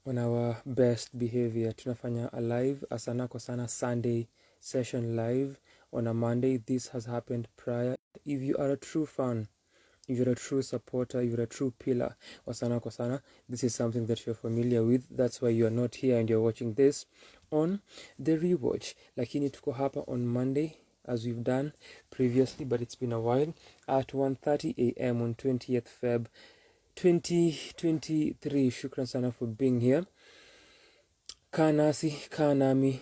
on our best behavior. Tunafanya a live, a Sanaa kwa Sanaa Sunday session live on a Monday. This has happened prior. If you are a true fan, if you're a true supporter, if you're a true pillar of Sanaa kwa Sanaa, this is something that you're familiar with. That's why you are not here and you're watching this on the rewatch. Lakini tuko hapa on Monday as we've done previously, but it's been a while, at 1:30 a.m. on 20th Feb 2023. Shukran sana for being here. Kaa nasi, kaa nami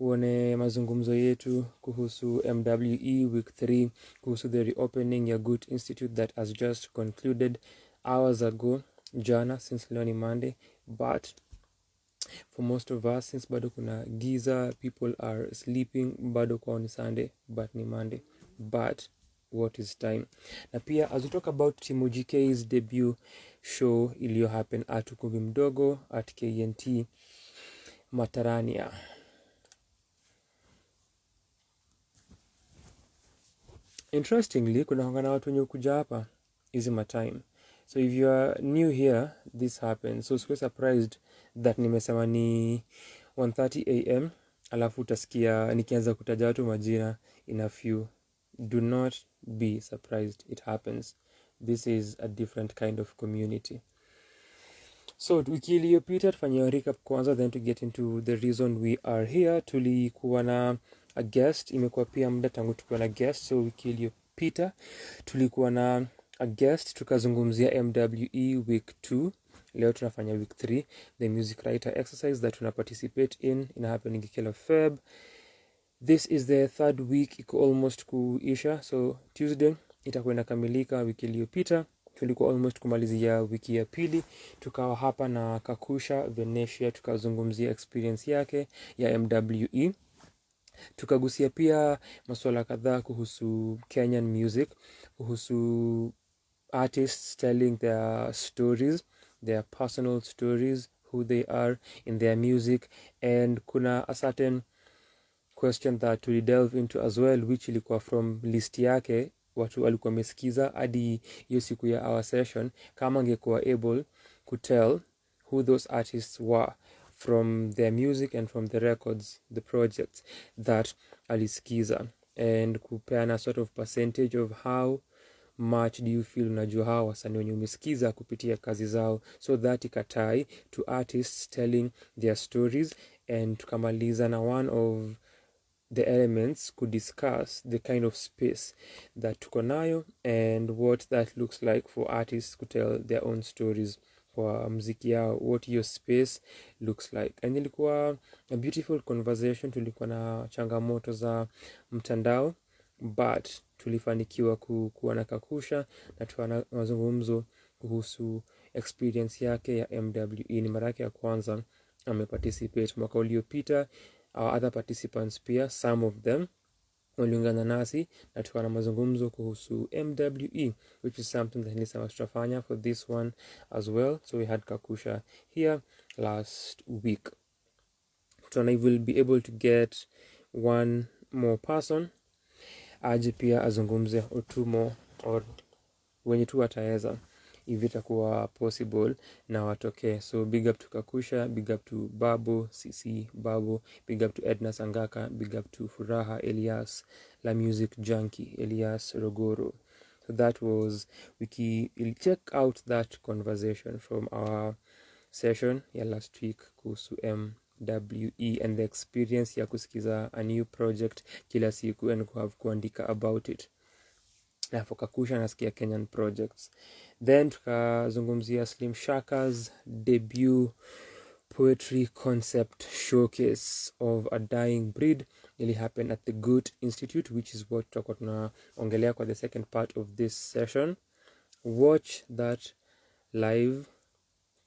uone mazungumzo yetu kuhusu MWE week 3, kuhusu the reopening ya Goethe-Institut that has just concluded hours ago, jana, since leo ni Monday. But for most of us, since bado kuna giza, people are sleeping, bado kwao ni Sunday, but ni Monday. But what is time? Na pia as we talk about Timo GK's debut show iliyo happen at ukumbi mdogo at KNT Matarania. Interestingly, kuna hongana watu wenye kuja hapa hizi matime. So if you are new here, this happens. So so surprised that nimesema ni 1:30 a.m. alafu utasikia nikianza kutaja watu majina in a few. Do not be surprised, it happens. This is a different kind of community. So wiki iliyopita tufanye recap kwanza, then to get into the reason we are here. Tulikuwa na a guest, imekuwa pia muda tangu tukuwa na guest. So wiki iliyopita tulikuwa na a guest, tukazungumzia MWE week 2. Leo tunafanya week 3, the music writer exercise that tuna participate in happening kila Feb. This is the third week, iko almost kuisha. So Tuesday itakuwa inakamilika. Wiki iliyopita tulikuwa almost kumalizia wiki ya pili, tukawa hapa na Kakusha Venetia, tukazungumzia experience yake ya MWE. Tukagusia pia masuala kadhaa kuhusu Kenyan music, kuhusu artists telling their stories, their personal stories, who they are in their music. And kuna a certain question that we delve into as well, which ilikuwa from list yake watu walikuwa wamesikiza hadi hiyo siku ya our session, kama angekuwa able to tell who those artists were from their music and from the records, the projects that alisikiza, and kupeana sort of percentage of how much do you feel unajua hawa wasanii wenye umesikiza kupitia kazi zao, so that ikatai to artists telling their stories. And tukamaliza na one of the elements could discuss the kind of space that tuko nayo and what that looks like for artists to tell their own stories kwa muziki yao, what your space looks like. And ilikuwa a beautiful conversation. Tulikuwa na changamoto za mtandao, but tulifanikiwa kuwa na Kakusha na tuana mazungumzo kuhusu experience yake ya MWE. Ni mara yake ya kwanza ameparticipate. Mwaka uliopita our other participants pia, some of them waliungana nasi na tukawa na mazungumzo kuhusu MWE, which is something that nilisema tutafanya for this one as well. So we had Kakusha here last week. So I will be able to get one more person aje pia azungumze, or two more, or wenye tu wataweza, if itakuwa possible na watoke. So big up to Kakusha, big up to Babo, CC Babo, big up to Edna Sangaka, big up to Furaha Elias, La Music Junkie Elias Rogoro. So that was wiki. You'll check out that conversation from our session ya last week kuhusu MWE and the experience ya kusikiza a new project kila siku and kuandika about it. Na for Kakusha nasikia Kenyan projects. Then tukazungumzia Slim Shaka's debut poetry concept showcase of a dying breed. It happened at the Goethe-Institut, which is what tutakuwa tunaongelea kwa the second part of this session. Watch that live.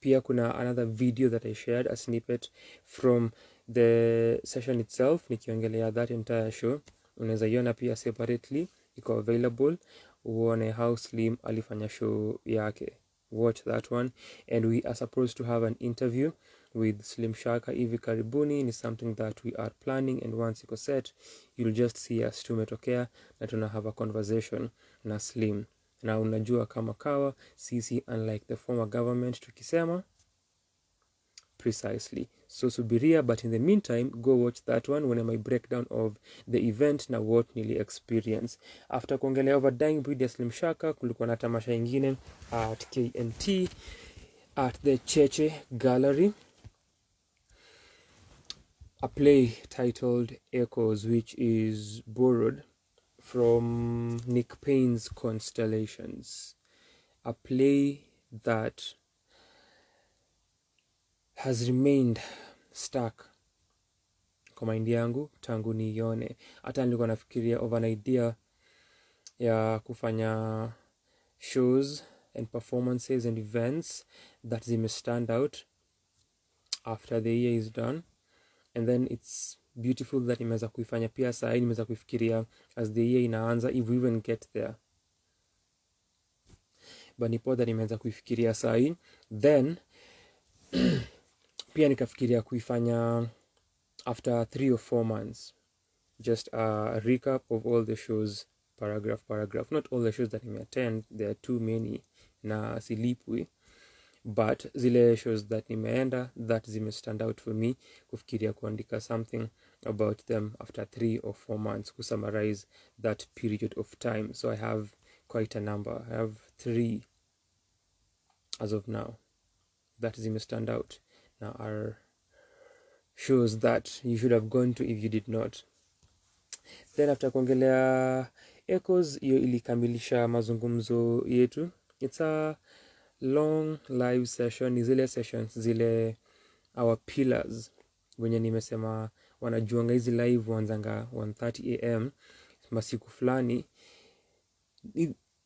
Pia kuna another video that I shared, a snippet from the session itself, nikiongelea that entire show. Unaweza iona pia separately, iko available. Uone how Slim alifanya show yake. Watch that one. And we are supposed to have an interview with Slim Shaka hivi karibuni. Ni something that we are planning, and once iko set, you'll just see us tumetokea na tuna have a conversation na Slim. Na unajua kama kawa sisi, unlike the former government, tukisema precisely. So subiria, but in the meantime, go watch that one when my breakdown of the event na what nili experience. After kuongelea Overdying Breed ya Slim Shaka, kulikuwa na tamasha ingine at KNT at the Cheche Gallery, a play titled Echoes, which is borrowed from Nick Payne's Constellations, a play that has remained stuck kwa mind yangu tangu niione. Hata nilikuwa nafikiria of an idea ya kufanya shows and performances and events that zime stand out after the year is done, and then it's beautiful that nimeweza kuifanya pia saa hii. Nimeweza kufikiria as the year inaanza, if we even get there, but nipo that nimeweza kuifikiria saa hii. Then pia nikafikiria kuifanya after 3 or 4 months, just a recap of all the shows, paragraph, not all the shows that I attend, there are too many na silipwi, but zile shows that nimeenda that zime stand out for me, kufikiria kuandika something about them after 3 or 4 months, to summarize that period of time. So I have quite a number. I have 3 as of now that zime stand out now, are shows that you should have gone to if you did not. Then after kuongelea Echoes, hiyo ilikamilisha mazungumzo yetu. It's a long live session. Ni zile sessions zile our pillars wenye nimesema wanajuanga hizi live wanzanga 1:30 am masiku fulani.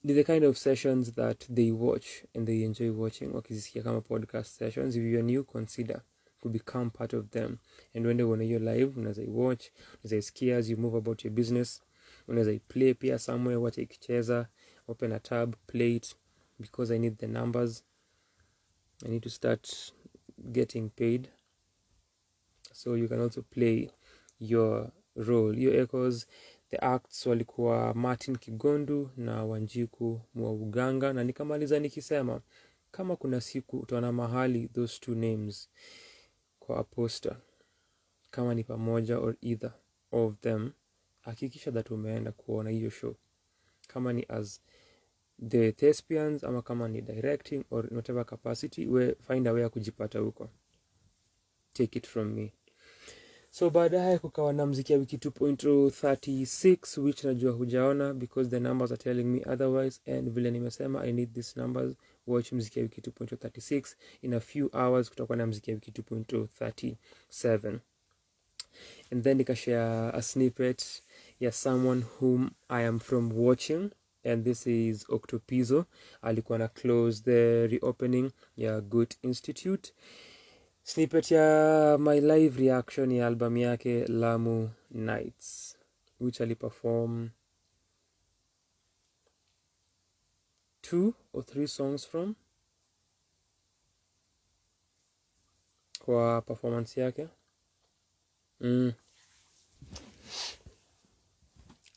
Ni the kind of sessions that they watch and they enjoy watching, wakizisikia kama podcast sessions. If you are new, consider to become part of them. And when they want your live, unaweza watch, unaweza isikia as you move about your business, unaweza play pia somewhere, watch ikicheza, open a tab, play it, because I need the numbers. I need to start getting paid, so you can also play your role. Your Echoes, the acts walikuwa Martin Kigondu na Wanjiku Mwauganga, na nikamaliza nikisema kama kuna siku utaona mahali those 2 names kwa a poster, kama ni pamoja or either of them, hakikisha that umeenda kuona hiyo show, kama ni as the thespians ama kama ni directing or whatever capacity, we find a way kujipata huko. Take it from me. So baadaye kukawa na mziki ya wiki 2.36, which najua hujaona because the numbers are telling me otherwise, and vile nimesema I need these numbers. Watch mziki ya wiki 2.36. In a few hours kutakuwa na mziki ya wiki 2.37. And then nikashare a snippet ya someone whom I am from watching, and this is Octopizo. Alikuwa na close the reopening ya Goethe-Institut. Snippet ya my live reaction ya album yake Lamu Nights, which aliperform 2 or 3 songs from kwa performance yake.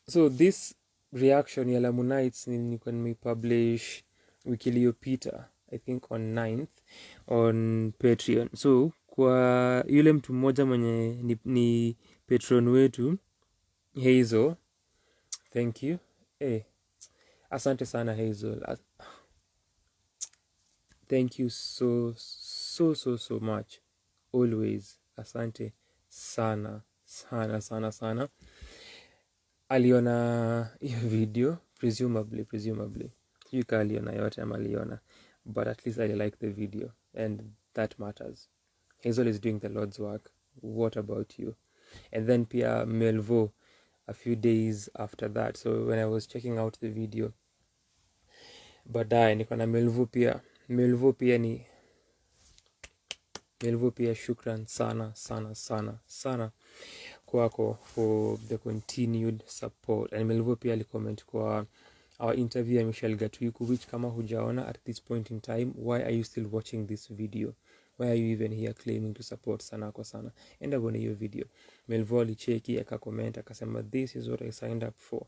So this reaction ya Lamu Nights nilikuwa nimepublish wiki iliyopita, I think on 9th on Patreon. So kwa yule mtu mmoja mwenye ni patron wetu Hazel, thank you. Asante sana Hazel. Thank you so much. Always. Asante sana. Aliona hiyo video, presumably. Yuka aliona yote ama aliona, but at least I like the video, and that matters. Hazel is doing the Lord's work. What about you? And then pia Melvo a few days after that. So when I was checking out the video, baadaye niko na Melvo pia shukran sana kwako for the continued support. And Melvo pia alicomment kwa our interview ya Michelle Gatwiku, which kama hujaona at this point in time, why are you still watching this video? Why are you even here claiming to support Sanaa kwa sana? Enda uone hiyo video. Melvo alicheki akacomment akasema this is what I signed up for,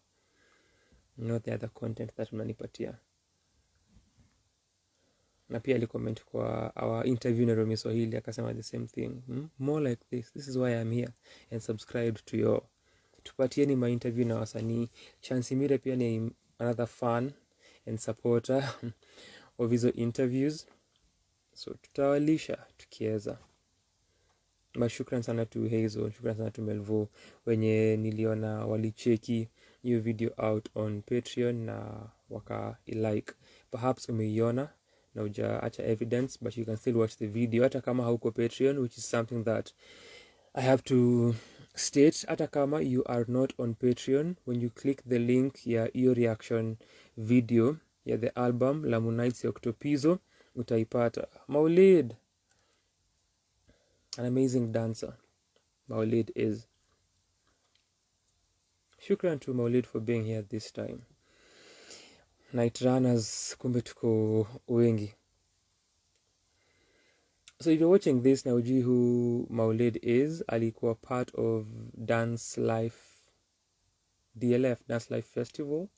not the other content that mnanipatia. na pia alicomment kwa our interview Nairobi Swahili akasema the same thing. More like this is why I'm here, and subscribe to your, tupatieni ma interview na wasanii. Chance Mire pia ni another fan and supporter of hizo interviews, so tutawalisha tukieza. Shukran sana tu Hazel, shukran sana tu Melvo wenye niliona walicheki hiyo video out on Patreon na waka-like. Perhaps umeiona na hujaacha evidence, but you can still watch the video hata kama hauko Patreon, which is something that I have to state. Hata kama you are not on Patreon, when you click the link ya hiyo reaction video ya the album Lamu Nights ya Octopizo, utaipata. Maulid, an amazing dancer Maulid is. Shukran to Maulid for being here this time. Night runners, kumbe tuko wengi. So if you're watching this na ujui who Maulid is, alikuwa part of Dance Life DLF, Dance Life Festival.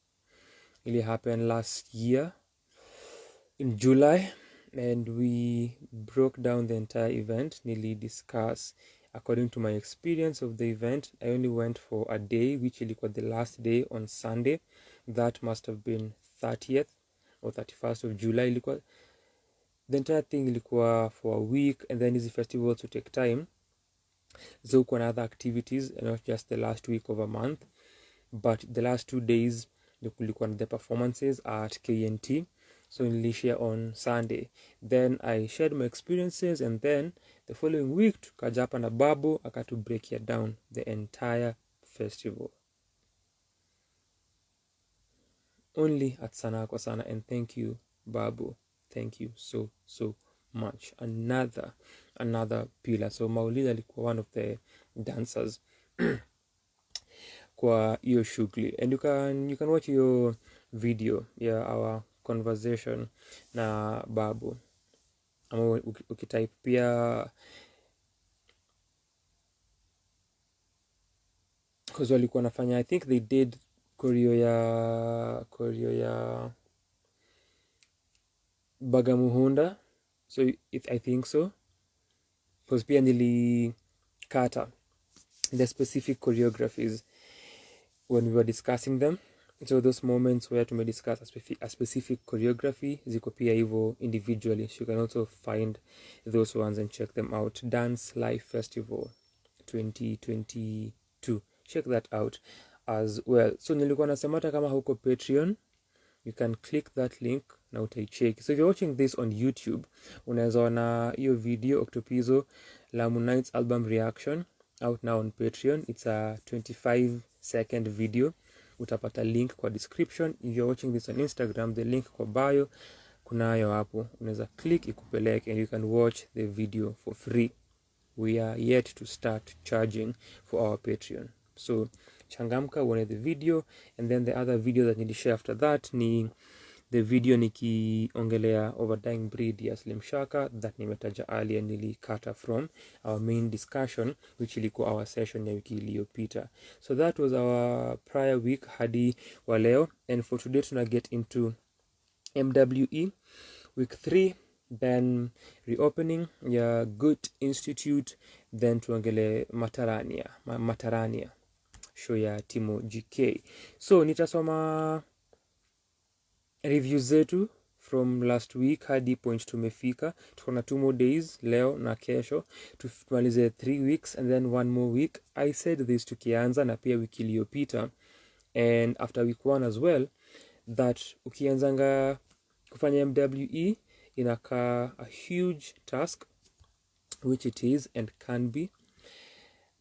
It happened last year in July, and we broke down the entire event. Nearly discuss according to my experience of the event. I only went for a day, which ilikuwa the last day on Sunday. That must have been 30th or 31st of July. Ilikuwa, the entire thing ilikuwa for a week, and then these festivals to take time. So kuna other activities, and not just the last week of a month, but the last 2 days kulikuwa the performances at KNT. So nilishare on Sunday. Then I shared my experiences, and then the following week tukaja hapa na Babu akatu break it down the entire festival. Only at Sanaa kwa sana, and thank you Babu. Thank you so much. Another pillar. So Maulid alikuwa one of the dancers kwa hiyo shughuli, and you can watch your video our conversation na Babu, ama ukitype pia, because walikuwa nafanya, I think they did choreo ya Bagamuhunda, so I think so, because pia nilikata the specific choreographies when we were discussing them. So those moments where to discuss a specific choreography ziko pia hivyo individually, so you can also find those ones and check them out. Dance Life Festival 2022, check that out as well. So nilikuwa nasema hata kama huko Patreon, you can click that link na utaicheck. So if you're watching this on YouTube, unaweza ona hiyo video Octopizo Lamu Nights album reaction out now on Patreon. It's a 25-second video. Utapata link kwa description. If you're watching this on Instagram, the link kwa bio kunayo hapo, unaweza click ikupeleke, and you can watch the video for free. We are yet to start charging for our Patreon, so changamka uone the video. And then the other video that nilishare after that ni the video nikiongelea Overdying Breed ya Slim Shaka that nimetaja earlier, nilikata from our main discussion, which ilikuwa our session ya wiki iliyopita. So that was our prior week hadi wa leo, and for today tuna get into MWE week 3, then reopening ya Goethe-Institut, then tuongele Matarania show ya Timo GK. So nitasoma reviews zetu from last week hadi point tumefika. Tuko na 2 more days, leo na kesho, tumalize 3 weeks and then 1 more week. I said this tukianza na pia wiki iliyopita, and after week 1 as well, that ukianzanga kufanya MWE inakaa a huge task, which it is and can be,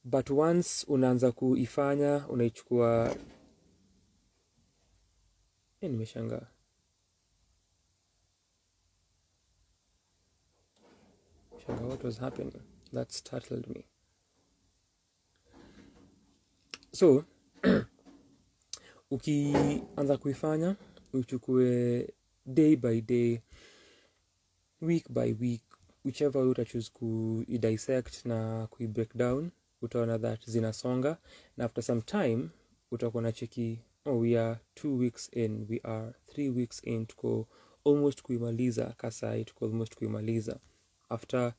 but once unaanza kuifanya unaichukua, nimeshangaa what was happening, that startled me. So ukianza kuifanya uchukue day by day, week by week, whichever you choose ku dissect na ku break down, utaona that zinasonga, na after some time utakuwa na cheki, we are 2 weeks in, we are 3 weeks in, tuko almost kuimaliza. Kasai tuko almost kuimaliza. After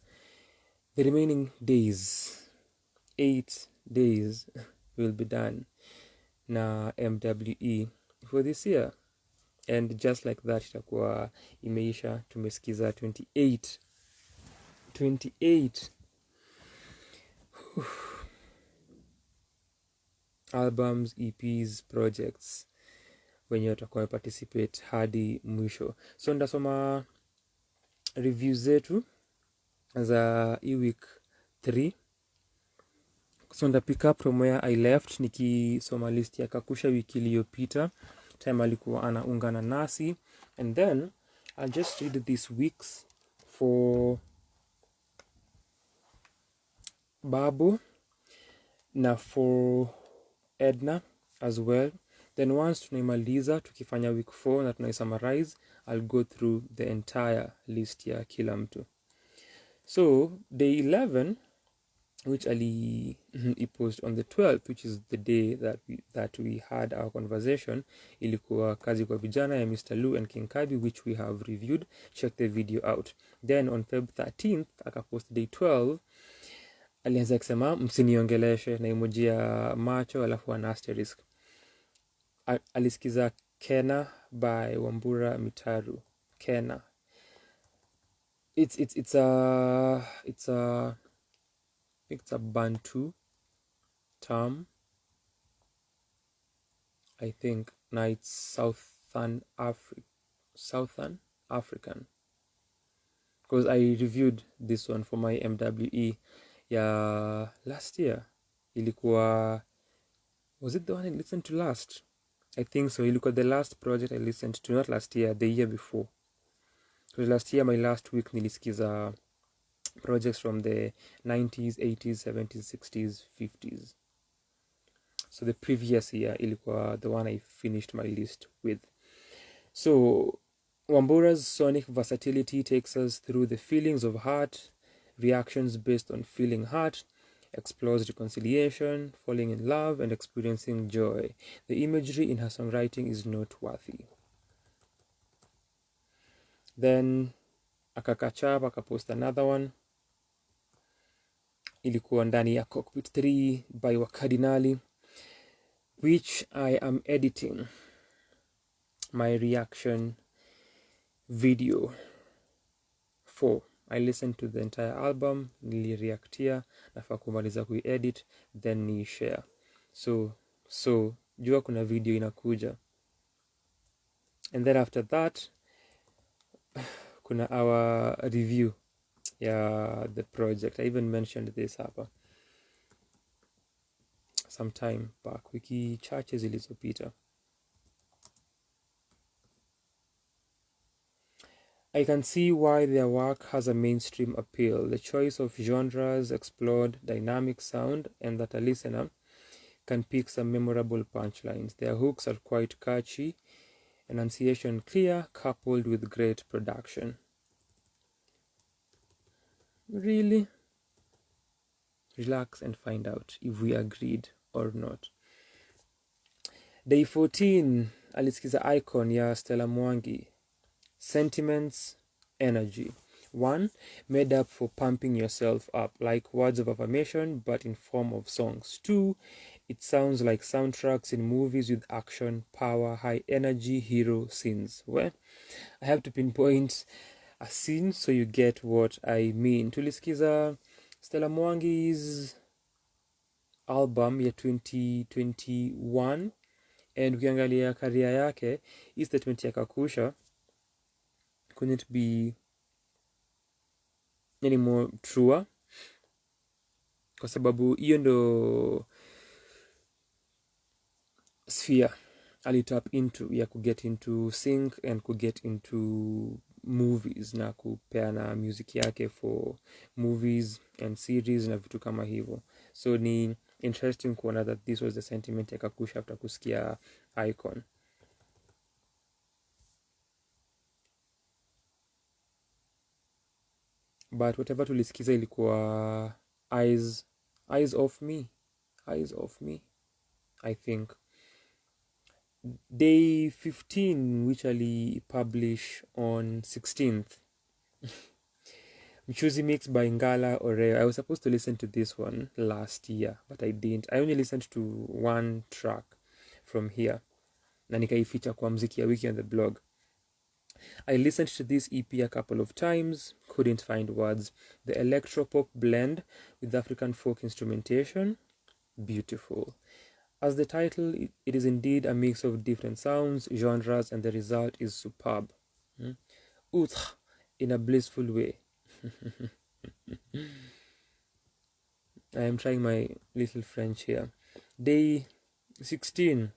the remaining days, 8 days, will be done na MWE for this year. And just like that itakuwa imeisha. Tumesikiza 28 albums, EPs, projects wenye watakuwa participate hadi mwisho. So ndasoma reviews zetu za week 3. So nda pick up from where I left nikisoma list ya Kakusha wiki iliyopita, time alikuwa anaungana nasi, and then I'll just read these weeks for Babu na for Edna as well. Then once tunaimaliza tukifanya week 4 na tunaisummarize, I'll go through the entire list ya kila mtu. So day 11, which Ali post on the 12th, which is the day that we had our conversation, ilikuwa kazi kwa vijana ya Mr. Lu and King Kabi, which we have reviewed. Check the video out. Then on Feb 13th akapost day 12, alianza kusema msiniongeleshe na emoji ya macho alafu an asterisk. Alisikiza Kena by Wambura Mitaru. Kena. It's a Bantu term, I think. Na it's Southern African. Because I reviewed this one for my MWE ya last year. Ilikuwa, was it the one I listened to last? I think so. Ilikuwa the last project I listened to, not last year, the year before. So last year, my last week nilisikiza projects from the 90s, 80s, 70s, 60s, 50s. So the previous year ilikuwa the one I finished my list with. So Wambura's sonic versatility takes us through the feelings of heart, reactions based on feeling heart, explores reconciliation, falling in love, and experiencing joy. The imagery in her songwriting is noteworthy. Then akakachapa akapost another one, ilikuwa ndani ya Cockpit 3 by Wakardinali, which I am editing my reaction video for. I listened to the entire album, nilireactia, nafaa kumaliza kuiedit, then ni share. So jua kuna video inakuja. And then after that, kuna our review ya the project. I even mentioned this hapa some time back, wiki chache zilizopita. I can see why their work has a mainstream appeal. The choice of genres explored, dynamic sound, and that a listener can pick some memorable punchlines. Their hooks are quite catchy, enunciation clear, coupled with great production. Really? Relax and find out if we agreed or not. Day 14, alisikiza Icon ya Stella Mwangi. Sentiments, energy. 1, made up for pumping yourself up, like words of affirmation, but in form of songs. 2, it sounds like soundtracks in movies with action, power, high energy, hero scenes. Well, I have to pinpoint a scene so you get what I mean. Tulisikiza Stella Mwangi's album ya 2021, and ukiangalia career yake, hii statement ya Kakusha couldn't be any more truer, kwa sababu hiyo ndo sphere alitap into ya kuget into sync and kuget into movies na kupeana music yake for movies and series na vitu kama hivyo. So ni interesting kuona that this was the sentiment ya Kakusha after kusikia Icon. But whatever tulisikiza ilikuwa eyes off me, I think. Day 15, which I'll publish on 16th. Mchuzi Mix by Ngala Oreo. I was supposed to listen to this one last year, but I didn't. I only listened to one track from here. Na nikaificha kwa mziki ya wiki on the blog. I listened to this EP a couple of times, couldn't find words. The electropop blend with African folk instrumentation, beautiful. As the title, it is indeed a mix of different sounds, genres, and the result is superb. Outre, in a blissful way. I am trying my little French here. Day 16,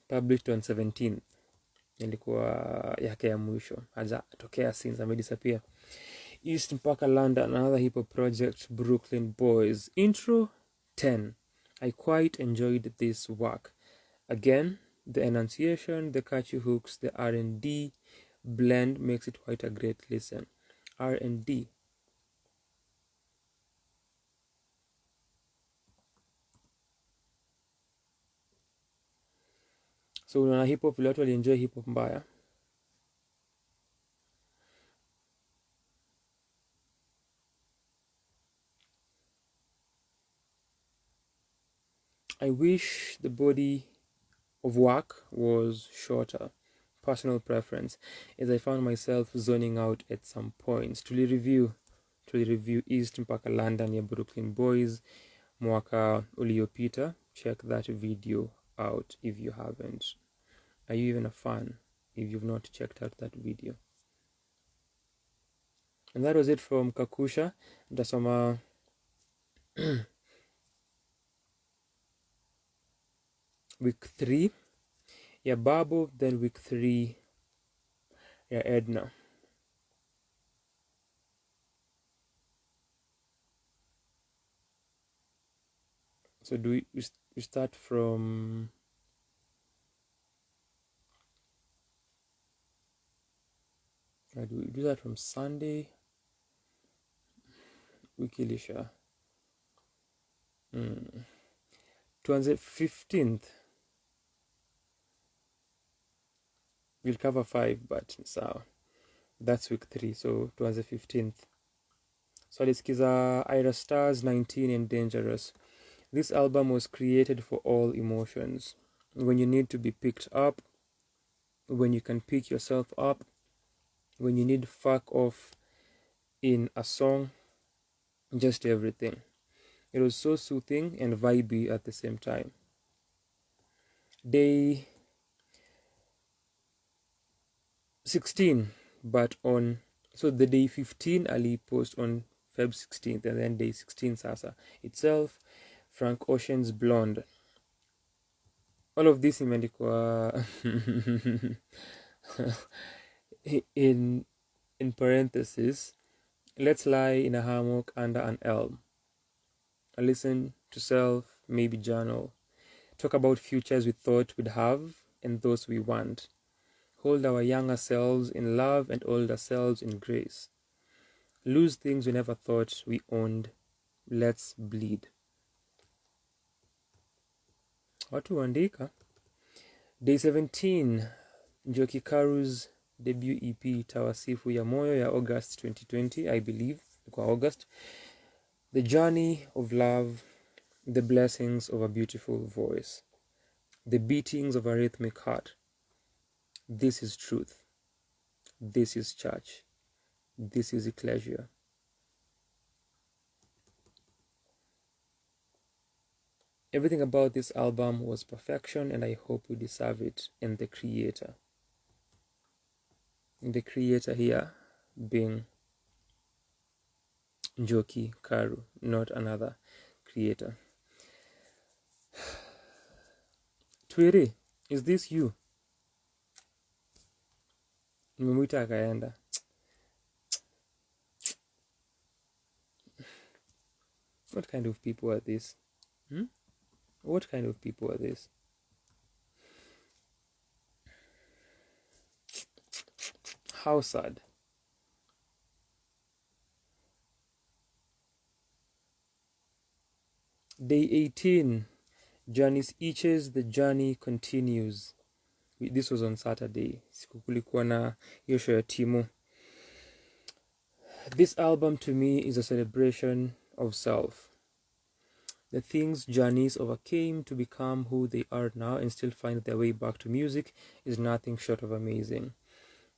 published on 17th. Ilikuwa yake ya mwisho. Hajatokea since amedisappear. East mpaka London, another hip hop project, Brooklyn Boys. Intro 10. I quite enjoyed this work. Again, the enunciation, the catchy hooks, the R&D blend makes it quite a great listen. R&D. So unaona hip hop vile watu walienjoy hip hop mbaya. I wish the body of work was shorter. Personal preference, as I found myself zoning out at some points. To review East mpaka London ya Brooklyn Boys mwaka uliopita. Check that video out if you haven't. Are you even a fan if you've not checked out that video? And that was it from Kakusha. Ndasoma week 3 ya Babu, then week 3 ya Edna. So do we start from do we do that from Sunday? Wiki ilisha. Tuanze 15th. We'll cover 5, but so that's week 3. So tuanze 15th. So alisikiza Ira Stars 19 and Dangerous. This album was created for all emotions. When you need to be picked up, when you can pick yourself up, when you need fuck off in a song, just everything. It was so soothing and vibey at the same time. Day 16, but so the day 15 Ali post on Feb 16th, and then day 16 Sasa itself, Frank Ocean's Blonde. All of this imeandikwa in parentheses. Let's lie in a hammock under an elm. I listen to self, maybe journal. Talk about futures we thought we'd have and those we want. Hold our younger selves in love and older selves in grace. Lose things we never thought we owned. Let's bleed. Watu waandika. Day 17, Njoki Karu's debut EP Tawasifu ya Moyo ya August 2020, I believe. August. The journey of love, the blessings of a beautiful voice, the beatings of a rhythmic heart. This is truth. This is church. This is ecclesia. Everything about this album was perfection, and I hope we deserve it. And the creator. The creator here being Njoki Karu, not another creator. Twiri, is this you? Nimemwita akaenda. What kind of people are these? What kind of people are these? How sad. Day 18, Journey's itches, the journey continues. This was on Saturday. Siku kulikuwa na hiyo show ya Timo. This album to me is a celebration of self. The things journeys overcame to become who they are now and still find their way back to music is nothing short of amazing.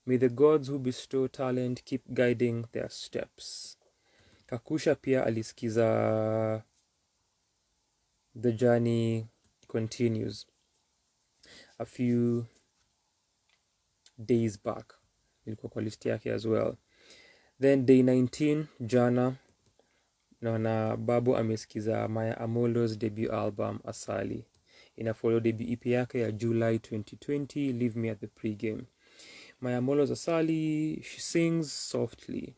May the gods who bestow talent keep guiding their steps. Kakusha pia alisikiza The Journey Continues a few days back. Ilikuwa kwa list yake as well. Then day 19 jana naona Babu amesikiza Maya Amolo's debut album Asali. Inafollow debut EP yake ya July 2020, Leave Me at the Pregame. Maya Amolo's Asali, she sings softly.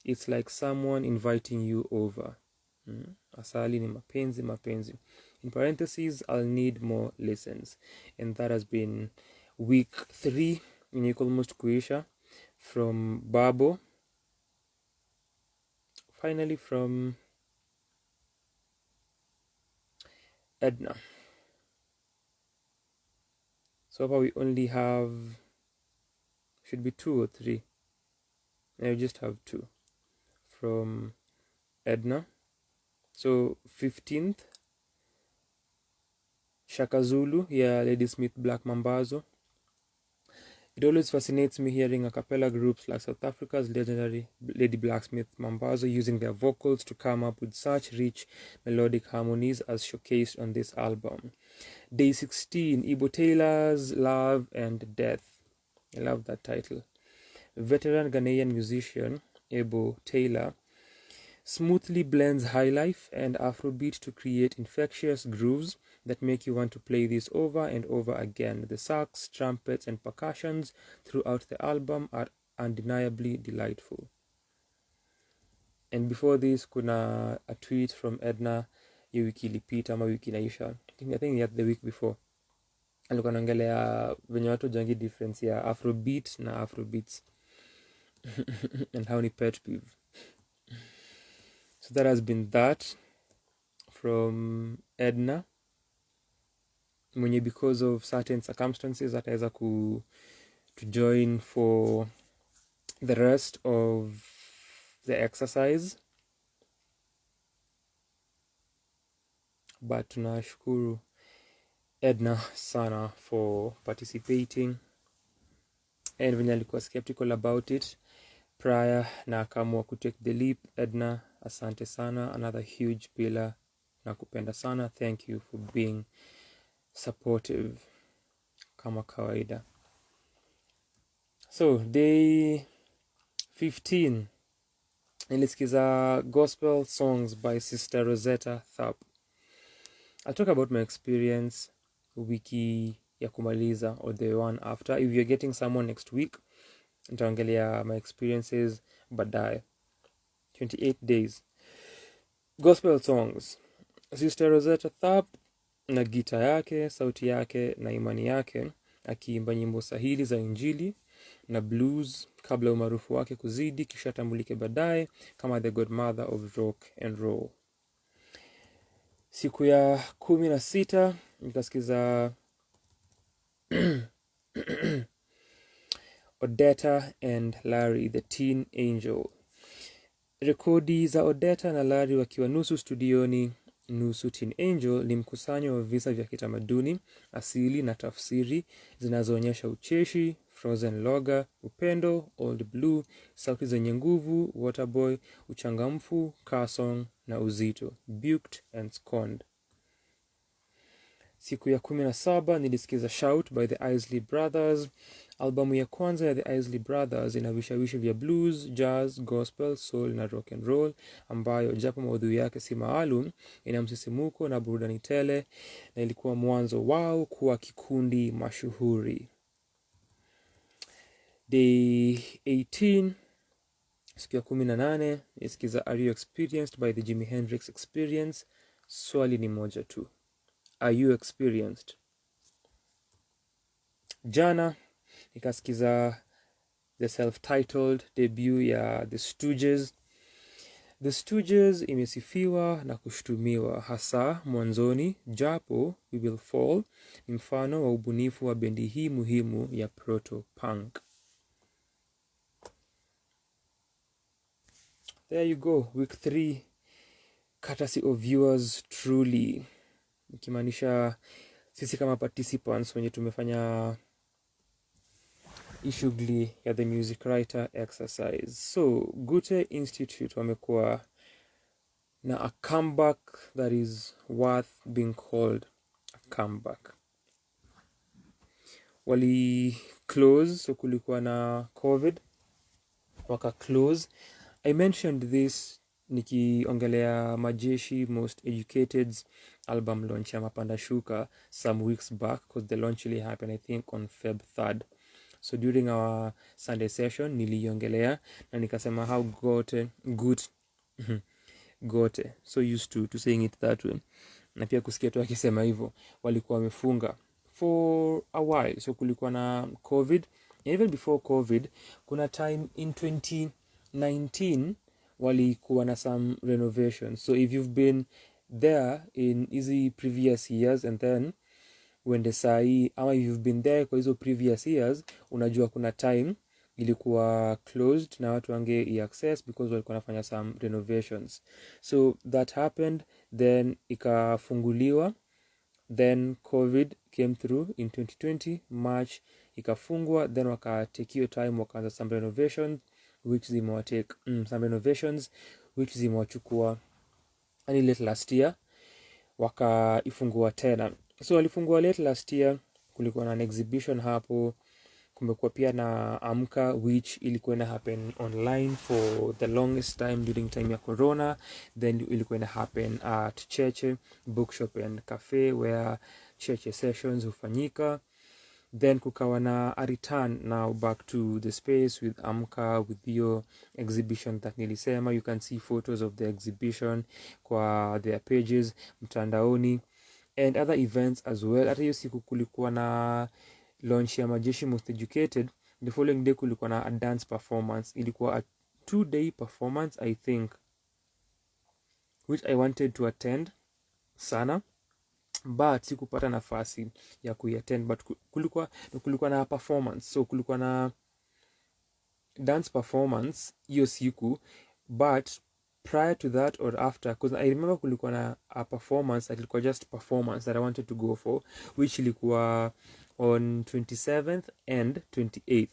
It's like someone inviting you over. Asali ni mapenzi. In parentheses, I'll need more listens. And that has been week 3 in almost kuisha from Babo. Finally from Edna. So far we only have, should be 2 or 3. I just have 2 from Edna. So 15th, Shaka Zulu, yeah, Ladysmith Black Mambazo. It always fascinates me hearing a cappella groups like South Africa's legendary Lady Blacksmith Mambazo using their vocals to come up with such rich melodic harmonies as showcased on this album. Day 16, Ibo Taylor's Love and Death. I love that title. Veteran Ghanaian musician Ibo Taylor smoothly blends highlife and Afrobeat to create infectious grooves that make you want to play this over and over again. The sax, trumpets, and percussions throughout the album are undeniably delightful. And before this, kuna a tweet from Edna, ya wiki ilipita ama wiki inaisha. I think the week before. Alikuwa anaongelea venye watu jangi difference ya Afrobeat na Afrobeats. And how ni pet peeve. So that has been that from Edna. Mwenye because of certain circumstances ataweza to join for the rest of the exercise. But tunashukuru Edna sana for participating. And venye alikuwa skeptical about it prior na akaamua kutake the leap. Edna, asante sana, another huge pillar, nakupenda sana. Thank you for being supportive kama kawaida. So day 15 nilisikiza gospel songs by Sister Rosetta Tharpe. I'll talk about my experience wiki ya kumaliza or the one after. If you're getting someone next week, nitaongelea my experiences baadaye. 28 days. Gospel songs. Sister Rosetta Tharpe na gita yake, sauti yake na imani yake, akiimba nyimbo sahili za injili na blues kabla umaarufu wake kuzidi kisha tambulike baadaye kama the godmother of rock and roll. Siku ya 16 nikasikiza Odetta and Larry, the Teen Angel. Rekodi za Odetta na Larry wakiwa nusu studioni nusu Teen Angel ni mkusanyo wa visa vya kitamaduni, asili na tafsiri zinazoonyesha ucheshi, Frozen Logger, upendo, Old Blue, sauti zenye nguvu, Waterboy, uchangamfu, car song na uzito, Buked and Scorned. Siku ya 17 nilisikiza Shout by the Isley Brothers. Albamu ya kwanza ya the Isley Brothers ina vishawishi vya blues, jazz, gospel, soul na rock and roll, ambayo japo maudhui yake si maalum, ina msisimuko na burudani tele na ilikuwa mwanzo wao kuwa kikundi mashuhuri. Day 18 siku ya 18 nilisikiza Are You Experienced by the Jimi Hendrix Experience. Swali ni moja tu. Are you experienced? Jana nikasikiza the self-titled debut ya The Stooges. The Stooges imesifiwa na kushtumiwa hasa mwanzoni, japo We Will Fall ni mfano wa ubunifu wa bendi hii muhimu ya proto-punk. There you go, week 3, courtesy of viewers truly. Ikimaanisha sisi kama participants wenye tumefanya shughuli ya the music writer exercise. So Goethe-Institut wamekuwa na a comeback that is worth being called a comeback. Wali close, so kulikuwa na COVID, waka close. I mentioned this nikiongelea Majeshi Most Educated's album launch ya Mapanda Shuka some weeks back, because the launch really happened I think on Feb 3rd. So during our Sunday session niliongelea na nikasema how Goethe so used to saying it that way, na pia kusikia tu akisema hivyo, walikuwa wamefunga for a while. So kulikuwa na COVID, and even before COVID kuna time in 2019 walikuwa na some renovations. So if you've been there in easy previous years and then uende sahi, ama if you've been there kwa hizo previous years, unajua kuna time ilikuwa closed na watu wange access because walikuwa nafanya some renovations. So that happened, then ikafunguliwa, then COVID came through in 2020 March, ikafungwa, then wakatake hiyo time wakaanza some renovations which zimewachukua ani late last year wakaifungua tena. So walifungua late last year, kulikuwa na an exhibition hapo, kumekuwa pia na Amka which ilikuwa ina happen online for the longest time during time ya corona, then ilikuwa ina happen at Cheche Bookshop and Cafe where Cheche sessions hufanyika. Then kukawa na a return now back to the space with Amka, with your exhibition that nilisema. You can see photos of the exhibition kwa their pages mtandaoni, and other events as well. Hata hiyo siku kulikuwa na launch ya Majeshi Most Educated. The following day kulikuwa na a dance performance. Ilikuwa a 2-day performance I think, which I wanted to attend sana, but sikupata nafasi ya kuiattend. But kulikuwa na performance, so kulikuwa na dance performance hiyo siku, but prior to that or after, because I remember kulikuwa na a performance that ilikuwa just performance that I wanted to go for, which ilikuwa on 27th and 28th.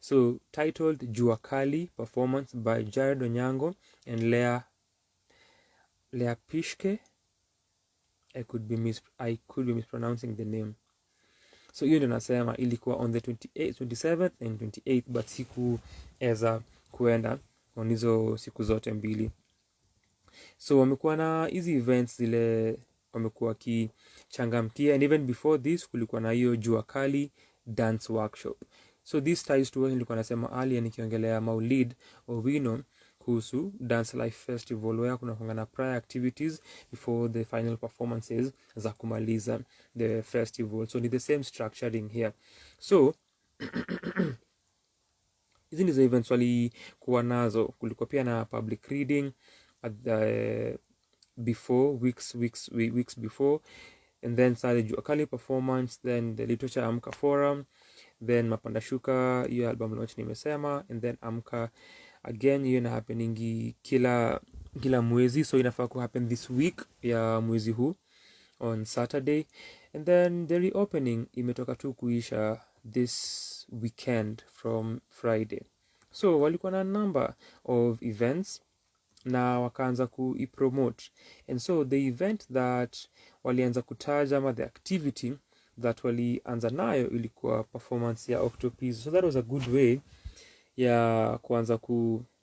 So titled Jua Kali, performance by Jared Onyango and Lea Pishke. I could be mispronouncing the name. So hiyo ndio nasema ilikuwa on the 27th and 28th, but sikuweza kuenda on hizo siku zote mbili. So wamekuwa na hizi events zile wamekuwa kichangamkia, and even before this kulikuwa na hiyo Jua Kali dance workshop. So this ties to what nilikuwa nasema earlier nikiongelea Maulid Owino kuhusu Dance Life Festival, where kuna na prior activities before the final performances za kumaliza the festival. So ni the same structuring here. So hizi ndizo events walikuwa nazo. Kulikuwa pia na public reading at the weeks before, and then started Jua Kali performance, then the Literature Amka Forum, then Mapanda Shuka, hiyo album launch nimesema, and then Amka again, hiyo ina happeningi kila mwezi, so inafaa ku happen this week ya mwezi huu on Saturday, and then the reopening imetoka tu kuisha this weekend from Friday. So walikuwa na number of events na wakaanza kuipromote, and so the event that walianza kutaja ama the activity that walianza nayo ilikuwa performance ya Octopus. So that was a good way ya kuanza kupatia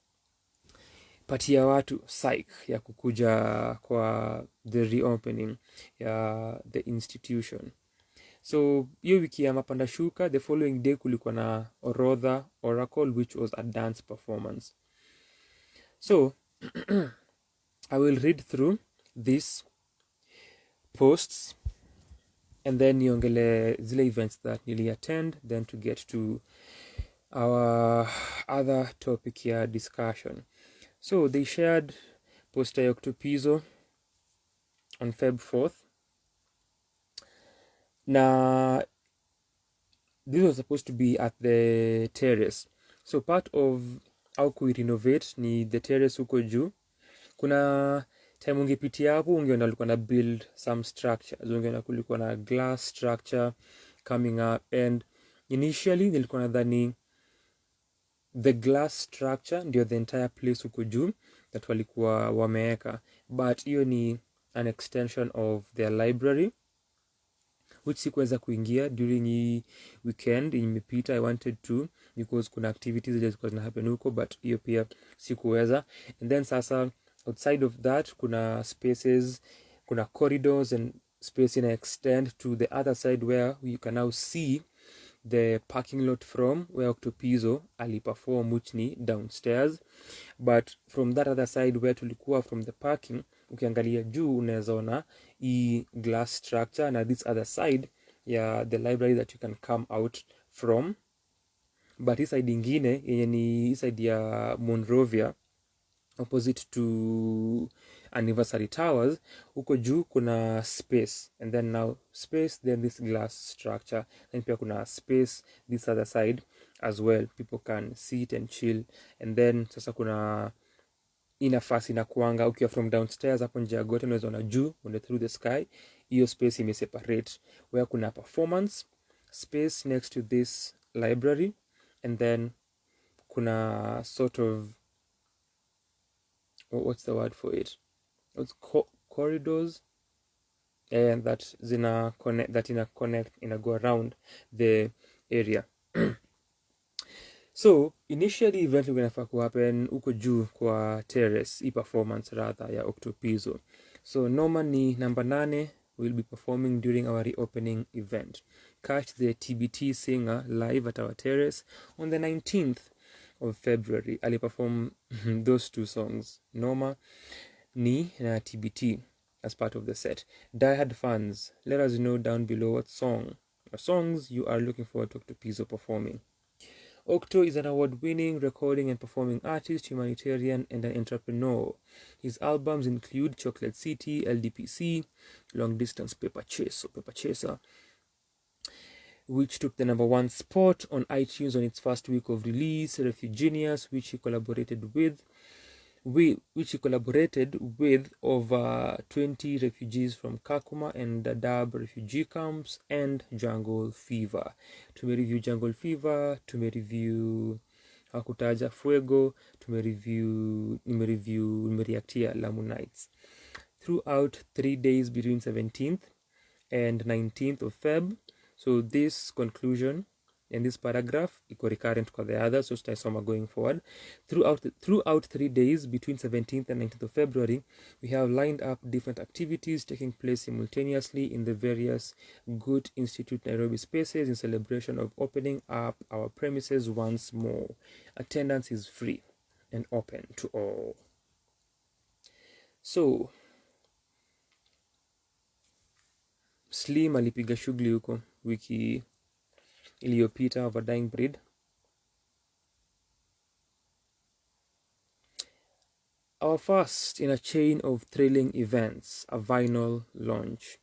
watu psych ya kukuja kwa the reopening ya the institution. So hiyo wiki ya Mapanda Shuka, the following day kulikuwa na Orodha Oracle, which was a dance performance. So I will read through these posts and then niongele zile events that nili attend, then to get to our other topic here discussion. So they shared poster ya Octopizo on Feb 4th. Na this was supposed to be at the terrace. So part of au kuirenovate ni the terrace huko juu. Kuna time ungepitia hapo ungeona walikuwa na build some structures. Ungeona kulikuwa na glass structure coming up, and initially nilikuwa nadhani the glass structure ndio the entire place huko juu that walikuwa wameeka, but hiyo ni an extension of their library which sikuweza kuingia during hii weekend imepita. I wanted to because kuna activities zile zilikuwa zina happen huko, but hiyo pia sikuweza. And then sasa outside of that kuna spaces, kuna corridors and space ina extend to the other side where you can now see the parking lot from where Octopizo aliperform, which ni downstairs. But from that other side where tulikuwa from the parking, ukiangalia juu unaweza ona hii glass structure na this other side ya the library that you can come out from. But hii side ingine yenye ni hii side ya Monrovia opposite to Anniversary Towers, huko juu kuna space, and then now space, then this glass structure, and pia kuna space this other side as well, people can sit and chill. And then sasa kuna inafasi na kuanga ukiwa from downstairs hapo nje ya Goethe unaweza ona juu on through the sky. Hiyo space imeseparate where kuna performance space next to this library, and then kuna sort of what's the word for it, it's corridors, and that zina connect, that ina connect, ina go around the area. So initially event inafaa kuhappen huko juu kwa terrace, hii performance rather ya Octopizo. So Norman ni number 8 will be performing during our reopening event. Catch the TBT singer live at our terrace on the 19th of February. Aliperform those two songs, Noma ni na TBT, as part of the set. Diehard fans, let us know down below what song or songs you are looking forward to Octopizo performing. Octo is an award-winning recording and performing artist, humanitarian, and an entrepreneur. His albums include Chocolate City, LDPC, Long Distance Paper Chaser, which took the number 1 spot on iTunes on its first week of release, Refugenius, which he collaborated with over 20 refugees from Kakuma and Dadaab refugee camps, and Jungle Fever. Tumereview Jungle Fever, tumereview Hakutaja Fuego, nimereactia Lamu Nights. Throughout 3 days between 17th and 19th of Feb. So this conclusion and this paragraph iko recurrent kwa the other, so tutaisoma going forward. Throughout 3 days between 17th and 19th of February, we have lined up different activities taking place simultaneously in the various Goethe-Institut Nairobi spaces in celebration of opening up our premises once more. Attendance is free and open to all. So Slim alipiga shughuli huko wiki iliyopita of a dying breed. Our first in a chain of thrilling events, a vinyl launch.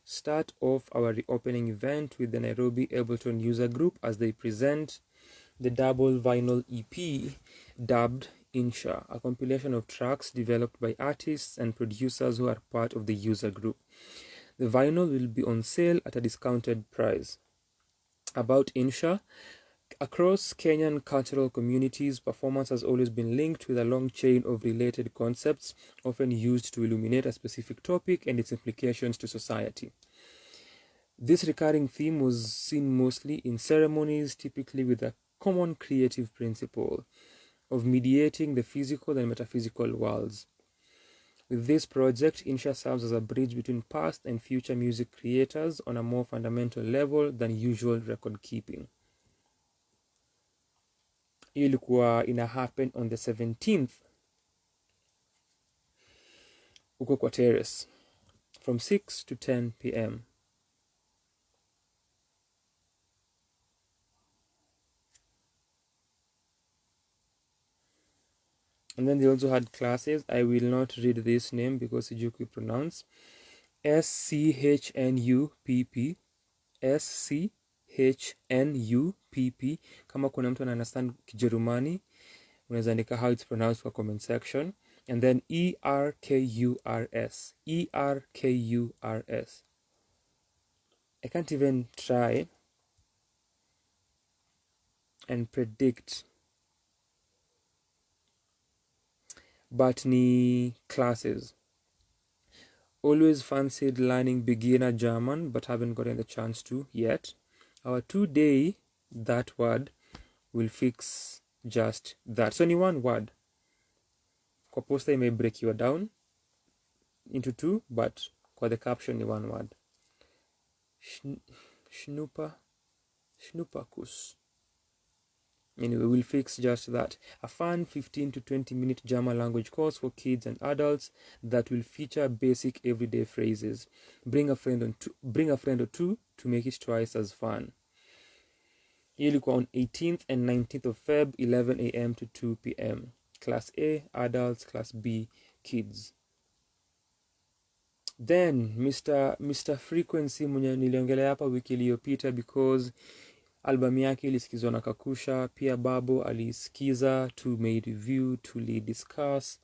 Start off our reopening event with the Nairobi Ableton user group as they present the double vinyl EP dubbed Insha, a compilation of tracks developed by artists and producers who are part of the user group. The vinyl will be on sale at a discounted price. About Insha, across Kenyan cultural communities, performance has always been linked with a long chain of related concepts, often used to illuminate a specific topic and its implications to society. This recurring theme was seen mostly in ceremonies, typically with a common creative principle of mediating the physical and metaphysical worlds. With this project, Insha serves as a bridge between past and future music creators on a more fundamental level than usual record keeping. Ilikuwa ina happen on the 17th uko kwa terrace from 6 to 10 p.m. And then they also had classes. I will not read this name because you could pronounce SCHNUPP. SCHNUPP. Kama kuna mtu ana understand Kijerumani, unaweza andika how it's pronounced for comment section. And then ERKURS. ERKURS. I can't even try and predict, but ni classes. Always fancied learning beginner German, but haven't gotten the chance to yet. Our 2-day that word will fix just that. So ni one word. Kwa poster may break you down into two, but kwa the caption ni one word. Schnupperkuss. Anyway, we'll fix just that. A fun 15 to 20 minute German language course for kids and adults that will feature basic everyday phrases. Bring a friend or two to make it twice as fun. Ilikuwa on 18th and 19th of Feb, 11 a.m. to 2 p.m. Class A, adults. Class B, kids. Then Mr. Frequency mwenye niliongelea hapa wiki iliyopita because album yake ilisikizwa na Kakusha, pia Babo alisikiza, tume review, tulidiscuss.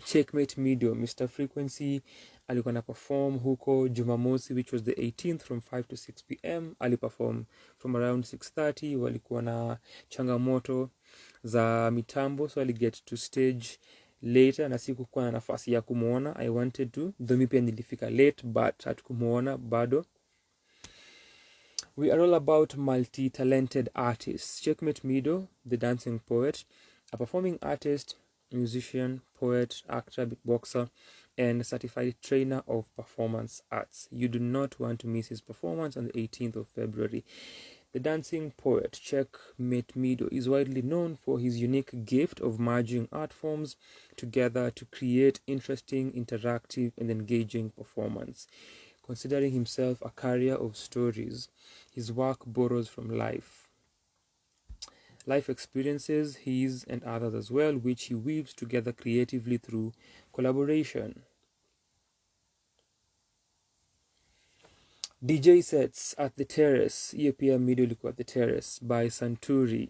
Checkmate Media, Mr. Frequency alikuwa na perform huko Jumamosi, which was the 18th from 5 to 6 p.m. aliperform from around 6:30. Walikuwa na changamoto za mitambo, so aliget to stage later na sikukuwa na nafasi ya kumuona. I wanted to, though mi pia nilifika late, but hatukumuona bado. We are all about multi-talented artists. Checkmate Mido, the dancing poet, a performing artist, musician, poet, actor, beatboxer, and certified trainer of performance arts. You do not want to miss his performance on the 18th of February. The dancing poet, Checkmate Mido, is widely known for his unique gift of merging art forms together to create interesting, interactive, and engaging performance. Considering himself a carrier of stories, his work borrows from life experiences, his and others as well, which he weaves together creatively through collaboration. DJ sets at the Terrace, hiyo pia middle at the Terrace by Santuri.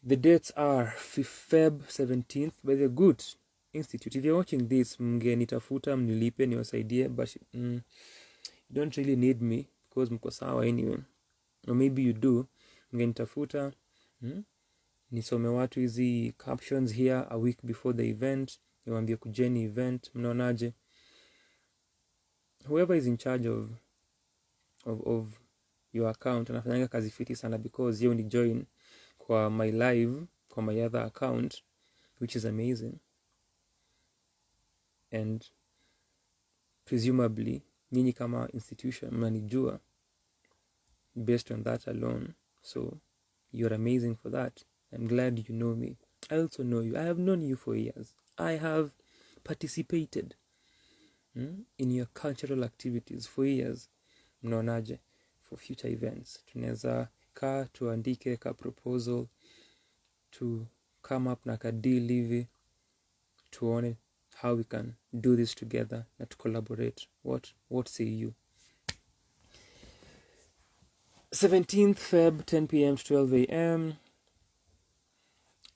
The dates are Feb 17th by the Goethe-Institut. If you're watching this, mgenitafuta mnilipe niwasaidie, but you don't really need me because mko sawa anyway. Or maybe you do. Mgenitafuta nisome watu hizi captions here a week before the event, niwaambie kujeni event, mnaonaje? Whoever is in charge of your account anafanyanga kazi fiti sana, because yeye ni join kwa my live kwa my other account, which is amazing. And presumably nyinyi kama institution mnanijua based on that alone, so you're amazing for that. I'm glad you know me. I also know you. I have known you for years. I have participated in your cultural activities for years. Mnaonaje for future events? Tunaweza kaa tuandike ka proposal to come up na ka deal hivi, tuone how we can do this together na to collaborate. What say you? 17th Feb, 10 p.m. to 12 a.m.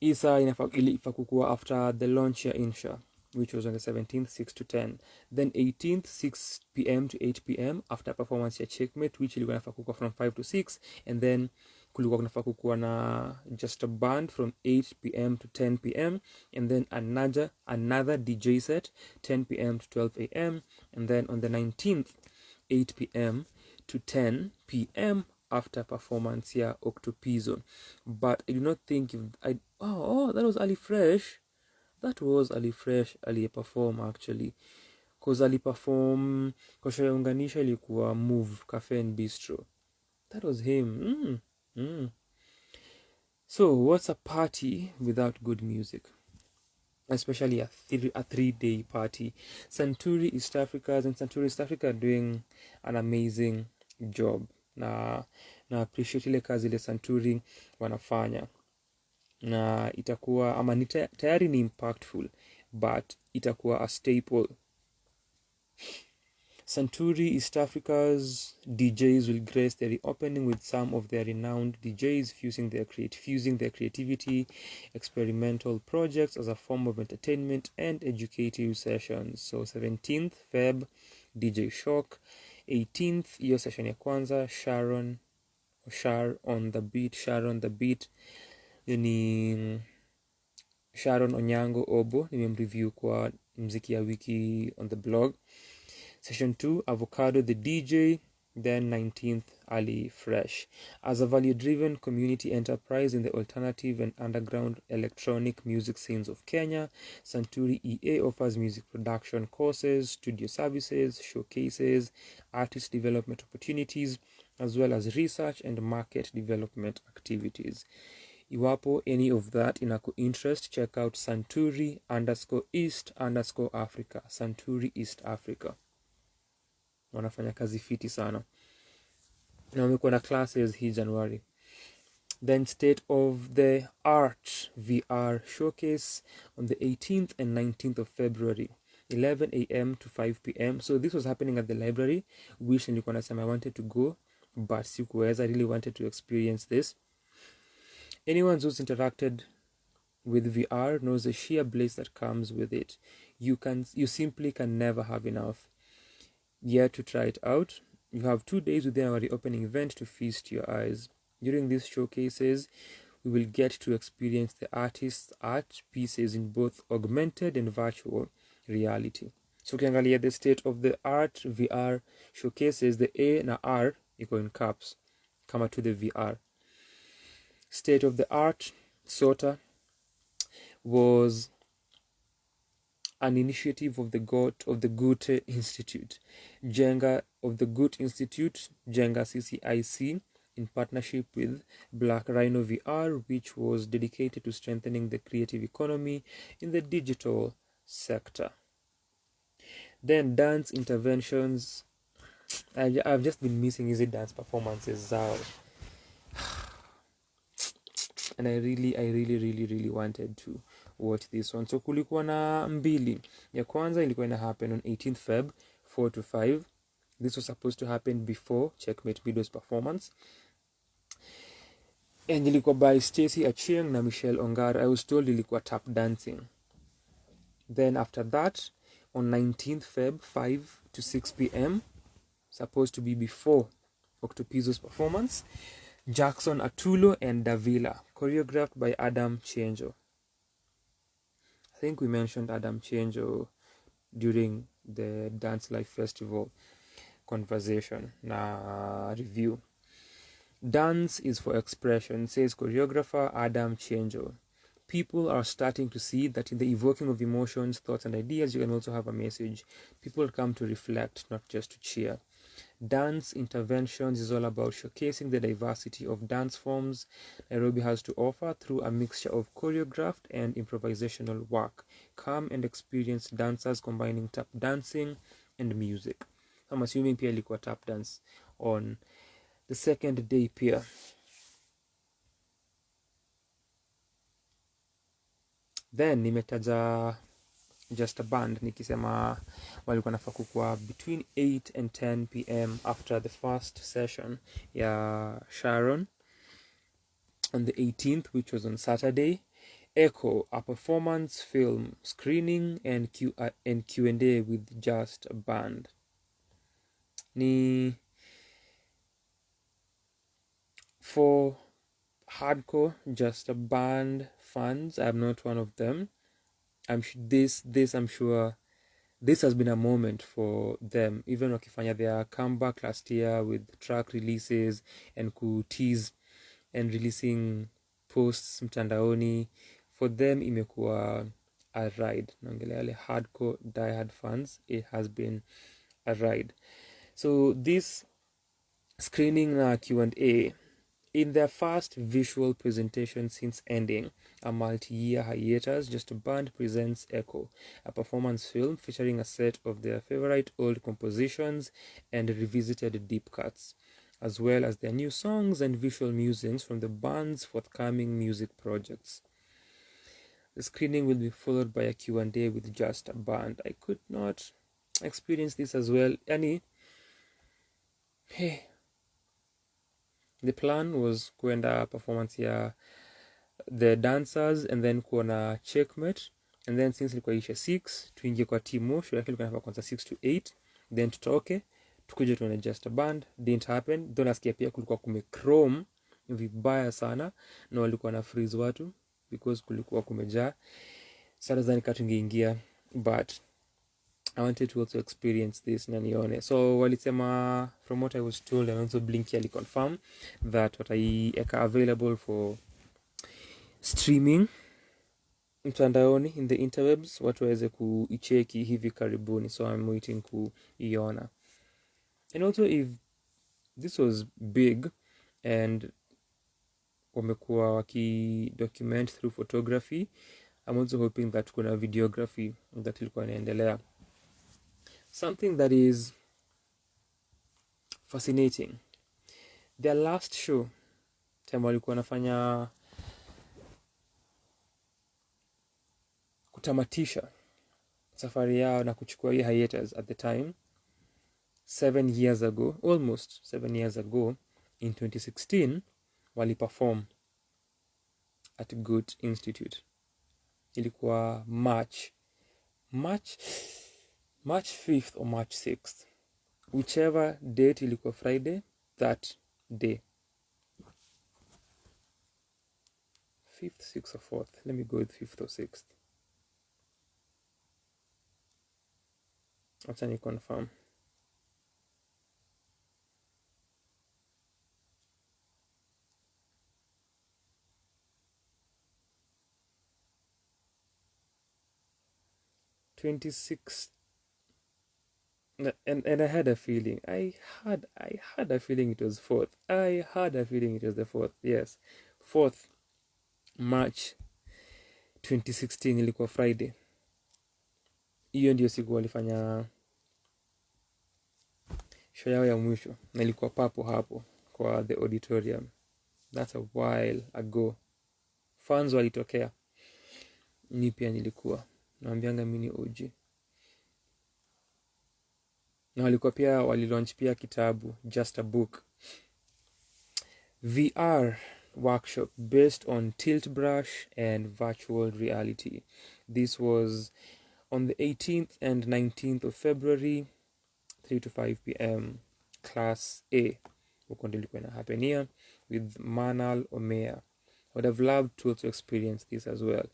Isa inafaa kukua after the launch ya Insha, which was on the 17th, 6 to 10. Then 18th, 6 p.m. to 8 p.m. after performance ya Checkmate, which ilikuwa inafaa kukua from 5 to 6. And then kulikuwa kunafaa kukua na just a band from 8 p.m. to 10 p.m. And then another DJ set, 10 p.m. to 12 a.m. And then on the 19th, 8 p.m. to 10 p.m. after performance ya Octopizo. But I do not think that was Ali Fresh. That was Ali Fresh aliyeperform actually, cause aliperform kwa show ya unganisha ilikuwa Move Cafe and Bistro. That was him. So what's a party without good music? Especially a 3-day party. Santuri East Africa are doing an amazing job. Na appreciate ile kazi ile Santuri wanafanya. na itakuwa ama tayari ni impactful, but itakuwa a staple. Santuri East Africa's DJs will grace the reopening with some of their renowned DJs fusing their creativity, experimental projects as a form of entertainment and educative sessions. So 17th Feb, DJ Shock. 18th, hiyo session ya kwanza, Shar on the beat. Ni Sharon Onyango Obo, nimemreview kwa mziki ya wiki on the blog. Session 2, Avocado the DJ. Then 19th, Ali Fresh. As a value-driven community enterprise in the alternative and underground electronic music scenes of Kenya, Santuri EA offers music production courses, studio services, showcases, artist development opportunities, as well as research and market development activities. Iwapo any of that inaku interest, check out Santuri_East_Africa. Santuri East Africa. Wanafanya kazi fiti sana. Na wamekuwa na classes hii January. Then State of the Art VR Showcase on the 18th and 19th of February, 11 a.m. to 5 p.m. So this was happening at the library, which nilikuwa nasema I wanted to go, but sikuweza. I really wanted to experience this. Anyone who's interacted with VR knows the sheer bliss that comes with it. You simply can never have enough. Yet to try it out, you have 2 days within our reopening event to feast your eyes. During these showcases, we will get to experience the artist's art pieces in both augmented and virtual reality. So ukiangalia the State of the Art VR showcases, the A na R iko in caps kama to the VR. State of the Art SOTA was an initiative of the Goethe-Institut Jenga CCIC, in partnership with Black Rhino VR, which was dedicated to strengthening the creative economy in the digital sector. Then dance interventions. I've just been missing easy dance performances, and I really wanted to watch this one. So kulikuwa na mbili. Ya kwanza ilikuwa ina happen on 18th Feb 4 to 5. This was supposed to happen before Checkmate Mido's performance, and ilikuwa by Stacy Achieng na Michelle Ongara. I was told ilikuwa tap dancing. Then after that, on 19th Feb 5 to 6 p.m, supposed to be before Octopizzo's performance, Jackson Atulo and Davila, choreographed by Adam Chenjo. I think we mentioned Adam Chenjo during the Dance Life Festival conversation na review. Dance is for expression, says choreographer Adam Chenjo. People are starting to see that in the evoking of emotions, thoughts, and ideas, you can also have a message. People come to reflect, not just to cheer. Dance interventions is all about showcasing the diversity of dance forms Nairobi has to offer through a mixture of choreographed and improvisational work. Come and experience dancers combining tap dancing and music. I'm assuming pia ilikuwa tap dance on the second day pia. Then nimetaja just a band nikisema walikuwa nafaa kukuwa between 8 and 10 p.m. after the first session ya Sharon on the 18th, which was on Saturday. Echo, a performance film screening and Q&A with just a band. Ni for hardcore just a band fans. I'm not one of them. I'm sure this has been a moment for them, even wakifanya their comeback last year with track releases and tease and releasing posts mtandaoni. For them imekuwa a ride. Naongelea wale hardcore diehard fans, it has been a ride. So this screening na Q&A, in their first visual presentation since ending a multi-year hiatus, Just a Band presents Echo, a performance film featuring a set of their favorite old compositions and revisited deep cuts. as well as their new songs and visual musings from the band's forthcoming music projects. The screening will be followed by a Q&A with just a band. I could not experience this as well. The plan was kuenda performance ya the dancers and then kuona checkmate, and then since ilikuwa isha 6 tuingie kwa Timo, show yake ilikuwa kwanza 6 to 8, then tutoke tukuje tuone just a band. Didn't happen. Don't nasikia pia kulikuwa kumechrome vibaya sana na walikuwa na freeze watu because kulikuwa kumejaa. Sasa zani katungeingia, but I wanted to also experience this na nione. So walisema, from what I was told, and also Blinky ali confirm that wataiweka available for streaming mtandaoni in the interwebs, watu waweze kuicheki hivi karibuni. So I'm waiting kuiona. And also, if this was big and wamekuwa waki-document through photography, I'm also hoping that kuna videography that ilikuwa inaendelea. Something that is fascinating, their last show time walikuwa wanafanya kutamatisha safari yao na kuchukua hii hiatus at the time, 7 years ago, almost 7 years ago, in 2016 waliperform at Goethe-Institut. Ilikuwa March 5th or March 6th, whichever date ilikuwa Friday that day, 5th, 6th or 4th. Let me go with 5th or 6th. Acha ni confirm. And I had a feeling. I had a feeling it was 4th. I had a feeling it was the 4th. Yes. 4th March 2016 ilikuwa Friday. Hiyo ndio siku walifanya show yao ya mwisho. Na ilikuwa papo hapo kwa the auditorium. That's a while ago. Fans walitokea. Ni pia nilikuwa. Naambianga mimi ni OG. Na walikuwa pia walilaunch pia kitabu, Just a Book, VR workshop based on tilt brush and virtual reality. This was on the 18th and 19th of February, 3 to 5 p.m. Class A. Huko ndio ilikuwa inahapenia with Manal Omea. I would have loved to also experience this as well.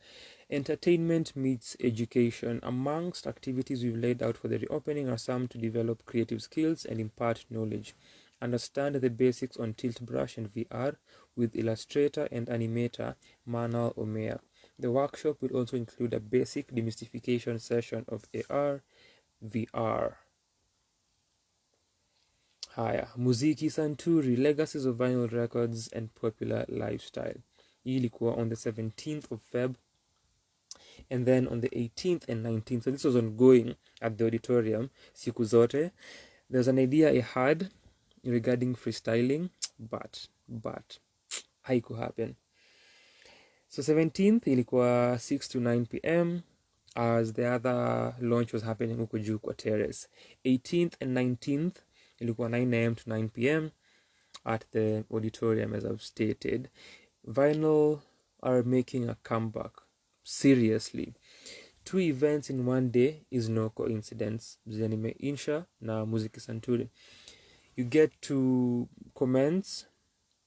Entertainment meets education. Amongst activities we've laid out for the reopening are some to develop creative skills and impart knowledge. Understand the basics on tilt brush and VR with illustrator and animator Manal Omea. The workshop will also include a basic demystification session of AR, VR. Haya, Muziki Santuri, Legacies of Vinyl Records and Popular Lifestyle. Hii ilikuwa on the 17th of Feb, and then on the 18th and 19th. So this was ongoing at the auditorium siku zote. There's an idea I had regarding freestyling, but haiku happen. So 17th ilikuwa 6 to 9 p.m. as the other launch was happening huko juu kwa terrace. 18th and 19th ilikuwa 9 a.m. to 9 p.m. at the auditorium, as I've stated. Vinyl are making a comeback. Seriously. 2 events in one day is no coincidence. Zenime Insha na Muziki Santuri. You get to commence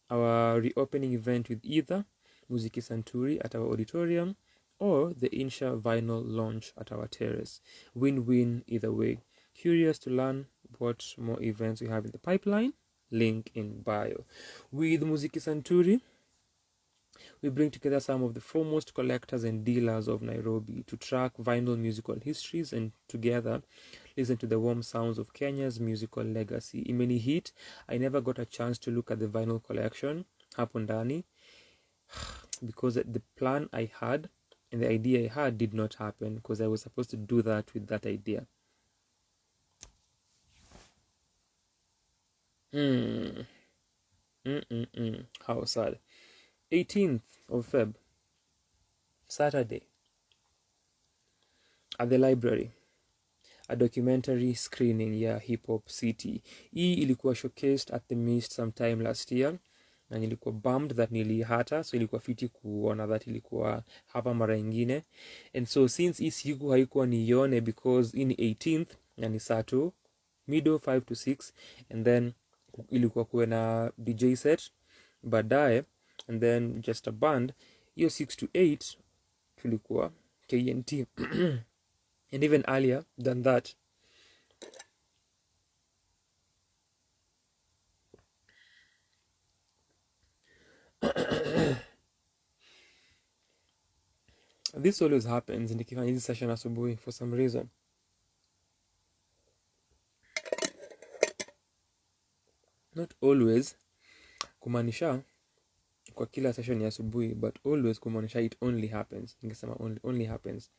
our reopening event with either Muziki Santuri at our auditorium or the Insha vinyl launch at our terrace. Win-win either way. Curious to learn what more events we have in the pipeline? Link in bio. With Muziki Santuri, we bring together some of the foremost collectors and dealers of Nairobi to track vinyl musical histories and together listen to the warm sounds of Kenya's musical legacy. Imeni hit, I never got a chance to look at the vinyl collection hapo ndani because the plan I had and the idea I had did not happen because I was supposed to do that with that idea. How sad. 18th of Feb, Saturday, at the library, a documentary screening ya Hip Hop City. Hii ilikuwa showcased at the Mist sometime last year, na nilikuwa bummed that nilihata, so ilikuwa fiti kuona that ilikuwa hapa mara ingine. And so since hii siku haikuwa nione because in 18th na ni saa tu middle 5 to 6, and then ilikuwa kuwe na DJ set baadaye, and then just a band. Hiyo 6 to 8 tulikuwa KNT and even earlier than that. This always happens nikifanya hizi session asubuhi for some reason. Not always kumaanisha kwa kila session ya asubuhi, but always kumaanisha it only happens. Ningesema only happens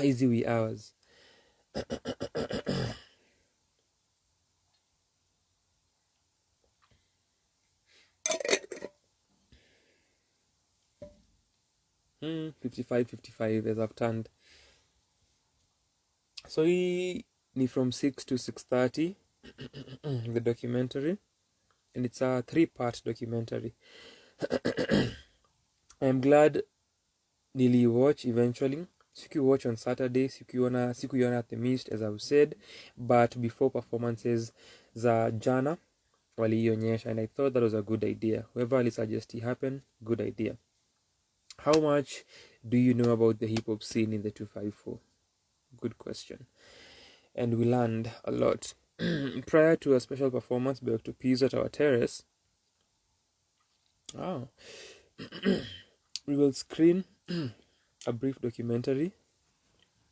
hizi wee hours. Hmm, 55 as I've turned. So hii ni from 6 to 6:30 the documentary, and it's a 3-part documentary. I'm glad nili watch eventually. Watch on Saturday, sikuiona at the Mist as I've said, but before performances za jana waliionyesha, and I thought that was a good idea. Whoever will suggest it happen, good idea. How much do you know about the hip hop scene in the 254? Good question. And we learned a lot. Prior to a special performance by Dr. Pizzo at our terrace, we will screen a brief documentary.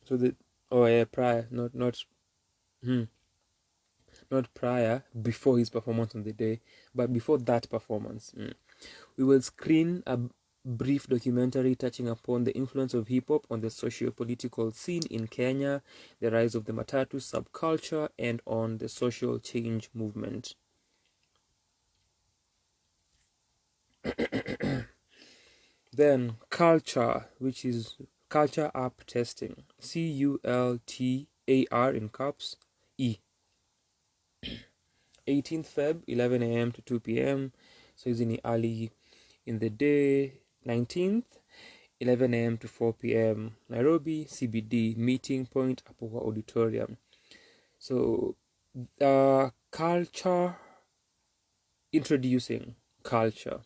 So that prior, not prior, before his performance on the day, but before that performance, we will screen a brief documentary touching upon the influence of hip-hop on the socio-political scene in Kenya, the rise of the matatu subculture, and on the social change movement. Then culture, which is culture app testing, CULTAR in caps E. 18th Feb, 11 a.m. to 2 p.m. So it's in the early in the day. 19th, 11 a.m. to 4 p.m. Nairobi CBD meeting point Apoha Auditorium. So culture, introducing culture,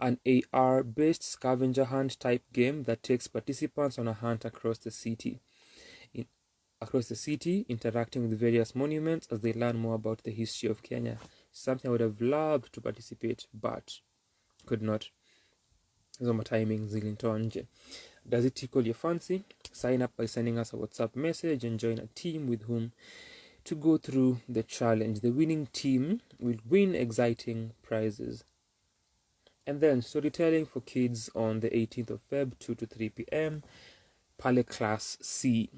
an AR-based scavenger hunt type game that takes participants on a hunt across the city, interacting with various monuments as they learn more about the history of Kenya. Something I would have loved to participate, but could not. Hizo matiming zilinitoa nje. Does it tickle your fancy? Sign up by sending us a WhatsApp message and join a team with whom to go through the challenge. The winning team will win exciting prizes. And then storytelling for kids on the 18th of Feb, 2 to 3 p.m. Pale Class C.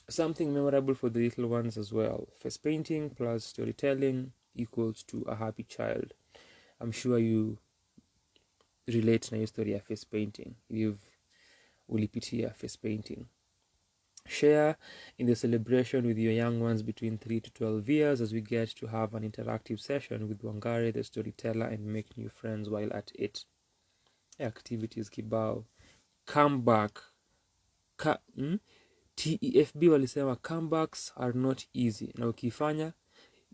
Something memorable for the little ones as well. Face painting plus storytelling equals to a happy child. I'm sure you relate na hiyo story ya face painting. Ulipitia face painting. Share in the celebration with your young ones between 3 to 12 years as we get to have an interactive session with Wangari, the storyteller, and make new friends while at it. Activities kibao. Come back. TEFB walisema comebacks are not easy. Na ukifanya,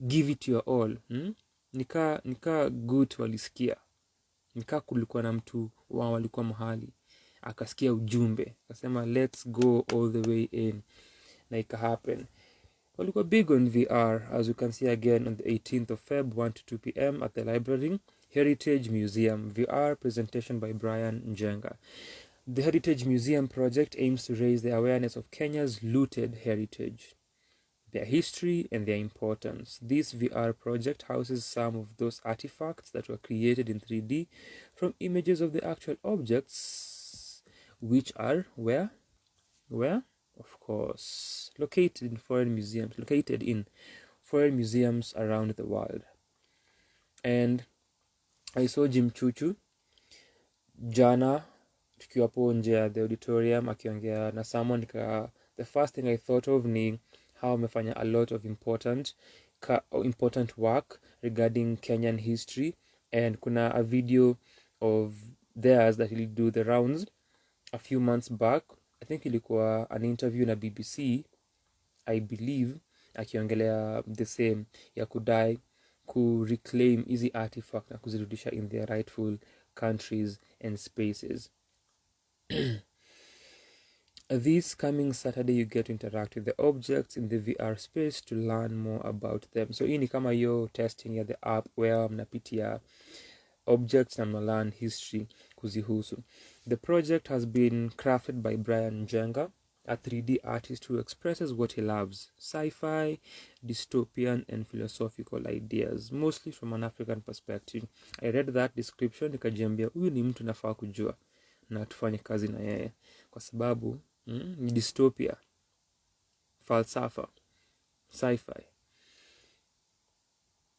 give it your all. Nika good walisikia. Nika kulikuwa na mtu walikuwa mahali. Akasikia ujumbe. Akasema let's go all the way in. Na ika happen. Walikuwa big on VR, as you can see again on the 18th of Feb, 1 to 2 p.m. at the library. Heritage Museum, VR presentation by Brian Njenga. The Heritage Museum project aims to raise the awareness of Kenya's looted heritage, their history, and their importance. This VR project houses some of those artifacts that were created in 3D from images of the actual objects, which are where? Of course, located in foreign museums around the world. And I saw Jim Chuchu jana tukiwa hapo nje ya the auditorium akiongea na someone. The first thing I thought of ni how amefanya a lot of important work regarding Kenyan history, and kuna a video of theirs that will do the rounds a few months back. I think ilikuwa an interview na BBC, I believe, akiongelea the same ya kudai reclaim hizi artifact na kuzirudisha in their rightful countries and spaces. This coming Saturday you get to interact with the objects in the VR space to learn more about them. So hii ni kama yo testing ya the app where mnapitia objects na mnalearn history kuzihusu. The project has been crafted by Brian Jenga, a 3D artist who expresses what he loves: sci-fi, dystopian and philosophical ideas, mostly from an African perspective. I read that description nikajiambia huyu ni mtu nafaa kujua na tufanye kazi na yeye kwa sababu ni dystopia, falsafa, sci-fi.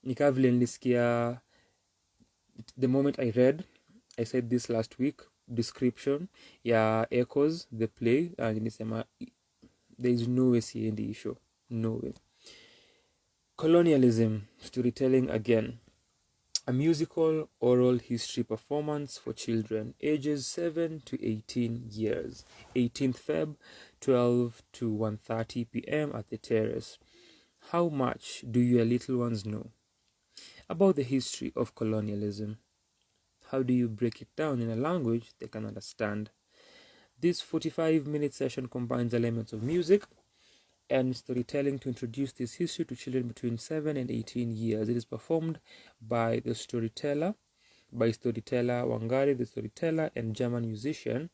Nika vile nilisikia the moment I read, I said this last week, description ya Echoes the play, and nisema there is no way siendi show, no way. Colonialism, storytelling again. A musical oral history performance for children ages 7 to 18 years. 18th Feb, 12 to 1:30 p.m. at the Terrace. How much do your little ones know about the history of colonialism? How do you break it down in a language they can understand? This 45-minute session combines elements of music and storytelling to introduce this history to children between 7 and 18 years. It is performed by storyteller Wangari, the storyteller and German musician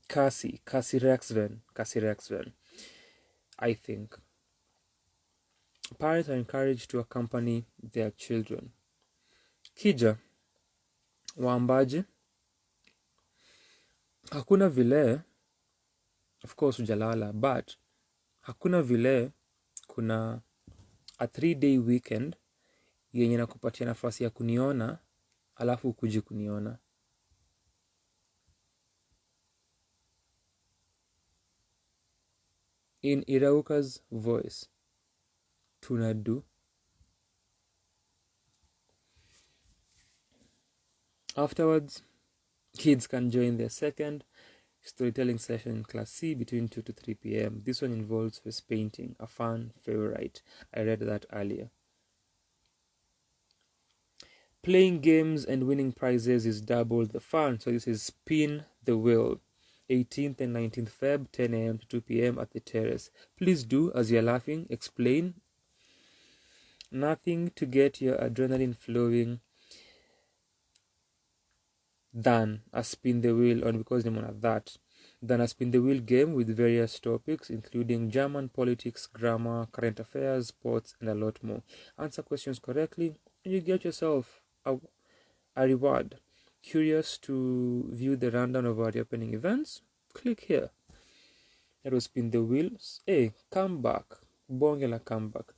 Kasi Rexven, I think. Parents are encouraged to accompany their children. Kija waambaje, hakuna vile, of course ujalala, but hakuna vile kuna a 3-day weekend yenye nakupatia nafasi ya kuniona alafu ukuje kuniona. In Irauka's voice, tunadu. Afterwards, kids can join their second storytelling session in Class C between 2 to 3 p.m. This one involves face painting, a fan favorite. I read that earlier. Playing games and winning prizes is double the fun. So this is Spin the Wheel. 18th and 19th Feb, 10 a.m. to 2 p.m. at the Terrace. Please do, as you're laughing, explain. Nothing to get your adrenaline flowing than a spin the wheel, on because than a spin the wheel game with various topics including German politics, grammar, current affairs, sports, and a lot more. Answer questions correctly and you get yourself a reward. Curious to view the rundown of our opening events? Click here. That was Spin the Wheels. Hey, come back. Bonge la come back.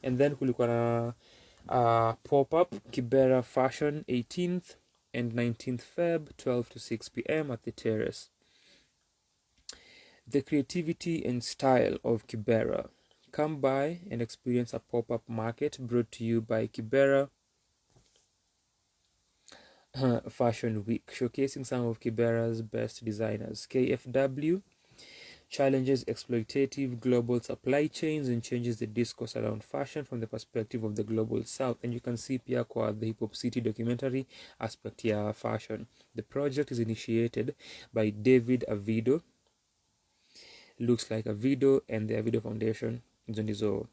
And then kulikuwa na pop-up Kibera Fashion, 18th and 19th Feb, 12 to 6 p.m. at the Terrace. The creativity and style of Kibera. Come by and experience a pop-up market brought to you by Kibera Fashion Week, showcasing some of Kibera's best designers. KFW challenges exploitative global supply chains and changes the discourse around fashion from the perspective of the global south. And you can see pia kwa the Hip Hop City documentary aspect ya fashion. The project is initiated by David Avido, looks like Avido, and the Avido Foundation. Ndizo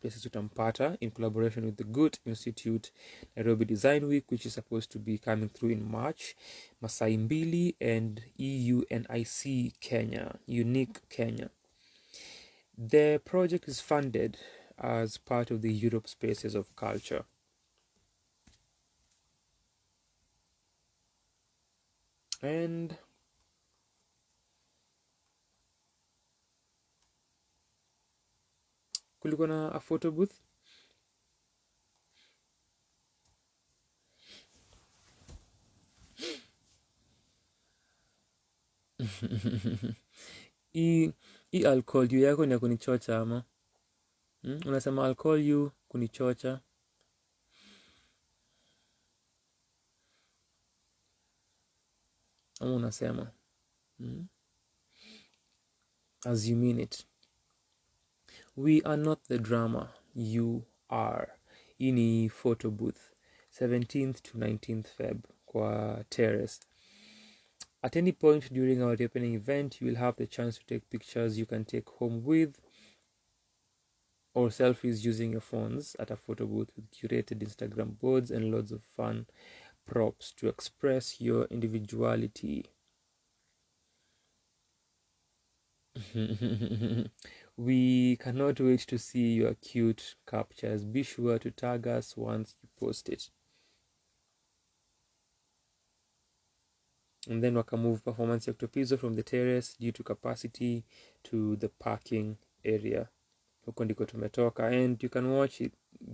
places utampata in collaboration with the Goethe-Institut Nairobi Design Week, which is supposed to be coming through in March, Masai Mbili, and EUNIC Kenya, Unique Kenya. The project is funded as part of the Europe Spaces of Culture. And kulikuwa na a photo booth. I'll call you yako ni ya kunichocha ama? Unasema I'll call you kunichocha. Ama unasema as you mean it. We are not the drama, you are. Hii ni photo booth 17th to 19th Feb kwa terrace. At any point during our reopening event, you will have the chance to take pictures you can take home with or selfies using your phones at a photo booth with curated Instagram boards and loads of fun props to express your individuality. We cannot wait to see your cute captures. Be sure to tag us once you post it. And then wakamove performance ya Octopizzo from the terrace due to capacity to the parking area. Huko ndiko tumetoka, and you can watch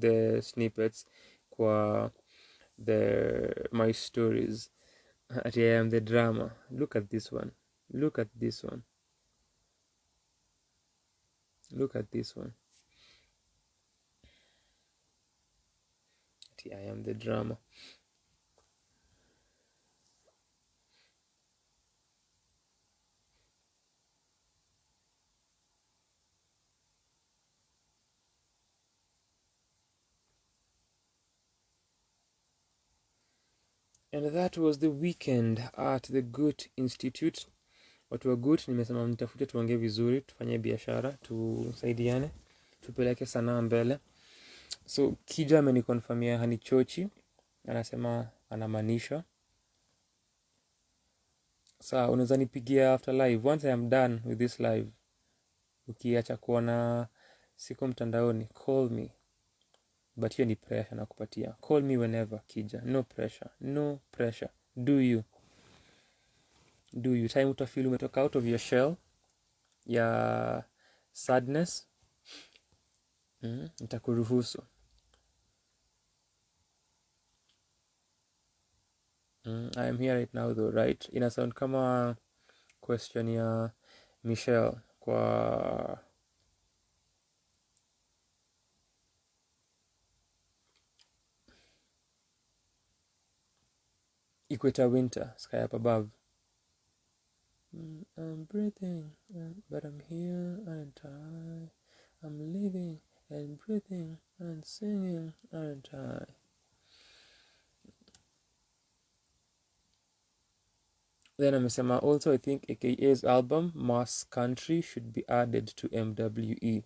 the snippets kwa my stories at I Am the Drama. Look at this one. Look at this one. Look at this one. At I Am the Drama. And that was the weekend at the Goethe-Institut. Watu wa Goethe nimesema mtafute tuongee vizuri, tufanye biashara, tusaidiane, tupeleke sanaa mbele. So Kija amenikonfirmia hanichochi, anasema anamaanisha. Sawa, unaweza nipigia after live. Once I am done with this live, ukiacha kuona siko mtandaoni, call me. But hiyo ni pressure nakupatia. Call me whenever, Kija. No pressure. No pressure. Do you. Time utafeel umetoka out of your shell ya sadness. Nitakuruhusu. I am here right now though, right? Ina sound kama question ya Michelle kwa Equator Winter, Sky Up Above. I'm breathing, but I'm here, aren't I? I'm living and breathing and singing, aren't I? Then amesema also I think AKA's album Mass Country should be added to MWE.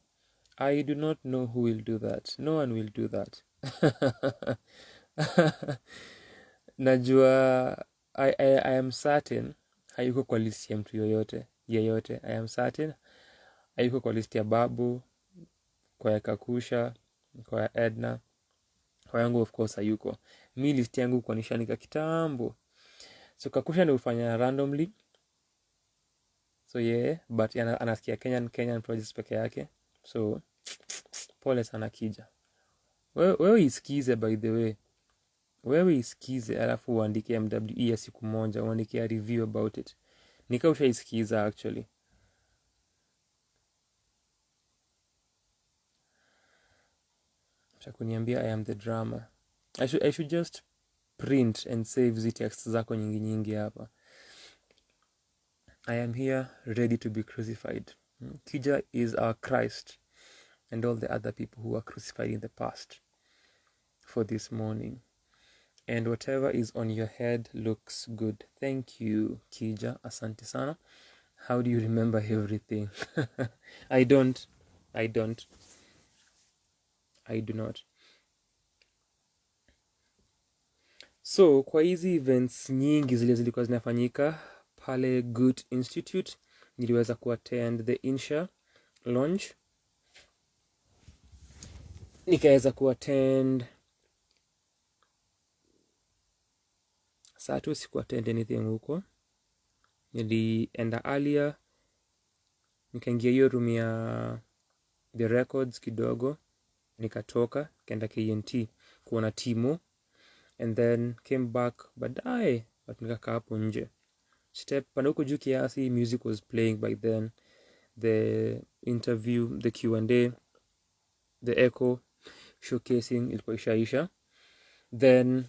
I do not know who will do that. No one will do that. Najua I am certain hayuko kwa list ya mtu yeyote. I am certain hayuko kwa list ya Babu, kwa ya Kakusha, kwa ya Edna. Kwa yangu of course hayuko. Mi list yangu kwa nishanika kitambo. So Kakusha ni ufanya randomly. So yeah, but anasikia Kenyan projects peke yake. So pole sana Kija. Wewe isikize by the way. Wewe isikize alafu uandike MWE ya siku moja, uandike a review about it. Nika ushaisikiza actually. Kuniambia I am the drama. I should just print and save the text zako nyingi hapa. I am here ready to be crucified. Kija is our Christ and all the other people who were crucified in the past for this morning. And whatever is on your head looks good. Thank you, Kija. Asante sana. How do you remember everything? I do not. So, kwa hizi events nyingi zilikuwa zinafanyika pale Goethe-Institut, niliweza kuattend the Insha launch. Nikaweza kuattend saa tu sikuattend anything huko. Nilienda earlier, nikaingia hiyo room ya the records kidogo, nikatoka kenda KNT kuona Timo, and then came back baadaye, but nikakaa hapo nje. Step pande huko juu kiasi, music was playing by then, the interview, the Q&A, the echo showcasing ilikuwa ishaisha. Then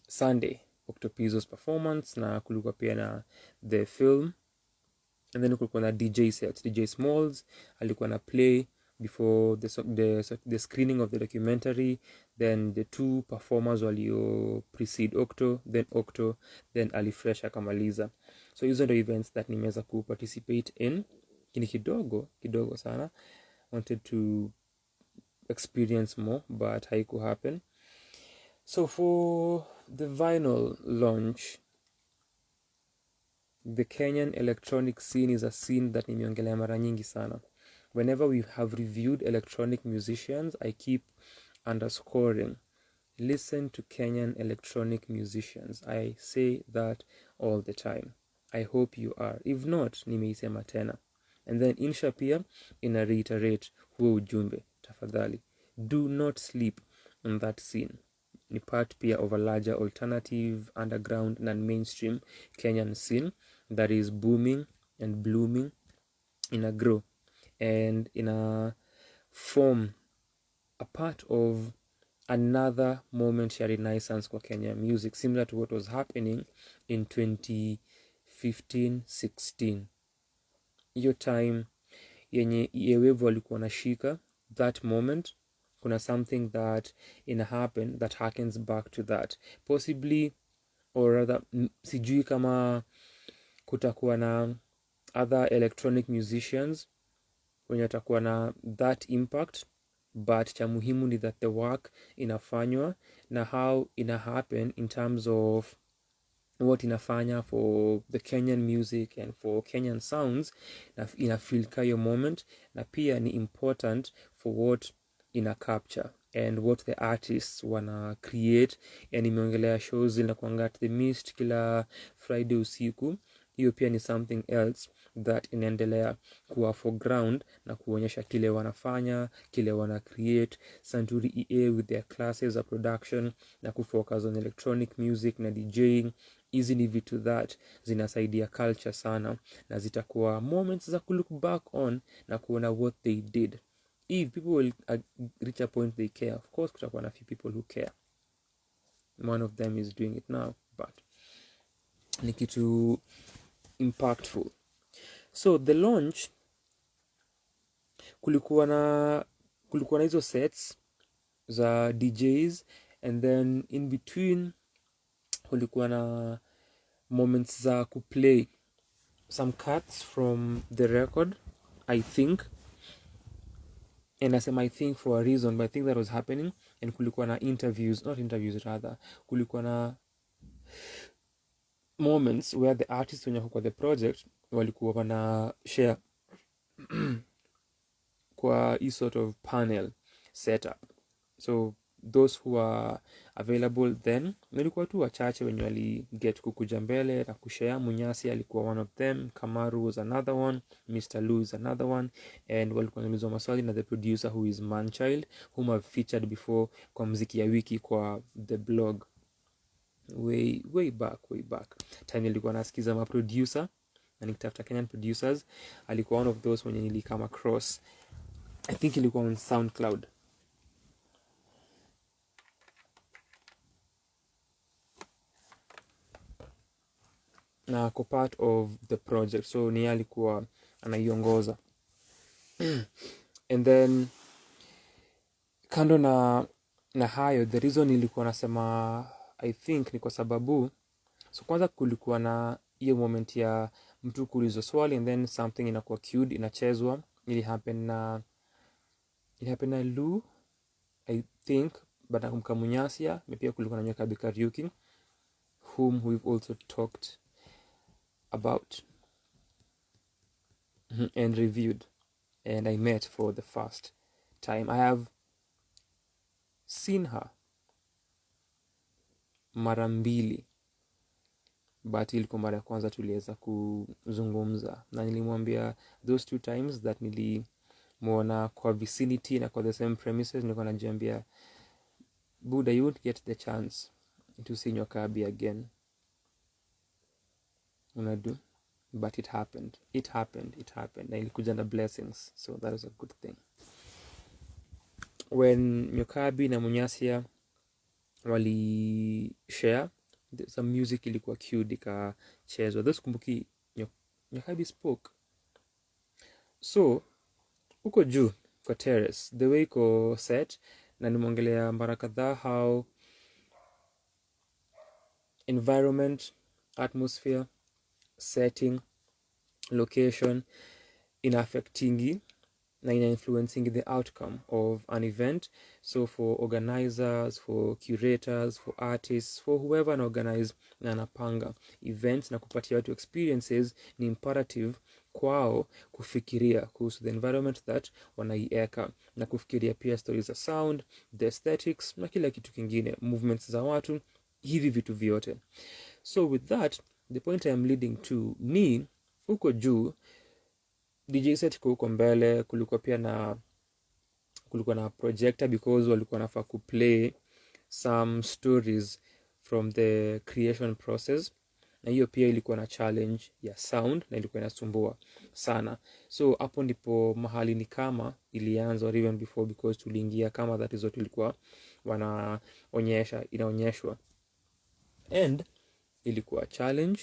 Sunday, Octopizzo's performance, na kulikuwa pia na the film, and then kulikuwa na DJ sets. DJ Smalls alikuwa na play before the screening of the documentary, then the two performers walio precede Octo, then Ali Fresh akamaliza. So hizo ndio events that nimeweza kuparticipate in. Kini kidogo sana, wanted to experience more, but haiku happen. So for the vinyl launch, the Kenyan electronic scene is a scene that nimeongelea mara nyingi sana. Whenever we have reviewed electronic musicians, I keep underscoring, listen to Kenyan electronic musicians. I say that all the time. I hope you are. If not, nimeisema tena. And then insha pia ina reiterate huo ujumbe, tafadhali. Do not sleep on that scene. Ni part pia of a larger alternative, underground and mainstream Kenyan scene that is booming and blooming in a grow and in a form a part of another momentary renaissance kwa Kenya music, similar to what was happening in 2015-16. Hiyo time yenye Ewevu walikuwa nashika, that moment, kuna something that ina happen that harkens back to that. Possibly, or rather, sijui kama kutakuwa na other electronic musicians wenye watakuwa na that impact, but cha muhimu ni that the work inafanywa na how ina happen in terms of what inafanya for the Kenyan music and for Kenyan sounds, na inafilka hiyo moment, na pia ni important for what ina capture and what the artists wana create. Yani imeongelea shows zinakuanga at the Mist kila Friday usiku. Hiyo pia ni something else that inaendelea kuwa foreground na kuonyesha kile wanafanya, kile wana create. Santuri EA with their classes of production na kufocus on electronic music na DJing. Hizi ni vitu that zinasaidia culture sana, na zitakuwa moments za look back on na kuona what they did. If people will reach a point they care, of course kutakuwa na few people who care. One of them is doing it now, but ni kitu impactful. So the launch, kulikuwa na hizo sets za DJs, and then in between kulikuwa na moments za kuplay some cuts from the record, I think. And I think for a reason, but I think that was happening. And kulikuwa na kulikuwa na moments where the artists wenye kwa the project walikuwa wana share kwa hii sort of panel setup. So those who are available then, nilikuwa tu wachache wenye wali get kukuja mbele na kushare. Munyasi alikuwa one of them, Kamaru was another one, Mr. Lou is another one, and walikuwa naulizwa maswali na the producer who is Manchild, whom I've featured before kwa mziki ya wiki kwa the blog way back time nilikuwa nasikiza ma producer na nikitafuta Kenyan producers. Alikuwa one of those when nili come across, I think ilikuwa on SoundCloud. Na ako part of the project, so ni alikuwa anaiongoza. And then kando na hayo, the reason nilikuwa nasema I think ni kwa sababu, so kwanza kulikuwa na hiyo moment ya mtu kuulizwa swali and then something inakuwa cued, inachezwa. Ili happen na Lou, I think, but nakumbuka Munyasia, pia kulikuwa na Nyaka Bikariuki, whom we've also talked about and reviewed, and I met for the first time. I have seen her mara mbili but ilikuwa mara ya kwanza tuliweza kuzungumza, na nilimwambia those 2 times that nilimwona kwa vicinity na kwa the same premises, nilikuwa najiambia Buddha, you won't get the chance to see Nyokabi again, unadu, but it happened, na ilikuja na blessings, so that was a good thing. When Nyokabi na Munyasia wali share some music, ilikuwa cute, ikachezwa. Those kumbuki Nyokabi spoke. So uko juu kwa terrace, the way iko set, na nimeongelea mara kadhaa how environment, atmosphere, setting, location ina affectingi na ina influencing the outcome of an event. So for organizers, for curators, for artists, for whoever ana organize na anapanga events na kupatia watu experiences, ni imperative kwao kufikiria kuhusu the environment that wanaieka, na kufikiria pia stories za sound, the aesthetics na kila kitu kingine, movements za watu, hivi vitu vyote. So with that, the point I am leading to ni uko juu, DJ set huko mbele, kulikuwa na projector, because walikuwa nafaa kuplay some stories from the creation process, na hiyo pia ilikuwa na challenge ya sound na ilikuwa inasumbua sana. So hapo ndipo mahali ni kama ilianza, or even before, because tuliingia kama that is what ilikuwa inaonyeshwa, and ilikuwa challenge.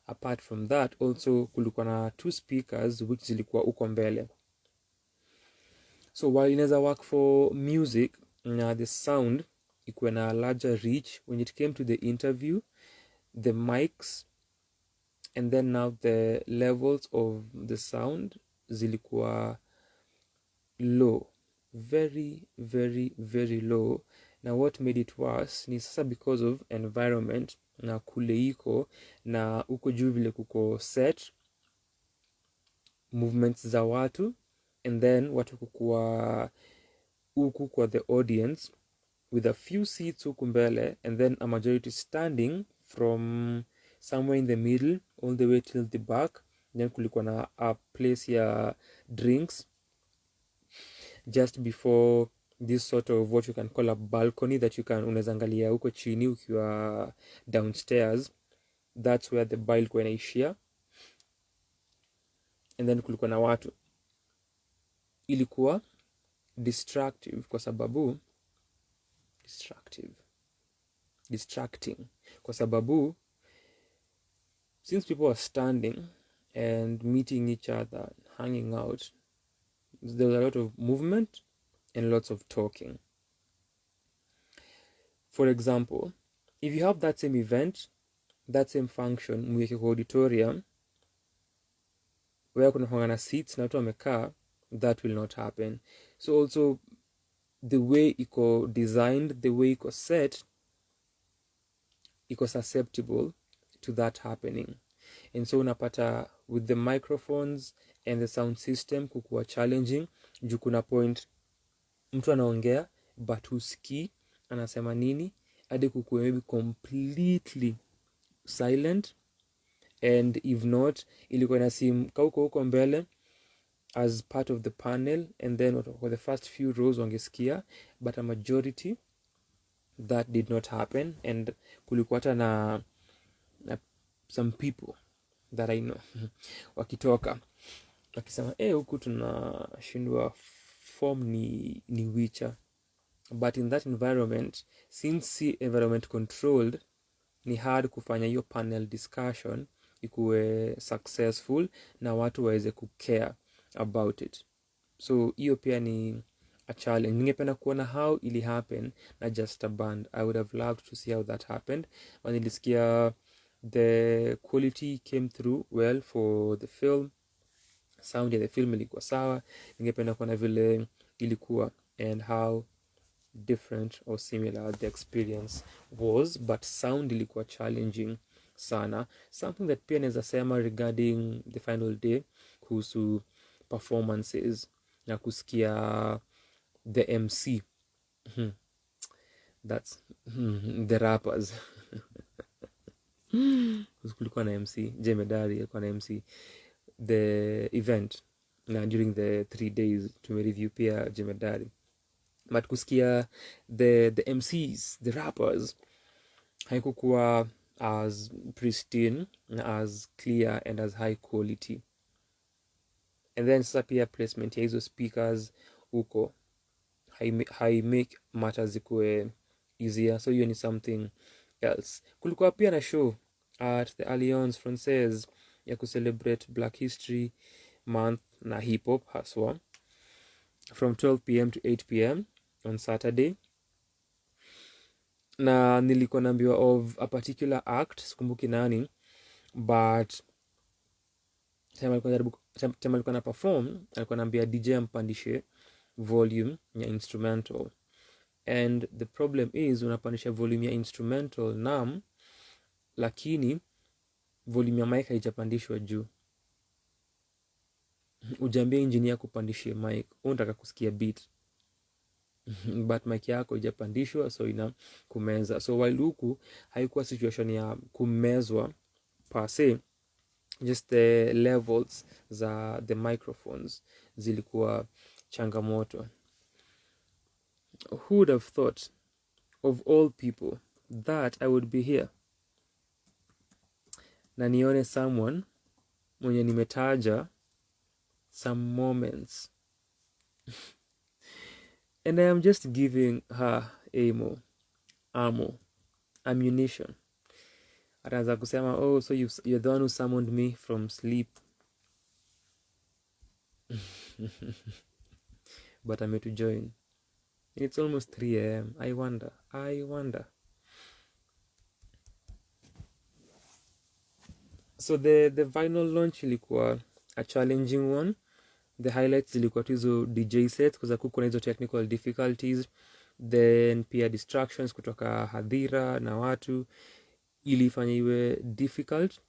Apart from that, also kulikuwa na 2 speakers which zilikuwa uko mbele. So while inaweza work for music, na the sound ikuwe na larger reach, when it came to the interview, the mics and then now the levels of the sound zilikuwa low, very very very low. Na what made it worse ni sasa because of environment na kule iko na uko juu vile kuko set, movements za watu, and then watu kukua uku kwa the audience with a few seats huku mbele, and then a majority standing from somewhere in the middle all the way till the back. Then kulikuwa na a place ya drinks just before this sort of what you can call a balcony that you can unaweza angalia huko chini ukiwa downstairs. That's where the bar ilikuwa inaishia, and then kulikuwa na watu. Ilikuwa distracting kwa sababu since people were standing and meeting each other, hanging out, there was a lot of movement and lots of talking. For example, if you have that same event, that same function mweke kwa auditorium where kuna hangana seats na watu wamekaa, that will not happen. So also the way iko designed, the way iko set, iko susceptible to that happening. And so unapata with the microphones and the sound system kukuwa challenging, juu kuna point mtu anaongea but husikii anasema nini, hadi kukuwa maybe completely silent, and if not, ilikuwa inasim kauko huko mbele as part of the panel, and then for the first few rows wangesikia, but a majority that did not happen. And kulikuwa hata na some people that I know wakitoka wakisema huku tunashindwa form ni Witcher. But in that environment, since environment controlled, ni hard kufanya hiyo panel discussion ikuwe successful na watu waweze kucare about it. So hiyo pia ni a challenge. Ningependa kuona how ili happen na just a band. I would have loved to see how that happened. Nilisikia the quality came through well for the film. Sound ya the film ilikuwa sawa. Ningependa kuona vile ilikuwa and how different or similar the experience was, but sound ilikuwa challenging sana. Something that pia naweza sema regarding the final day kuhusu performances na kusikia the MC that's the rappers kulikuwa na MC Jemedari alikuwa na MC the event, na during the 3 days tumereview pia Jemedari, but kusikia the MCs, the rappers, haikukuwa as pristine, as clear and as high quality. And then sasa pia placement ya hizo speakers huko hai make matters zikuwe easier, so hiyo ni something else. Kulikuwa pia na show at the Alliance Francaise ya kucelebrate Black History Month na hip hop haswa, from 12 p.m. to 8 p.m. on Saturday, na nilikuwa naambiwa of a particular act, sikumbuki nani, but tema alikuwa na perform, alikuwa naambia DJ ampandishe volume ya instrumental, and the problem is unapandisha volume ya instrumental nam, lakini volume ya mic haijapandishwa juu. Ujambia engineer kupandishie mic, unataka kusikia beat but mic yako haijapandishwa, so ina kumeza. So while huku haikuwa situation ya kumezwa per se, just the levels za the microphones zilikuwa changamoto. Who would have thought of all people that I would be here na nione someone mwenye nimetaja some moments and I am just giving her ammunition. Ataanza kusema, oh, so you're the one who summoned me from sleep. But I'm here to join. It's almost 3 a.m. I wonder. So the vinyl launch ilikuwa a challenging one. The highlights zilikuwa tu hizo DJ sets kwa sababu kuna hizo technical difficulties, then pia distractions kutoka hadhira na watu ilifanya iwe difficult,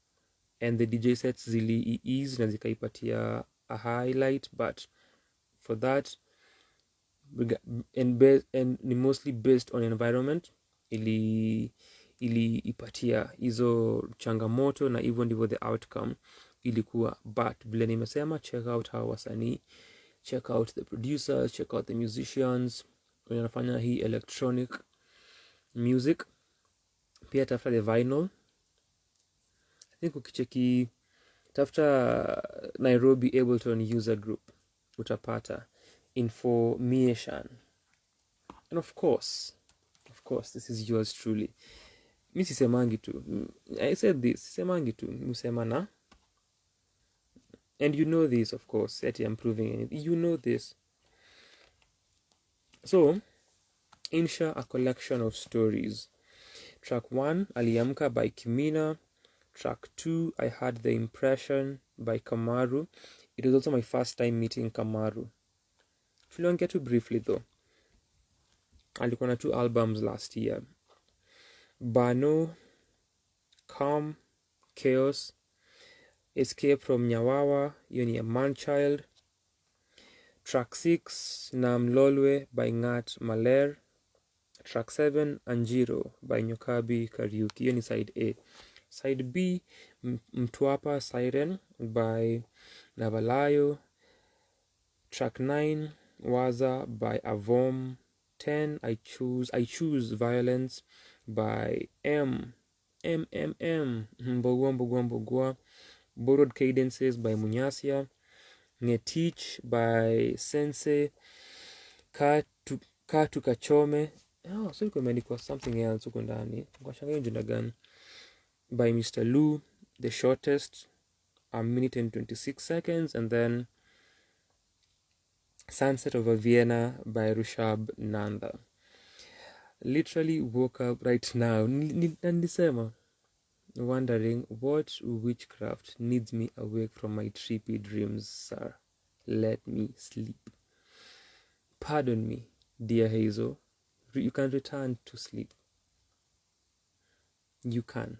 and the DJ sets zili ease na zikaipatia a highlight, but for that and ni mostly based on environment, ili ipatia hizo changamoto, na hivyo ndivyo the outcome ilikuwa. But vile nimesema, check out hawa wasanii, check out the producers, check out the musicians wanafanya hii electronic music. Pia tafuta the vinyl. I think ukicheki tafuta Nairobi Ableton user group utapata information. And of course this is yours truly. Mi sisemangi tu, I said this, sisemangi tu, musema na. And you know this, of course, that I'm proving anything. You know this. So, Insha, a collection of stories. Track 1, Aliamka by Kimina. Track 2, I Had the Impression by Kamaru. It was also my first time meeting Kamaru. Tuliongea tu briefly though. Alikuwa na 2 albums last year. Bano, Calm, Chaos, Escape from Nyawawa, hiyo ni a Man Child. Track 6, Namlolwe by Ngat Maler. Track 7, Anjiro by Nyokabi Kariuki, hiyo ni side A. Side B, Mtwapa Siren by Navalayo. Track 9, Waza by Avom. 10, I Choose Violence by Mbogwa. Borrowed Cadences by Munyasia. Ngetich by Sensei. Katu Kachome. Oh, so iko imeandikwa something else huko ndani. Kwa shangaa jina gani? By Mr. Lou. The Shortest, a minute and 26 seconds. And then Sunset over Vienna by Rushab Nanda. Literally woke up right now, nilisema, wondering what witchcraft needs me awake from my trippy dreams, sir. Let me sleep. Pardon me, dear Hazel. You can return to sleep. You can.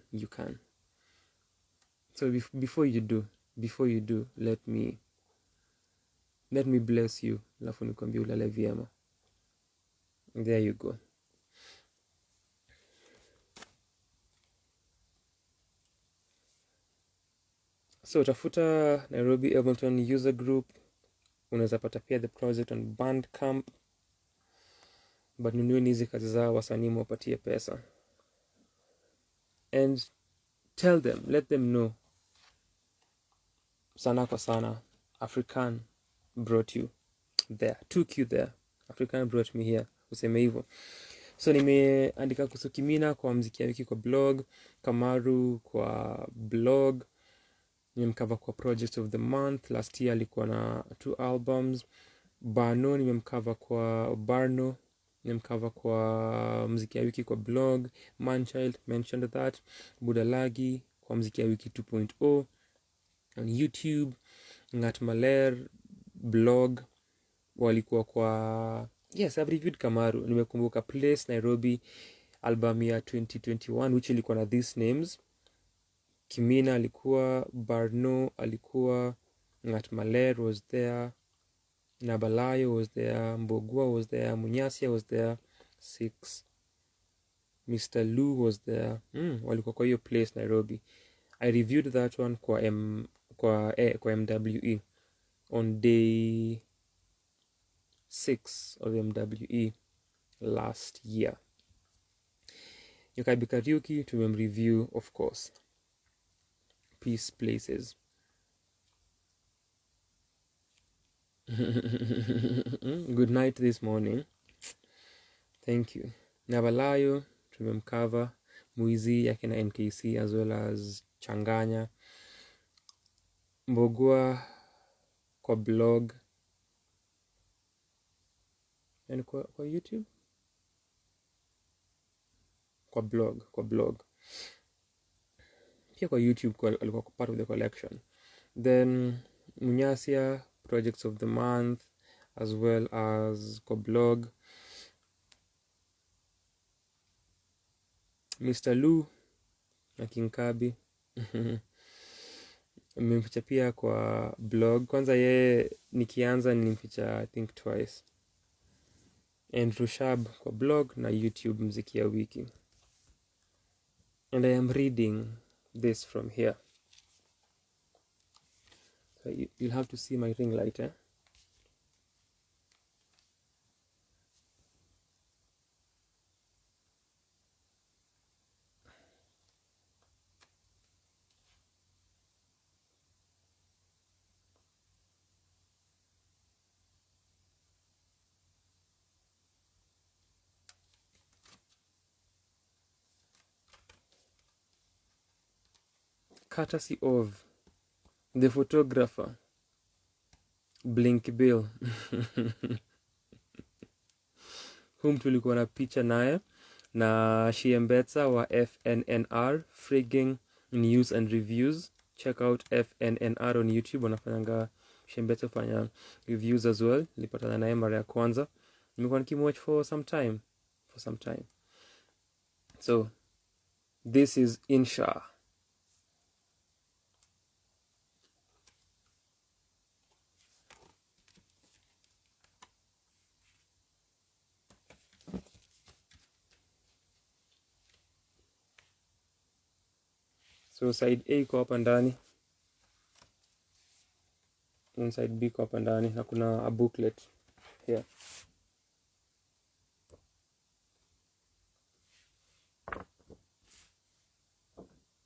So before you do, let me bless you. Alafu nikwambie ulale vyema. There you go. So tafuta Nairobi Ableton user group, unaweza pata pia the project on Bandcamp, but nunueni hizi kazi zao, wasanii mwapatie pesa. And tell them, let them know, Sanaa kwa Sanaa, African brought you there, took you there, African brought me here, useme hivyo. So nimeandika kuhusu Kimina kwa mziki ya wiki kwa blog, Kamaru kwa blog, nimemcover kwa project of the month, last year alikuwa na 2 albums. Barno nimemcover kwa Barno, nimemcover kwa mziki ya wiki kwa blog, Manchild mentioned that, Budalagi kwa mziki ya wiki 2.0 on YouTube, Ngat Maler blog walikuwa kwa yes, I've reviewed Kamaru. Nimekumbuka Place Nairobi album ya 2021 which ilikuwa na these names. Kimina alikuwa, Barno alikuwa, Ngat Maler was there, Nabalayo was there, Mbogua was there, Munyasia was there, 6 Mr. Lou was there. Walikuwa kwa hiyo Place Nairobi. I reviewed that one kwa MWE on day 6 of MWE last year. Yokai Bikariuki tumemreview, of course, Peace Places. Good night this morning. Thank you. Nabalayo tumemcover, Muizi yake na NKC as well as Changanya. Mbogua kwa blog and kwa YouTube, kwa blog pia kwa YouTube alikuwa part of the collection. Then Munyasia projects of the month as well as kwa blog. Mr. Lou na Kinkabi nimemficha pia kwa blog. Kwanza yeye nikianza nilimficha I think twice. And Rushab kwa blog na YouTube mziki ya wiki. And I am reading this from here. So you'll have to see my ring light, eh? Courtesy of the photographer Blink Bill whom tulikuwa na picha naye na Shiembetsa wa FNNR, Frigging News and Reviews. Check out FNNR on YouTube, wanafanyanga Shiembetsa fanya reviews as well. Nilipatana naye mara ya kwanza, nimekuwa nikimwatch for some time. So this is Insha. So side A iko hapa ndani, and side B iko hapa ndani, na kuna a booklet here.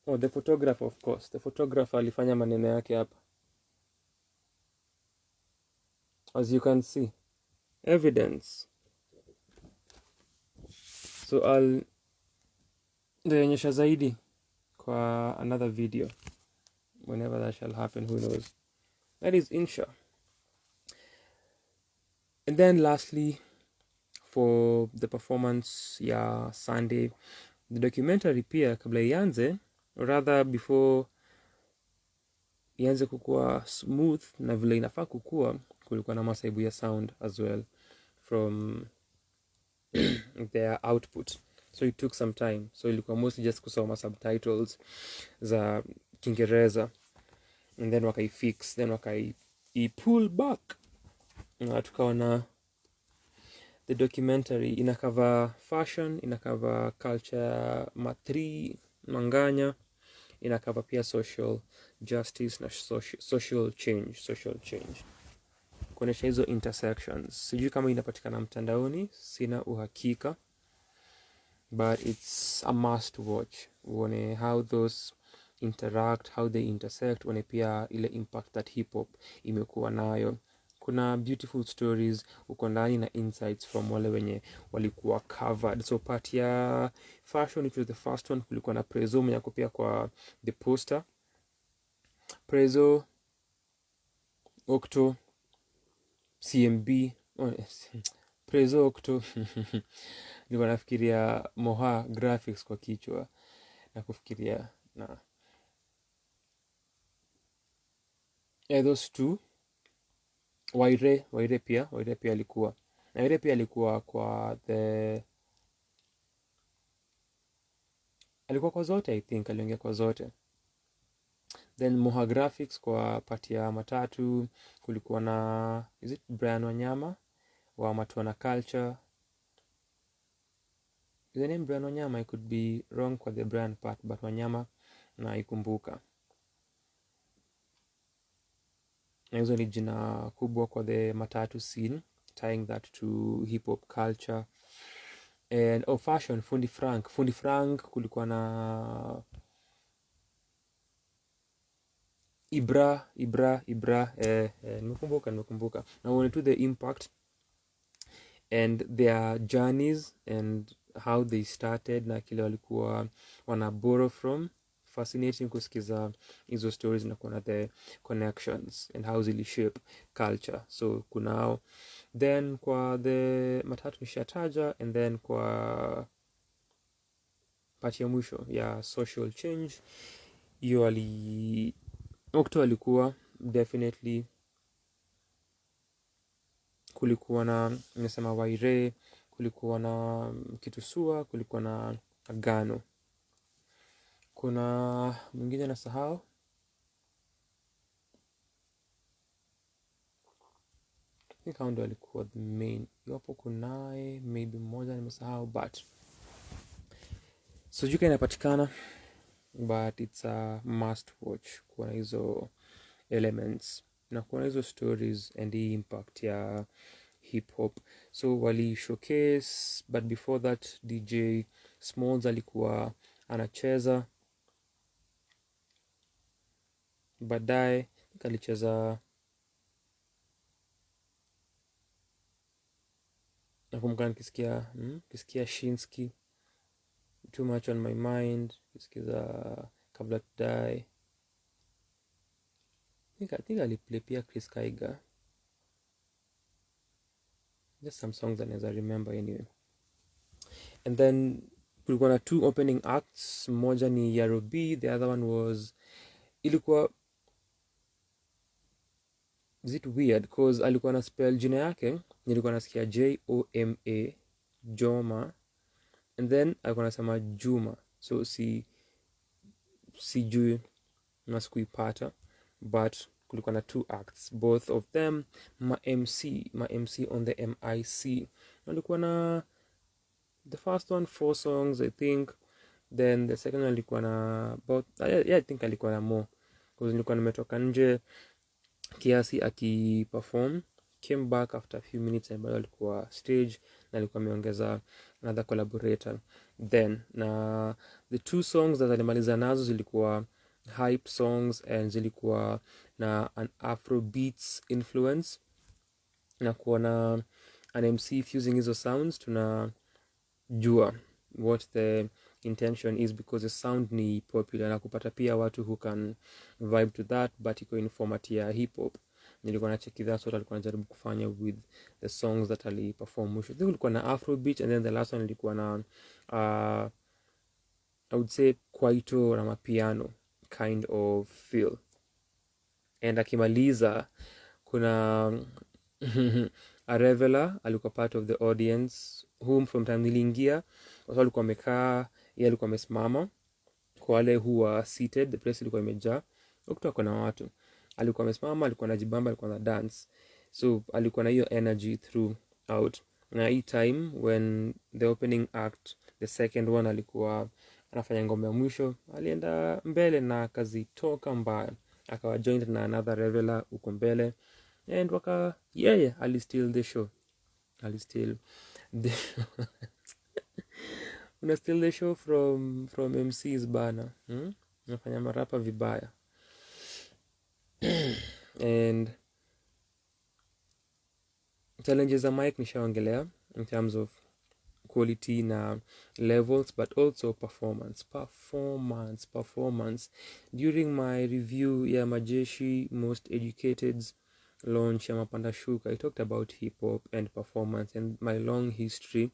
Oh, the photographer, of course. The photographer alifanya maneno yake hapa. As you can see, evidence. So I'll ndaonyesha zaidi kwa another video whenever that shall happen, who knows. That is Insha. And then lastly, for the performance ya Sunday, the documentary pia kabla ianze, rather before ianze kukua smooth na vile inafaa kukua, kulikuwa na masaibu ya sound as well from their output. So it took some time. So ilikuwa mostly just kusoma subtitles za Kiingereza, and then wakaifix, then pull back, na tukawa na the documentary. Inakava fashion, inakava culture, Matri, Manganya, inakava pia social justice na social change, kuonyesha hizo intersections. Sijui kama inapatikana mtandaoni, sina uhakika, but it's a must watch, uone how those interact, how they intersect, uone pia ile impact that hip hop imekuwa nayo. Kuna beautiful stories uko ndani na insights from wale wenye walikuwa covered. So part ya fashion, which was the first one, kulikuwa na Prezo mwenye ako pia kwa the poster. Prezo, Octo, CMB, Prezo, Octo nilikuwa nafikiria Moha graphics kwa kichwa na kufikiria na those two. Waire pia alikuwa na Waire pia alikuwa kwa alikuwa kwa zote, I think aliongea kwa zote. Then Moha graphics kwa pati ya matatu kulikuwa na, is it Brian Wanyama wa Matuana Culture? Is the name Brian Wanyama? I could be wrong kwa the Brian part, but Wanyama na ikumbuka. Na hizo ni jina kubwa kwa the matatu scene, tying that to hip hop culture. And fashion, Fundi Frank kulikuwa na Ibra nimekumbuka. Na uone to the impact and their journeys and how they started na kile walikuwa wana borrow from. Fascinating kusikiza hizo stories na kuona the connections and how zili shape culture. So kunao, then kwa the matatu nishataja, and then kwa pati ya mwisho ya social change, hiyo Octo alikuwa definitely. Kulikuwa na, nimesema Waire, kulikuwa na Kitusua, kulikuwa na Agano. Kuna mwingine nasahau, I think hao ndio alikuwa the main. Iwapo kunaye maybe mmoja nimesahau, but sijui kama inapatikana, but it's a must watch kuona hizo elements na kuona hizo stories and the impact ya hip hop. So wali showcase, but before that DJ Smalls alikuwa anacheza. Baadaye alicheza, nakumbuka nikisikia Shinsky, Too Much on My Mind, kisikiza Kabla to Die. I think aliplay pia Chris Kaiga. Just some songs that I remember anyway. And then kulikuwa na 2 opening acts. Moja ni Yarobi, the other one was, ilikuwa, is it weird cause alikuwa na spell jina yake nilikuwa nasikia Joma, Joma, and then alikuwa nasema Juma, so sijui na sikuipata, but kulikuwa na 2 acts, both of them ma MC on the MIC. Walikuwa na the first one 4 songs I think, then the second one alikuwa na about I think alikuwa na more cause nilikuwa nimetoka nje kiasi akiperform, came back after a few minutes and bado alikuwa stage na alikuwa ameongeza another collaborator. Then na the 2 songs that alimaliza nazo zilikuwa hype songs and zilikuwa na an Afrobeats influence, na kuona an MC fusing hizo sounds, tunajua what the intention is because the sound ni popular na kupata pia watu who can vibe to that, but iko in format ya hip hop. Nilikuwa na check that, so alikuwa anajaribu kufanya with the songs that ali perform mwisho. Then kulikuwa na Afrobeat, and then the last one ilikuwa na I would say kwaito na mapiano kind of feel. And akimaliza kuna a reveler alikuwa part of the audience, whom from time niliingia watu alikuwa amekaa, yeye alikuwa amesimama. Kwa wale who were seated, the place ilikuwa imejaa, ukuta kuna watu. Alikuwa amesimama, alikuwa anajibamba, alikuwa na dance. So alikuwa na hiyo energy throughout. Na hii time when the opening act, the second one alikuwa anafanya ngoma ya mwisho, alienda mbele na akazitoka mbaya, akawa joined na another reveler uko mbele, and alisteal the show. Una steal the show from MCs bana. Unafanya marapa vibaya. And challenges za mic nishaongelea in terms of quality na levels, but also performance. During my review ya Majeshi Most Educated's launch ya Mapanda Shuka, I talked about hip-hop and performance and my long history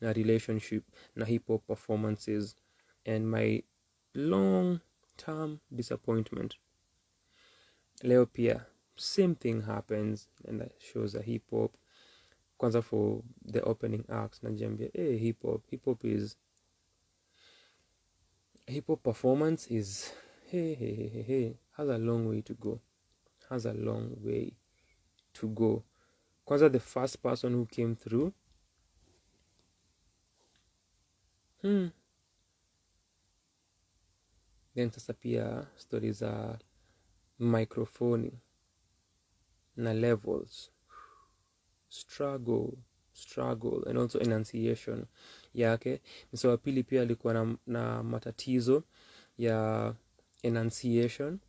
na relationship na hip-hop performances and my long-term disappointment. Leo pia, same thing happens and that shows a hip-hop. Kwanza for the opening acts, najiambia, hip-hop performance is, has a long way to go. Kwanza the first person who came through, then sasa pia stories za microphoning na levels, struggle and also enunciation yake. Msa wa pili pia alikuwa na matatizo ya enunciation.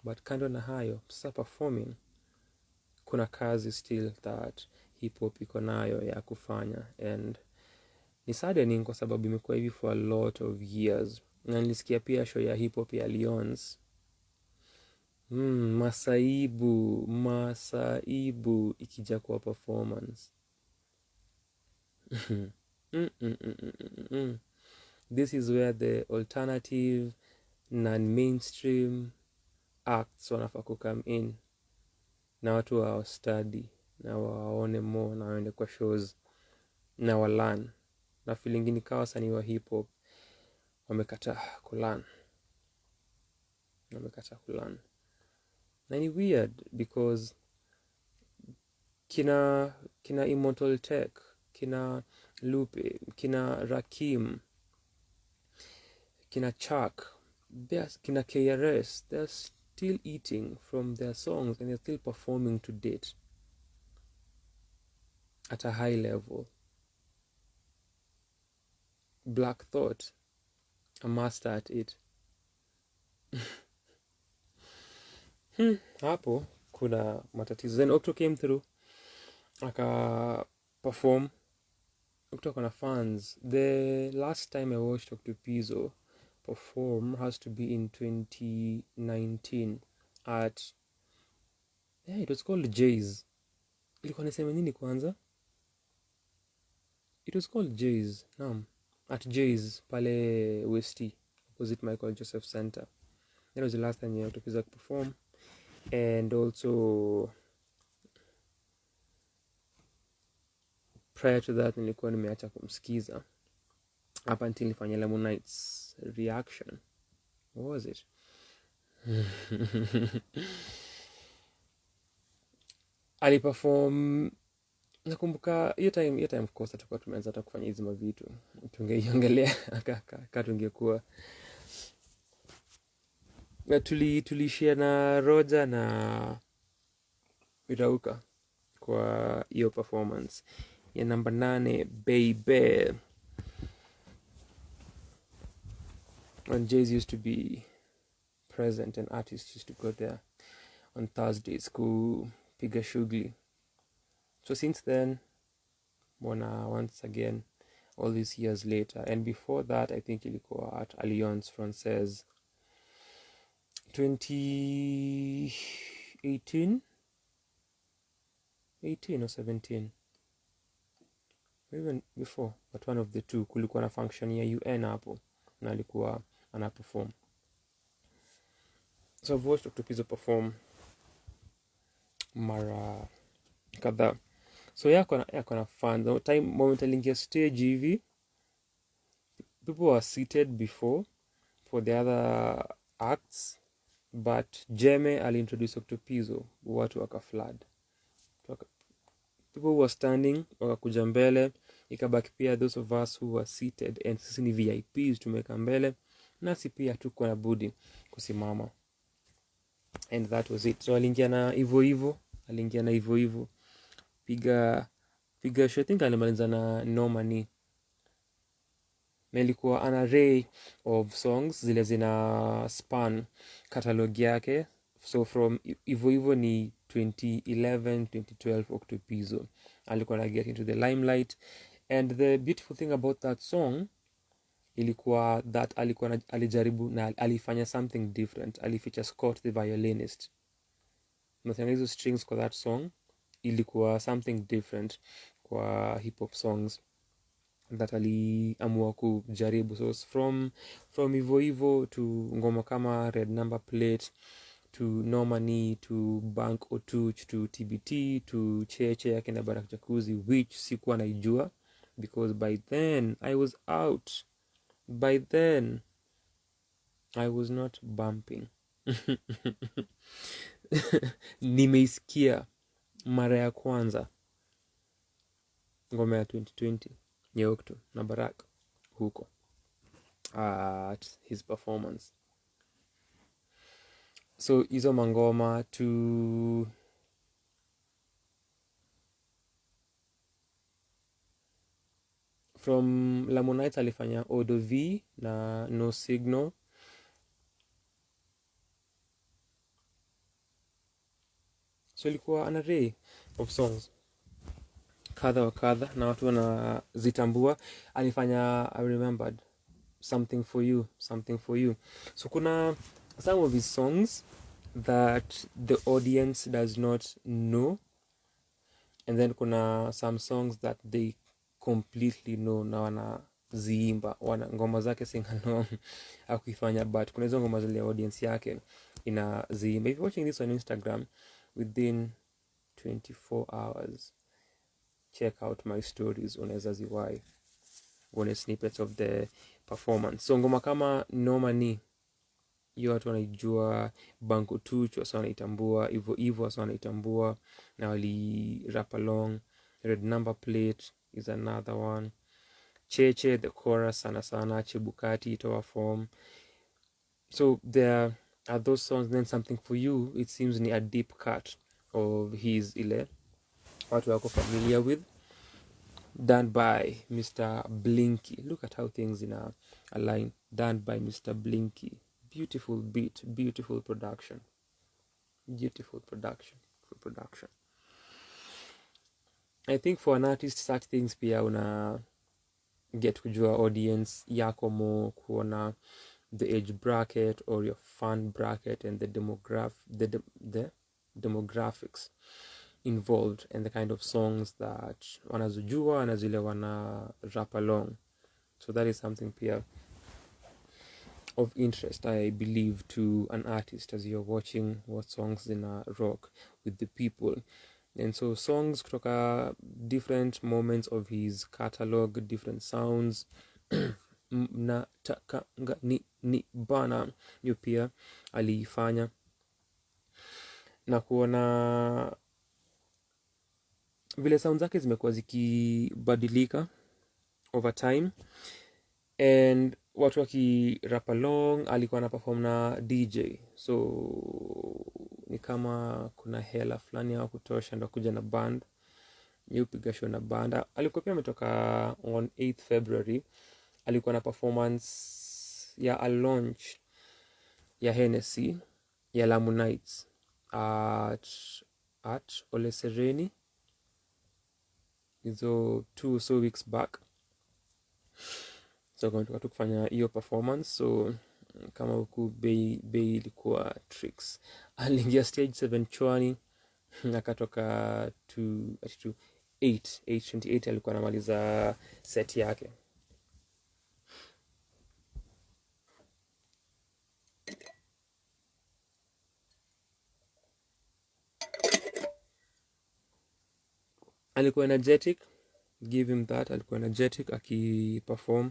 But kando na hayo, sasa performing, kuna kazi still that hip hop iko nayo ya kufanya, and ni saddening kwa sababu imekuwa hivi for a lot of years. Na nilisikia pia show ya hip hop ya Lions. Masaibu ikija kwa performance. This is where the alternative non-mainstream acts wanafaa come in, na watu wa study na waone more na waende kwa shows na walan. Na feeling ni kawa wasanii wa hip hop wamekataa kulan. Na ni weird because kina Immortal Tech, kina Lupe, kina Rakim, kina Chuck, kina KRS, they're still eating from their songs and they're still performing to date at a high level. Black Thought, a master at it. Hapo kuna matatizo. Then Octo came through, aka perform. Octo kuna fans. The last time I watched Octo Pizzo perform has to be in 2019 at it was called Jay's. Ilikuwa niseme nini kwanza? It was called Jay's. Naam, at Jay's pale Westie, opposite Michael Joseph Center. That was the last time Octo Pizzo perform. And also prior to that nilikuwa nimeacha kumsikiza up until nifanya Lemonite's reaction. What was it? Aliperform, nakumbuka hiyo time of course atakuwa tumeanza hata kufanya hizo mavitu, tungeiongelea kama tungekuwa na tulishare na Roger na Mirauka kwa hiyo performance ya number 8 baby. And Jay's used to be present and artists used to go there on Thursdays kupiga shughuli. So since then, once again, all these years later, and before that I think ilikuwa at Alliance Francaise 2018 or 17, even before, but one of the two, kulikuwa na function ya UN hapo na alikuwa ana perform. So I've watched Octo Pizzo perform mara kadhaa. So yako na fans. The time moment aliingia stage hivi, people were seated before for the other acts, but Jeme aliintroduce Octo Pizzo, watu wakaflood. People were standing, wakakuja mbele, ikabaki pia those of us who were seated and sisi ni VIPs tumeka mbele, nasi pia tuko na budi kusimama. And that was it. So aliingia na hivyo hivyo piga show. I think alimaliza na Normani, na ilikuwa an array of songs zile zina span catalog yake. So from hivyo ni 2011 2012 Octopizo alikuwa na get into the limelight. And the beautiful thing about that song ilikuwa that alikuwa alijaribu na alifanya something different. Alifeature Scott the violinist, na hizo strings kwa that song ilikuwa something different kwa hip hop songs that aliamua kujaribu. So from hivyo to ngoma kama Red Number Plate, to Normani, to Bank Otuch, to TBT, to Cheche yake na Barak Jacuzzi, which sikuwa naijua because by then I was out. By then I was not bumping. Nimeisikia mara ya kwanza ngoma ya 2020 ya Okto na Barak huko at his performance. So hizo mangoma to from Lamonite alifanya Odo V na No Signal. So ilikuwa an array of songs kadha wa kadha na watu wanazitambua. Alifanya, I remembered, Something for You. So kuna some of his songs that the audience does not know, and then kuna some songs that they completely know na wanaziimba, ngoma zake sing-along hakuifanya, but kuna hizo ngoma zile audience yake inaziimba. If you're watching this on Instagram, within 24 hours check out my stories, unaweza ziwai uone snippets of the performance. So ngoma kama Normani hiyo watu wanaijua, Banko Tuch wasa wanaitambua, hivyo wasa wanaitambua na wali rap along. Red Number Plate is another one. Cheche the chorus sana Chebukati itoa form. So there are those songs. Then Something for You, it seems ni a deep cut of his ile watu wako familiar with, done by Mr. Blinky. Look at how things in a line. Done by Mr. Blinky. Beautiful beat, beautiful production. I think for an artist such things pia una get kujua audience yako mo, kuona the age bracket or your fan bracket and the demographics involved and the kind of songs that wanazujua na zile wana rap along. So that is something pia of interest, I believe, to an artist as you're watching what songs in a rock with the people. And so songs kutoka different moments of his catalog, different sounds. Na taka ni bana hiyo pia aliifanya, na kuona vile sound zake zimekuwa zikibadilika over time, and watu waki rap along. Alikuwa na perform na DJ, so ni kama kuna hela fulani ya kutosha ndo kuja na band, yupiga show na banda. Alikuwa pia ametoka on 8th February, alikuwa na performance ya a launch ya Hennessy ya Lamunites at Ole Sereni hizo 2 weeks back. So kwa tukufanya hiyo performance, so kama huku bei ilikuwa tricks. Aliingia stage 7 chwani, akatoka to 8:28 alikuwa anamaliza set yake. Alikuwa energetic, give him that. Alikuwa energetic akiperform,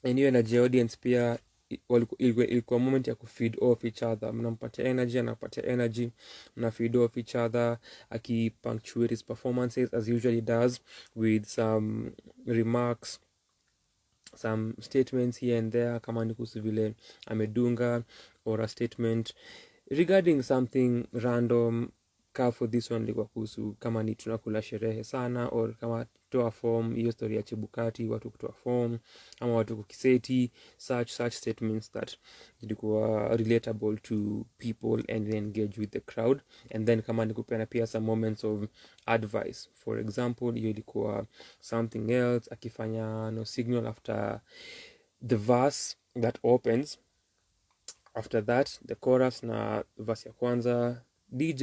and hiyo energy audience pia ilikuwa moment ya kufeed off each other, mnampatia energy, anapatia energy, mna feed off each other, punctuate his performances as usually does with some remarks, some statements here and there, kama ni kuhusu vile amedunga, or a statement regarding something random. For this one ilikuwa kuhusu kama ni tunakula sherehe sana, or kama toa form, hiyo story ya Chebukati, watu kutoa form, ama watu kukiseti, such statements that ilikuwa relatable to people and engage with the crowd. And then kama ni kupeana pia some moments of advice, for example hiyo ilikuwa something else, akifanya no signal after the verse that opens, after that the chorus na verse ya kwanza, DJ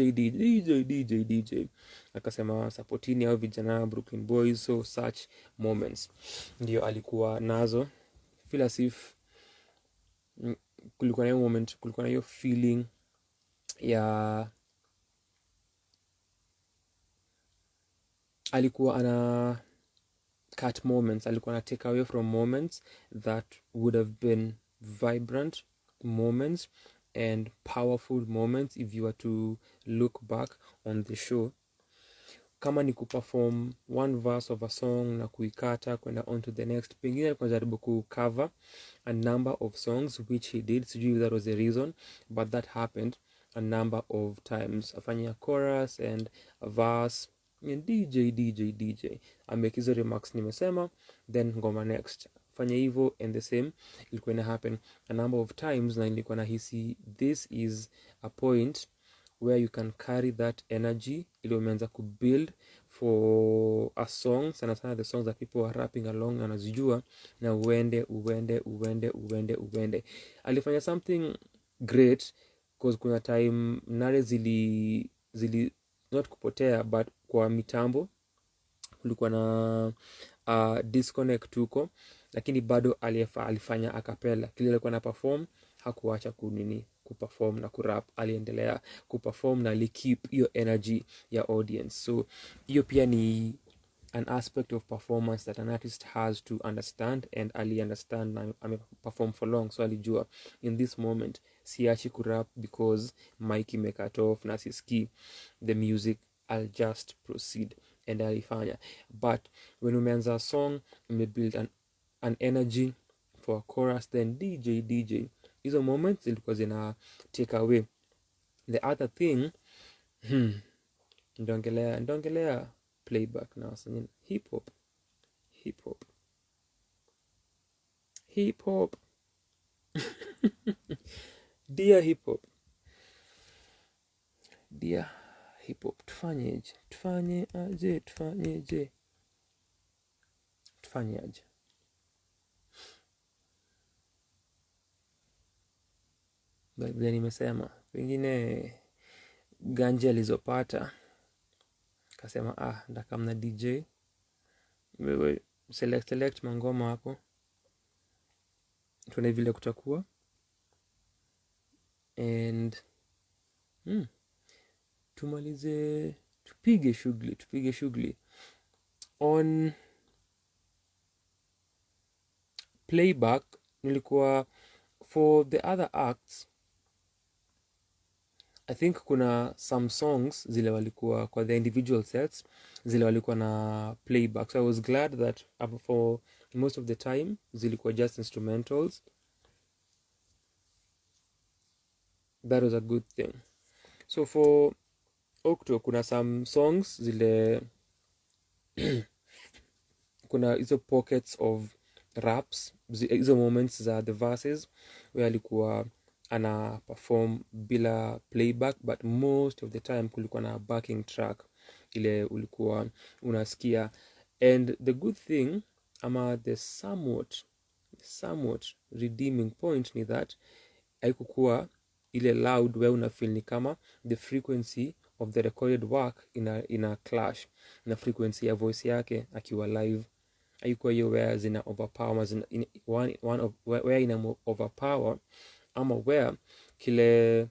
akasema supportini au vijana Brooklyn Boys. So such moments ndio alikuwa nazo. Feel as if kulikuwa na hiyo moment, kulikuwa na hiyo feeling ya alikuwa ana cut moments, alikuwa ana take away from moments that would have been vibrant moments and powerful moments if you were to look back on the show. Kama ni kuperform one verse of a song na kuikata kwenda on to the next, pengine alikuwa jaribu kucover a number of songs, which he did. Sijui that was the reason, but that happened a number of times. Afanya chorus and a verse and DJ amekizo remarks nimesema, then ngoma next, fanya hivyo, and the same ilikuwa ina happen a number of times. Na nilikuwa nahisi this is a point where you can carry that energy ili umeanza kubuild for a song, sana sana the songs that people are rapping along na nazijua, na uende. Alifanya something great because kuna time nare zili not kupotea, but kwa mitambo kulikuwa na disconnect huko, lakini bado alifanya acapella. Kile alikuwa na perform hakuacha kuperform na kurap, aliendelea kuperform na keep hiyo energy ya audience. So hiyo pia ni an aspect of performance that an artist has to understand, and ali understand na ameperform for long, so alijua in this moment siachi kurap because mic imecut off na siski the music, I'll just proceed, and alifanya. But when umeanza a song, umebuild an energy for a chorus, then DJ hizo moments zilikuwa zina take away. The other thing, ndongelea playback na wasanii hip hop dear hip hop, tufanye aje. Vile nimesema, pengine ganje alizopata kasema ndakamna DJ, wewe select mangoma hapo, tuone vile kutakuwa, and tumalize, tupige shughuli on playback. Nilikuwa for the other acts, I think kuna some songs zile walikuwa kwa the individual sets, zile walikuwa na playback. So I was glad that for most of the time zilikuwa just instrumentals. That was a good thing. So for Octo kuna some songs zile kuna hizo pockets of raps, hizo moments za the verses where alikuwa ana perform bila playback, but most of the time kulikuwa na backing track ile ulikuwa unasikia. And the good thing, ama the somewhat redeeming point, ni that haikukuwa ile loud where unafeel ni kama the frequency of the recorded work ina clash na frequency ya voice yake akiwa live. Haikuwa hiyo where zina overpower, where ina overpower, ama where kile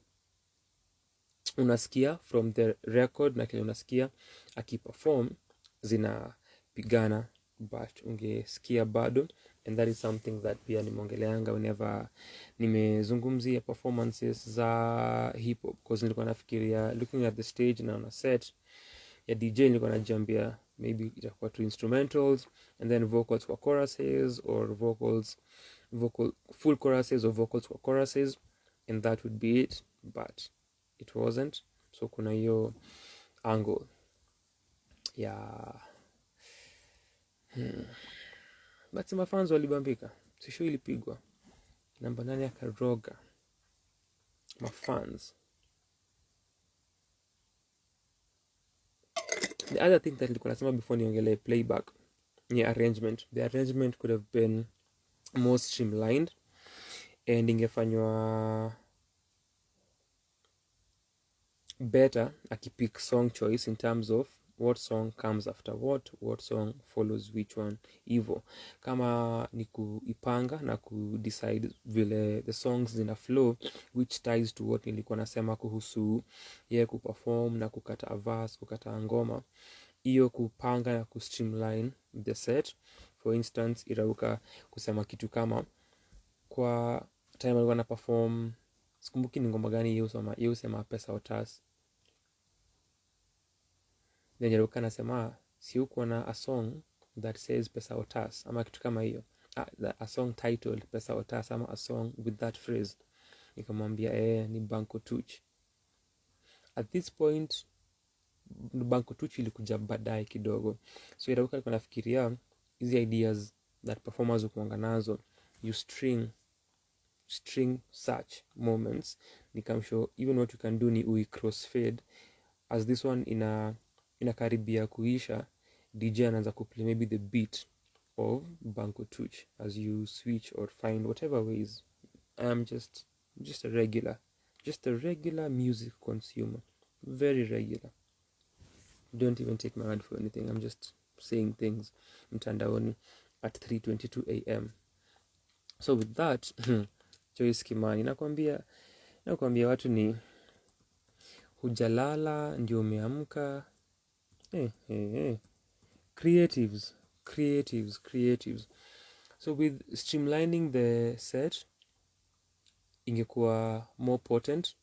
unasikia from the record na kile unasikia akiperform zinapigana, but ungesikia bado And that is something that pia nimeongeleanga whenever nimezungumzia performances za hip hop, because nilikuwa nafikiria looking at the stage na on a set ya DJ, nilikuwa najiambia maybe itakuwa two instrumentals and then vocals for choruses, or full choruses or vocals for choruses, and that would be it, but it wasn't. So kuna hiyo angle ya but mafans walibambika, sisho ilipigwa namba 8 akaroga mafans. The other thing that nilikuwa nasema before niongelee playback ni arrangement. The arrangement could have been more streamlined and ingefanywa better akipick song choice in terms of what song comes after what song follows which one, hivyo kama ni kuipanga na kudecide vile the songs zina flow, which ties to what nilikuwa nasema kuhusu ye kuperform na kukata verse, kukata ngoma, hiyo kupanga na kustreamline the set. For instance, Irauka kusema kitu kama kwa time alikuwa na perform, sikumbuki ni ngoma gani hiyo sema pesa otas, then Irauka nasema si uko na a song that says pesa otas ama kitu kama hiyo, a song titled pesa otas ama a song with that phrase. Nikamwambia ni Banko Tuch. At this point Banko Tuch ilikuja baadaye kidogo, so Irauka alikuwa nafikiria hizi ideas that performers ukuanga nazo, you string such moments, nikamshow even what you can do ni ui crossfade as this one inakaribia kuisha, DJ anaanza kuplay maybe the beat of Banko Tuch as you switch or find whatever ways. I am just a regular music consumer, very regular. Don't even take my word for anything. I'm just saying things mtandaoni at 3:22 a.m. So with that, Joyce Kimani, nakwambia watu ni hujalala ndio umeamka. Creatives. So with streamlining the set, ingekuwa more potent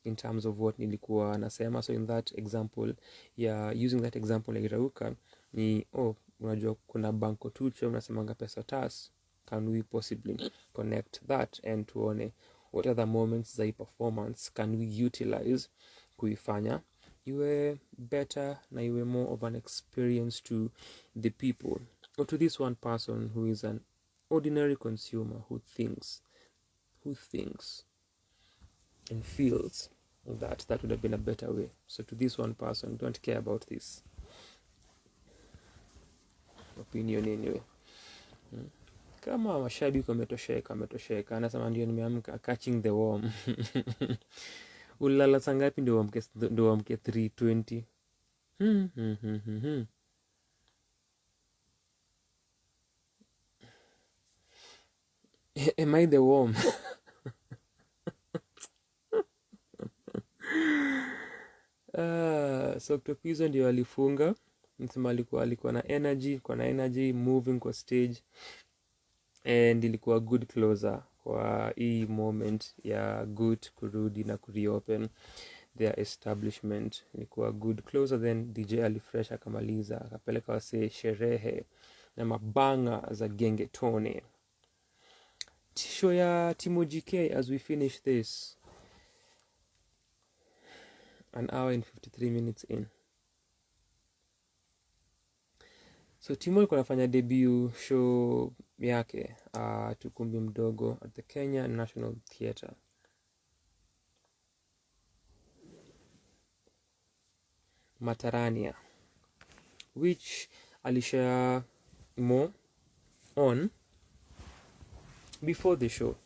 in terms of what nilikuwa nasema. So in that example, using that example ya Irauka ni unajua kuna Banko Tuch unasemanga pesa tas, can we possibly connect that and tuone what other moments za performance can we utilize kuifanya iwe better na iwe more of an experience to the people, or to this one person who is an ordinary consumer who thinks and feels that would have been a better way. So to this one person, don't care about this opinion anyway. Kama mashabiki wametosheka, anasema ndio nimeamka, catching the worm. Ulala sangapi ndio amke 3:20? Am I the worm? So Topizo ndio alifunga. Msema alikuwa na energy moving kwa stage, and ilikuwa good closer kwa hii moment ya Goethe kurudi na kureopen their establishment. Ilikuwa good closer, then DJ alifresh akamaliza, akapeleka wase sherehe na mabanga za gengetone. Show ya Timo GK as we finish this, an hour and 53 minutes in. So Timo alikuwa anafanya debut show yake tukumbi mdogo at the Kenya National Theatre. Matarania, which alishare more on before the show.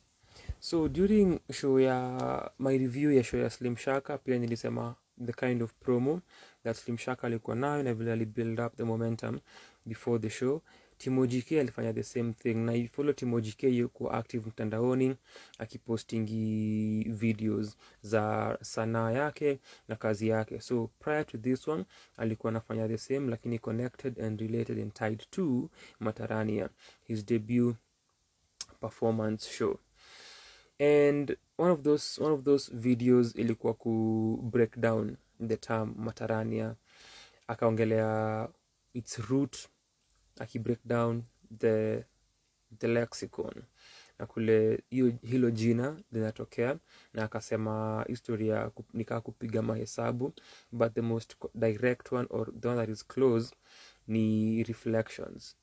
So during show ya my review ya show ya Slim Shaka, pia nilisema the kind of promo that Slim Shaka alikuwa nayo na vile ali build up the momentum before the show. Timo GK alifanya the same thing, na you follow Timo GK yuko active mtandaoni akipostingi videos za sanaa yake na kazi yake. So prior to this one alikuwa anafanya the same, lakini connected and related and tied to Matarania, his debut performance show. And one of those videos ilikuwa ku break down the term Matarania, akaongelea its root, aki break down the lexicon na kule hilo jina linatokea, na akasema historia nikaa kupiga mahesabu, but the most direct one or the one that is close ni reflections,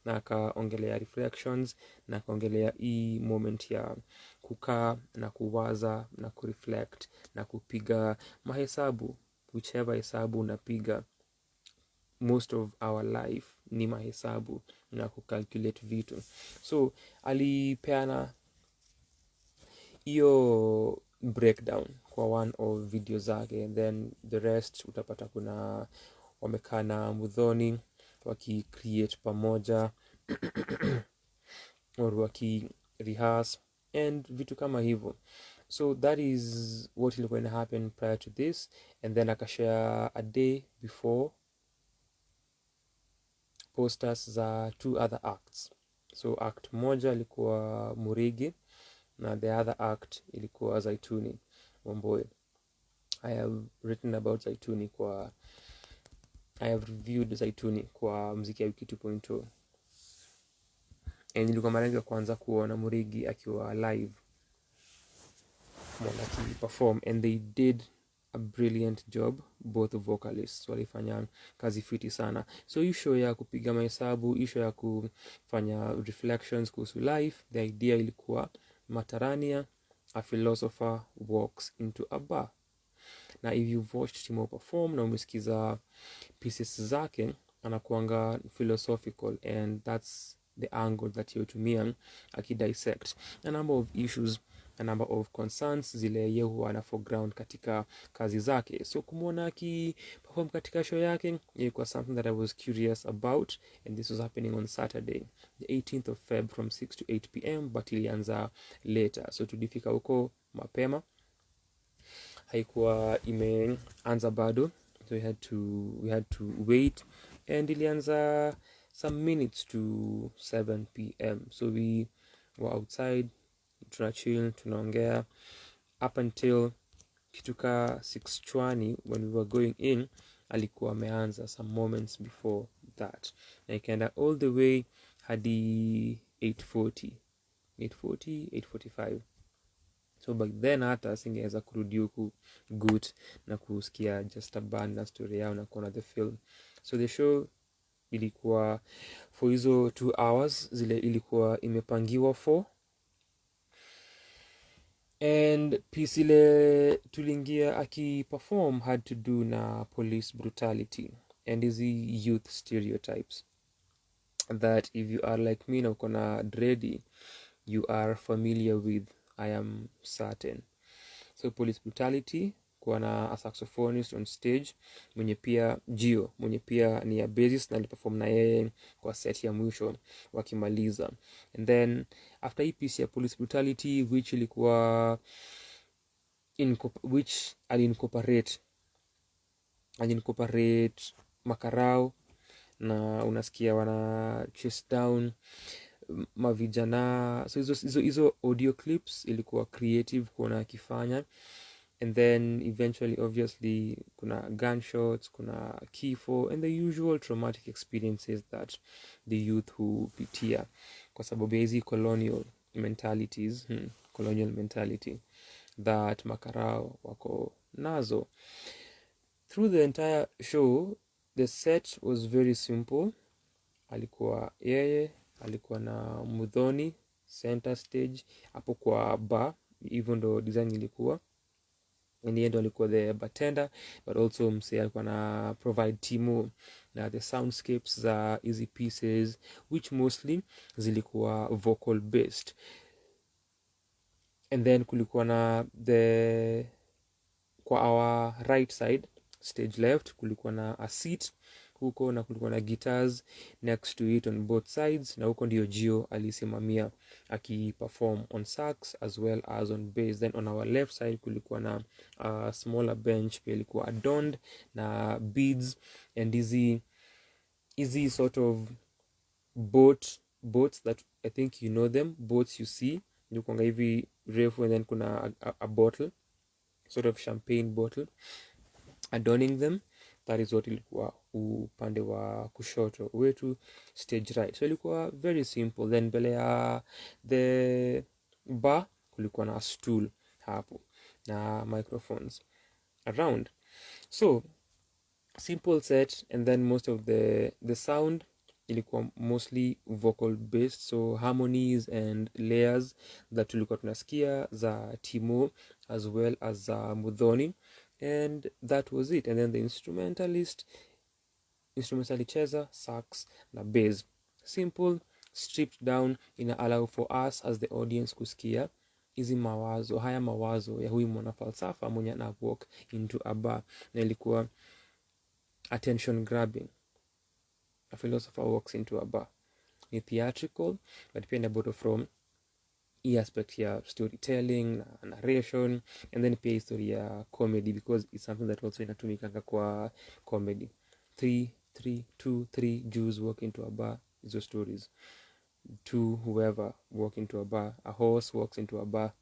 na akaongelea reflections, na akaongelea hii moment ya kukaa na kuwaza na kureflect na kupiga mahesabu, whichever hesabu unapiga. Most of our life ni mahesabu na kucalculate vitu. So alipeana hiyo breakdown kwa one of video zake, and then the rest utapata kuna wamekaa na Muthoni waki-create pamoja or waki-rehearse and vitu kama hivyo. So that is what is going to happen prior to this, and then akashare a day before posters za 2 other acts. So act moja ilikuwa Murigi na the other act ilikuwa Zaituni Wamboi. I have written about Zaituni I have reviewed Zaituni kwa mziki ya wiki 2.0, and ilikuwa mara yangu ya kwanza kuona Murigi akiwa live mwana ki perform, and they did a brilliant job. Both vocalists walifanya kazi fiti sana. So hii show ya kupiga mahesabu, hii show ya kufanya reflections kuhusu life, the idea ilikuwa Matarania, a philosopher walks into a bar. Na if you've watched Timo perform na umesikiza pieces zake, anakuanga philosophical, and that's the angle that yotumia akidissect a number of issues, a number of concerns zile yeye huwa na foreground katika kazi zake. So kumwona akiperform katika show yake ilikuwa something that I was curious about, and this was happening on Saturday the 18th of Feb from 6 to 8 p.m. but ilianza later, so tulifika huko mapema, haikuwa imeanza bado, so we had to wait, and ilianza some minutes to 7 p.m. so we were outside, tunachill, tunaongea up until kituka 6 chwani. When we were going in, alikuwa ameanza some moments before that, na ikaenda all the way hadi 8:45. So back then hata singeweza kurudi huku good na kusikia just a band na story yao na kuona the film. So the show ilikuwa for hizo 2 hours zile ilikuwa imepangiwa for, and piece ile tulingia aki-perform had to do na police brutality and hizi youth stereotypes that if you are like me na uko na dready, you are familiar with, I am certain. So police brutality, kuwa na a saxophonist on stage mwenye pia Gio, mwenye pia ni ya bassist na aliperform na yeye kwa set ya mwisho wakimaliza. And then after hii piece ya police brutality, which ilikuwa which alincorporate makarao, na unasikia wana chase down mavijana. So hizo audio clips ilikuwa creative kuona akifanya, and then eventually obviously kuna gunshots, kuna kifo, and the usual traumatic experiences that the youth hupitia kwa sababu ya hizi colonial mentality that makarao wako nazo. Through the entire show, the set was very simple. Alikuwa yeye, alikuwa na Muthoni center stage hapo kwa bar, even though design ilikuwa, in the end alikuwa the bartender, but also msee alikuwa na provide Timo na the soundscapes za easy pieces, which mostly zilikuwa vocal based. And then kulikuwa na kwa our right side, stage left, kulikuwa na a seat huko, na kulikuwa na guitars next to it on both sides, na huko ndio Gio alisimamia aki-perform on sax as well as on bass. Then on our left side kulikuwa na a smaller bench, pia ilikuwa adorned na beads and easy sort of boat boats that I think you know them, boats you see ilikuwanga hivi refu, and then kuna a bottle, sort of champagne bottle adorning them. That is what ilikuwa upande wa kushoto wetu, stage right. So ilikuwa very simple. Then mbele ya the bar kulikuwa na stool hapo na microphones around. So simple set, and then most of the sound ilikuwa mostly vocal based, so harmonies and layers that tulikuwa tunasikia za Timo as well as za Muthoni, and that was it. And then the instrumentalist alicheza sax na bass, simple, stripped down, ina allow for us as the audience kusikia hizi haya mawazo ya huyu mwana falsafa mwenye ana walk into a bar, na ilikuwa attention grabbing. A philosopher walks into a bar. Ni theatrical, but pia inaboto from hii aspect ya storytelling, narration, and then pia history ya comedy, because it's something that also inatumikanga kwa comedy. 3 Jews walk into a bar, hizo stories. 2 whoever walk into a bar. A horse walks into a bar.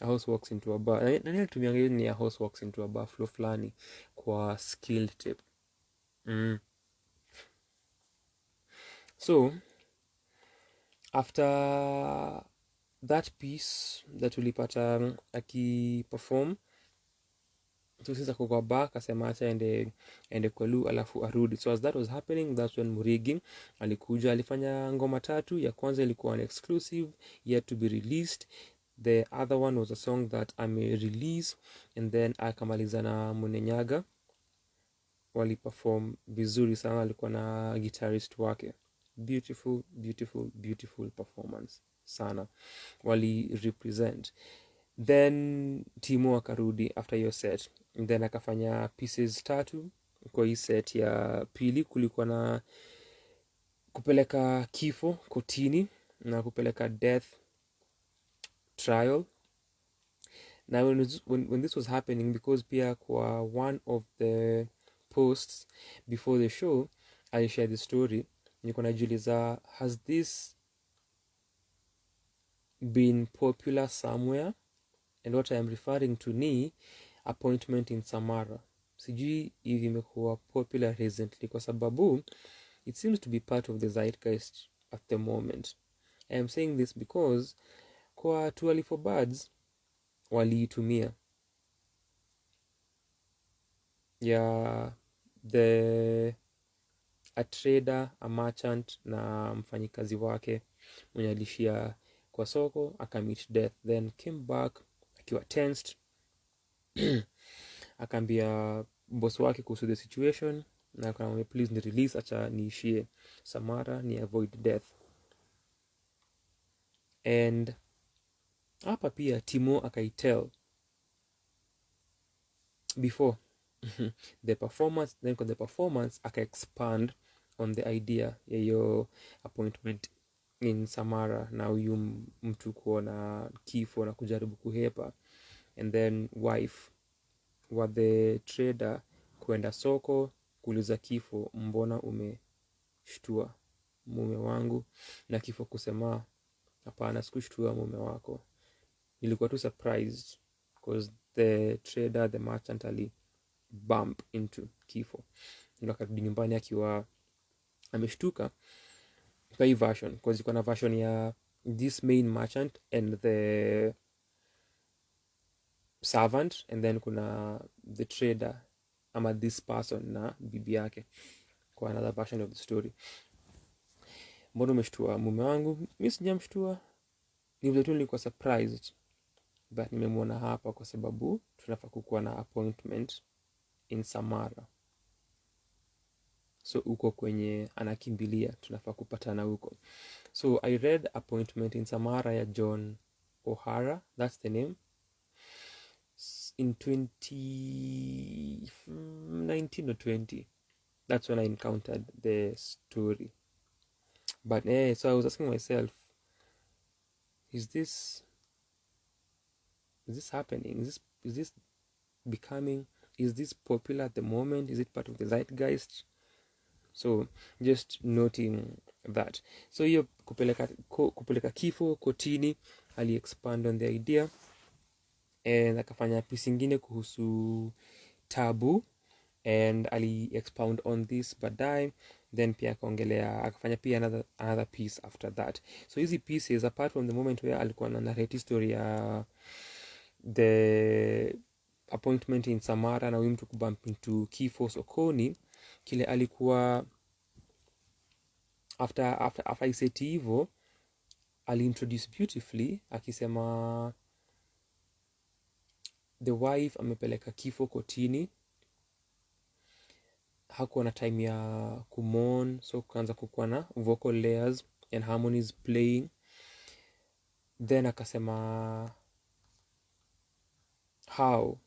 A horse walks into a bar. Na nilitumia hiyo ni a horse walks into a bar flow fulani kwa skilled tip. So after that piece that ulipata akiperform, tusiza kwa bar, akasema acha ende kwa lu alafu arudi. So as that was happening, that's when Murigi alikuja, alifanya ngoma 3. Ya kwanza ilikuwa an exclusive yet to be released. The other one was a song that ame-release, and then akamaliza na Munenyaga. Waliperform vizuri sana, alikuwa na guitarist wake. Beautiful performance sana, wali represent. Then Timo akarudi after your set, and then akafanya pieces 3 kwa hii set ya pili. Kulikuwa na kupeleka kifo kotini na kupeleka death trial. Now when this was happening, because pia kwa one of the posts before the show I shared the story, niko najiuliza, has this been popular somewhere? And what I am referring to ni appointment in Samara. Sijui hivi imekuwa popular recently kwa sababu it seems to be part of the zeitgeist at the moment. I am saying this because kwa Too Early for Birds waliitumia ya a trader, a merchant na mfanyikazi wake mwenye alishia kwa soko akamit death, then came back akiwa tensed. Akaambia boss wake kuhusu the situation, na akamwambia please ni release, acha niishie Samara, ni avoid death. And hapa pia Timo akaitel before the performance, then kwa the performance aka-expand on the idea ya hiyo appointment in Samara, na huyu mtu kuona kifo na kujaribu kuhepa, and then wife wa the trader kuenda soko kuuliza kifo, mbona umeshtua mume wangu, na kifo kusema hapana, sikushtua mume wako, nilikuwa tu surprised because the trader, the merchant ali bump into kifo, ndio akarudi nyumbani akiwa ameshtuka. Kwa hii version, because iko na version ya this main merchant and the servant, and then kuna the trader ama this person na bibi yake kwa another version of the story. Mbona umeshtua mume wangu? Mimi sijamshtua, ni vile tu nilikuwa surprised but nimemwona hapa kwa sababu tunafaa kukuwa na appointment in Samara, so uko kwenye anakimbilia, tunafaa kupatana huko. So I read Appointment in Samara ya John O'Hara, that's the name, in 2019 or 20. That's when I encountered the story. But so I was asking myself, is this happening? Is this becoming, is this popular at the moment? Is it part of the zeitgeist? So just noting that. So hiyo kupeleka kifo kotini, ali expand on the idea and akafanya piece ingine kuhusu taboo and ali expound on this baadaye, then pia akafanya pia another piece after that. So hizi pieces, apart from the moment where alikuwa na narrate story ya the appointment in Samara na huyu mtu kubump into kifo sokoni, kile alikuwa after iseti hivyo aliintroduce beautifully akisema the wife amepeleka kifo kotini, hakuwa na time ya kumon, so kuanza kukuwa na vocal layers and harmonies playing. Then akasema how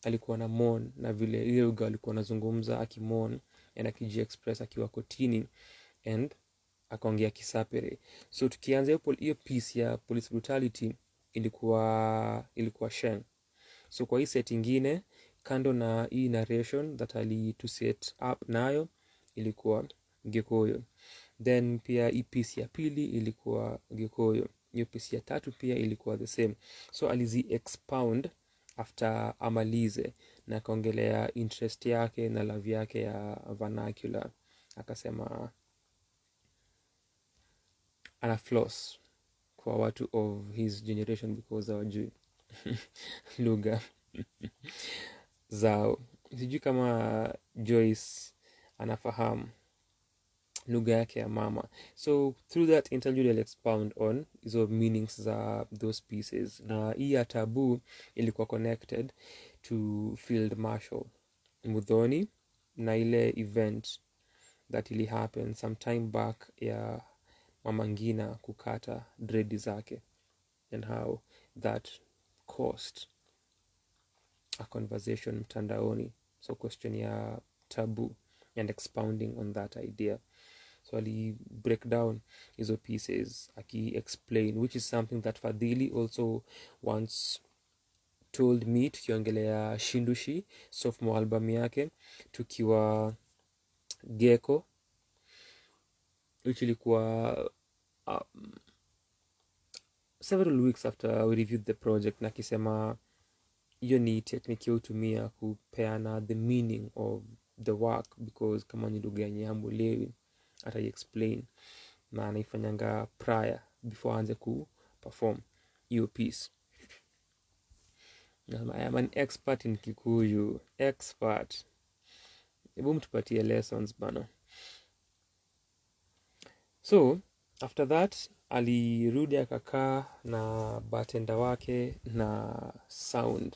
alikuwa na mon na vile ile lugha alikuwa anazungumza akimon and akiji-express akiwa kotini, and akaongea Kisapere. So tukianza hiyo piece ya police brutality ilikuwa Sheng. So kwa hii set ingine, kando na hii narration that to set up nayo, ilikuwa Gikuyu. Then pia hii piece ya pili ilikuwa Gikuyu. Hiyo piece ya tatu pia ilikuwa the same. So alizi expound after amalize na akaongelea interest yake na love yake ya vernacular. Akasema ana floss kwa watu of his generation because hawajui lugha zao. Sijui kama Joyce anafahamu lugha yake ya mama. So through that interview I'll expound on hizo meanings za those pieces. Na hii ya taboo ilikuwa connected to Field Marshal Muthoni na ile event that ili happen sometime back ya Mama Ngina kukata dread zake, and how that caused a conversation mtandaoni. So question ya taboo and expounding on that idea. So ali break down hizo pieces aki explain, which is something that Fadhili also once told me tukiongelea Shindushi sophomore album yake tukiwa Gecko, which ilikuwa several weeks after we reviewed the project, na kisema hiyo ni technique hutumia kupeana the meaning of the work, because kama ni lugha yenye hambulewi ata explain na anaifanyanga prior before aanze ku perform hiyo piece. I am an expert in Kikuyu. Expert. Hebu mtupatie lessons bana. So after that alirudi akakaa na bartender wake na sound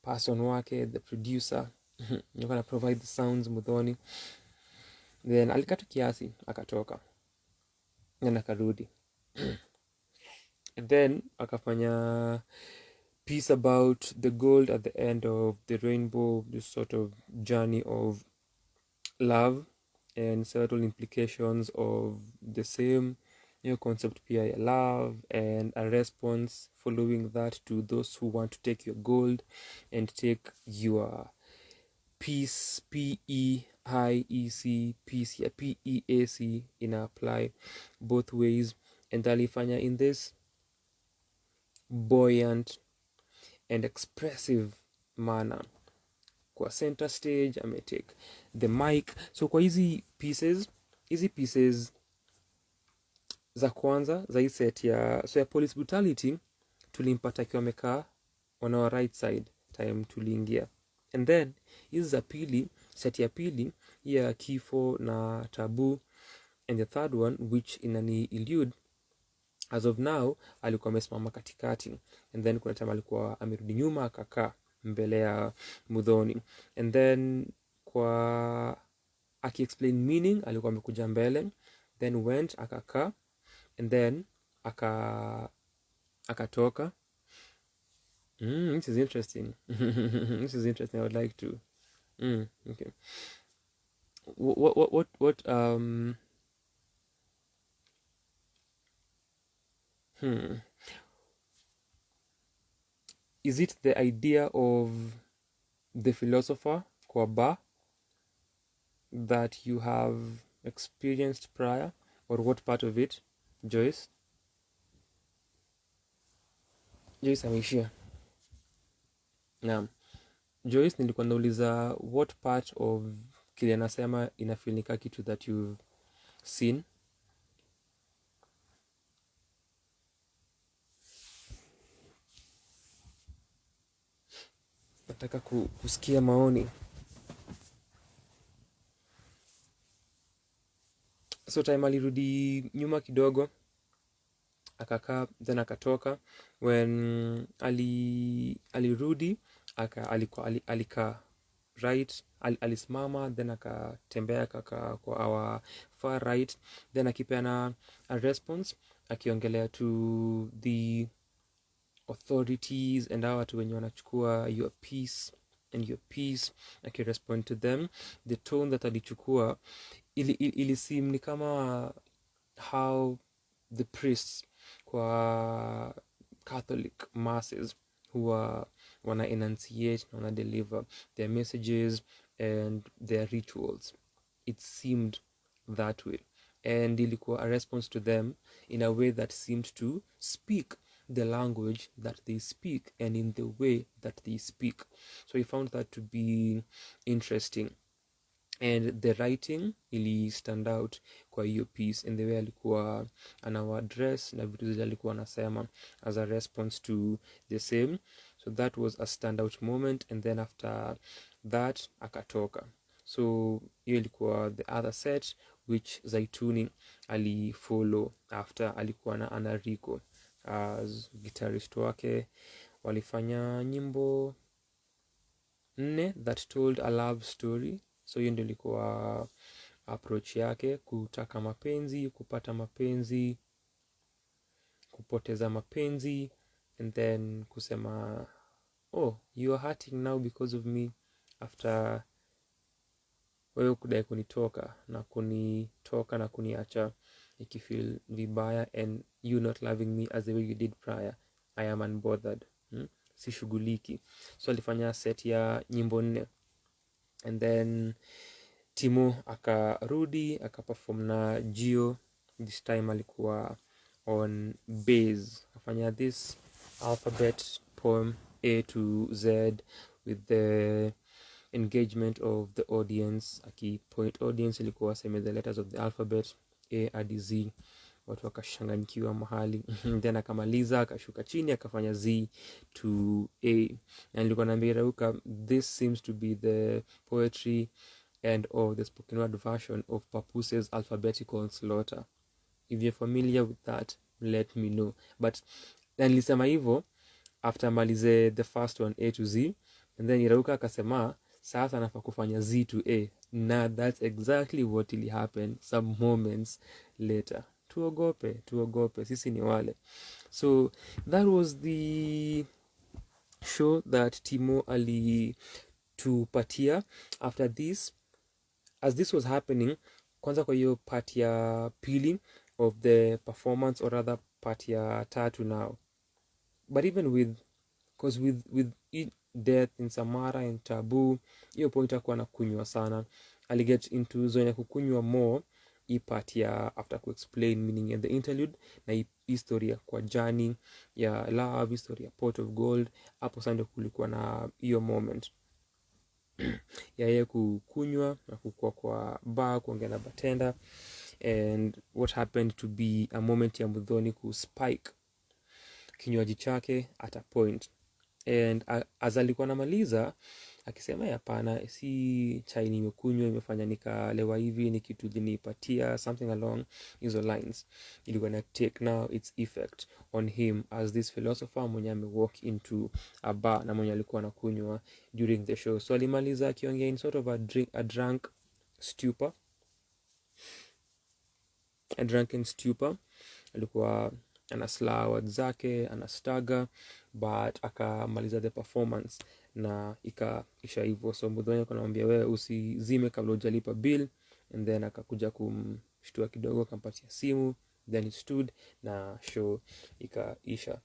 person wake, the producer you're gonna provide the sounds Muthoni. Then alikata kiasi akatoka na akarudi and then akafanya piece about the gold at the end of the rainbow, this sort of journey of love and several implications of the same concept pia ya love, and a response following that to those who want to take your gold and take your peace, P-E-I-E-C, peace ya P-E-A-C ina apply both ways. And alifanya in this buoyant and expressive manner. Kwa center stage ametake the mic. So kwa hizi pieces za kwanza za hii set ya police brutality tulimpata akiwa amekaa on our right side time tuliingia, and then hizi za pili, set ya pili ya kifo na taboo, and the third one which inani elude as of now alikuwa amesimama katikati, and then kuna time alikuwa amerudi nyuma akakaa mbele ya Muthoni, and then kwa aki explain meaning alikuwa amekuja mbele, then went akakaa, and then akatoka. This is interesting. This is interesting. I would like to okay. What is it the idea of the philosopher kwa ba that you have experienced prior, or what part of it? Joyce ameishia. Naam. Joyce, nilikuwa nauliza what part of kile anasema inafilika kitu that you've seen. Nataka kusikia maoni. So time alirudi nyuma kidogo, akakaa, then akatoka. When alirudi alikaa right, alisimama, then akatembea akakaa kwa our far right, then akipeana a response akiongelea to the authorities and hawa watu wenye wanachukua your peace, akirespond to them. The tone that alichukua ilisim ni kama how the priests kwa Catholic masses huwa wana enunciate na wana deliver their messages and their rituals. It seemed that way, and ilikuwa a response to them in a way that seemed to speak the language that they speak and in the way that they speak. So he found that to be interesting, and the writing ili stand out kwa hiyo piece, and the way alikuwa anawa address na vitu zile alikuwa anasema as a response to the same. So that was a standout moment, and then after that akatoka. So hiyo ilikuwa the other set which Zaituni alifollow after. Alikuwa na Anariko as guitarist wake. Walifanya nyimbo 4 that told a love story. So hiyo ndio ilikuwa approach yake: kutaka mapenzi, kupata mapenzi, kupoteza mapenzi, and then kusema oh, you are hurting now because of me, after wewe kudai kunitoka na kuniacha ikifeel vibaya, and you not loving me as the way you did prior. I am unbothered. Sishughuliki. So alifanya set ya nyimbo 4, and then Timo akarudi akaperform na Gio. This time alikuwa on bass, akafanya this alphabet poem A to Z with the engagement of the audience. Akipoint audience ilikuwa seme the letters of the alphabet A hadi Z, watu wakashanganyikiwa mahali. Then akamaliza akashuka chini akafanya Z to A, na nilikuwa naambia Rauka, this seems to be the poetry and or the spoken word version of Papuse's alphabetical slaughter. If you're familiar with that, let me know. But nilisema hivyo after malize the first one A to Z, and then Irauka akasema sasa nafaa kufanya Z to A. Now that's exactly what will happen some moments later. Tuogope, sisi ni wale. So that was the show that Timo alitupatia. After this, as this was happening, kwanza kwa hiyo part ya pili of the performance, or rather part ya 3 now. But even with death in Samara and Taboo, hiyo point akuwa na kunywa sana. Aliget into zone ya kukunywa more hii part ya after explain meaning in the interlude, na hii historia kwa journey ya love, history ya pot of gold. Hapo sasa ndio kulikuwa na hiyo moment ya yeye kukunywa na kukua kwa bar, kuongea na bartender, and what happened to be a moment ya Muthoni kuspike kinywaji chake at a point. And as alikuwa namaliza akisema hapana, si chai nimekunywa imefanya nikalewa hivi, ni kitu linipatia, something along hizo lines, ilikuwa na take now its effect on him as this philosopher mwenye walk into a bar na mwenye alikuwa anakunywa during the show. So alimaliza akiongea in sort of a drunken stupor. Alikuwa anasla words zake, anastaga, but akamaliza the performance na ikaisha hivyo. So Muthoni akamwambia wewe usizime kabla hujalipa bill, and then akakuja kumshtua kidogo, akampatia simu, then he stood na show ikaisha.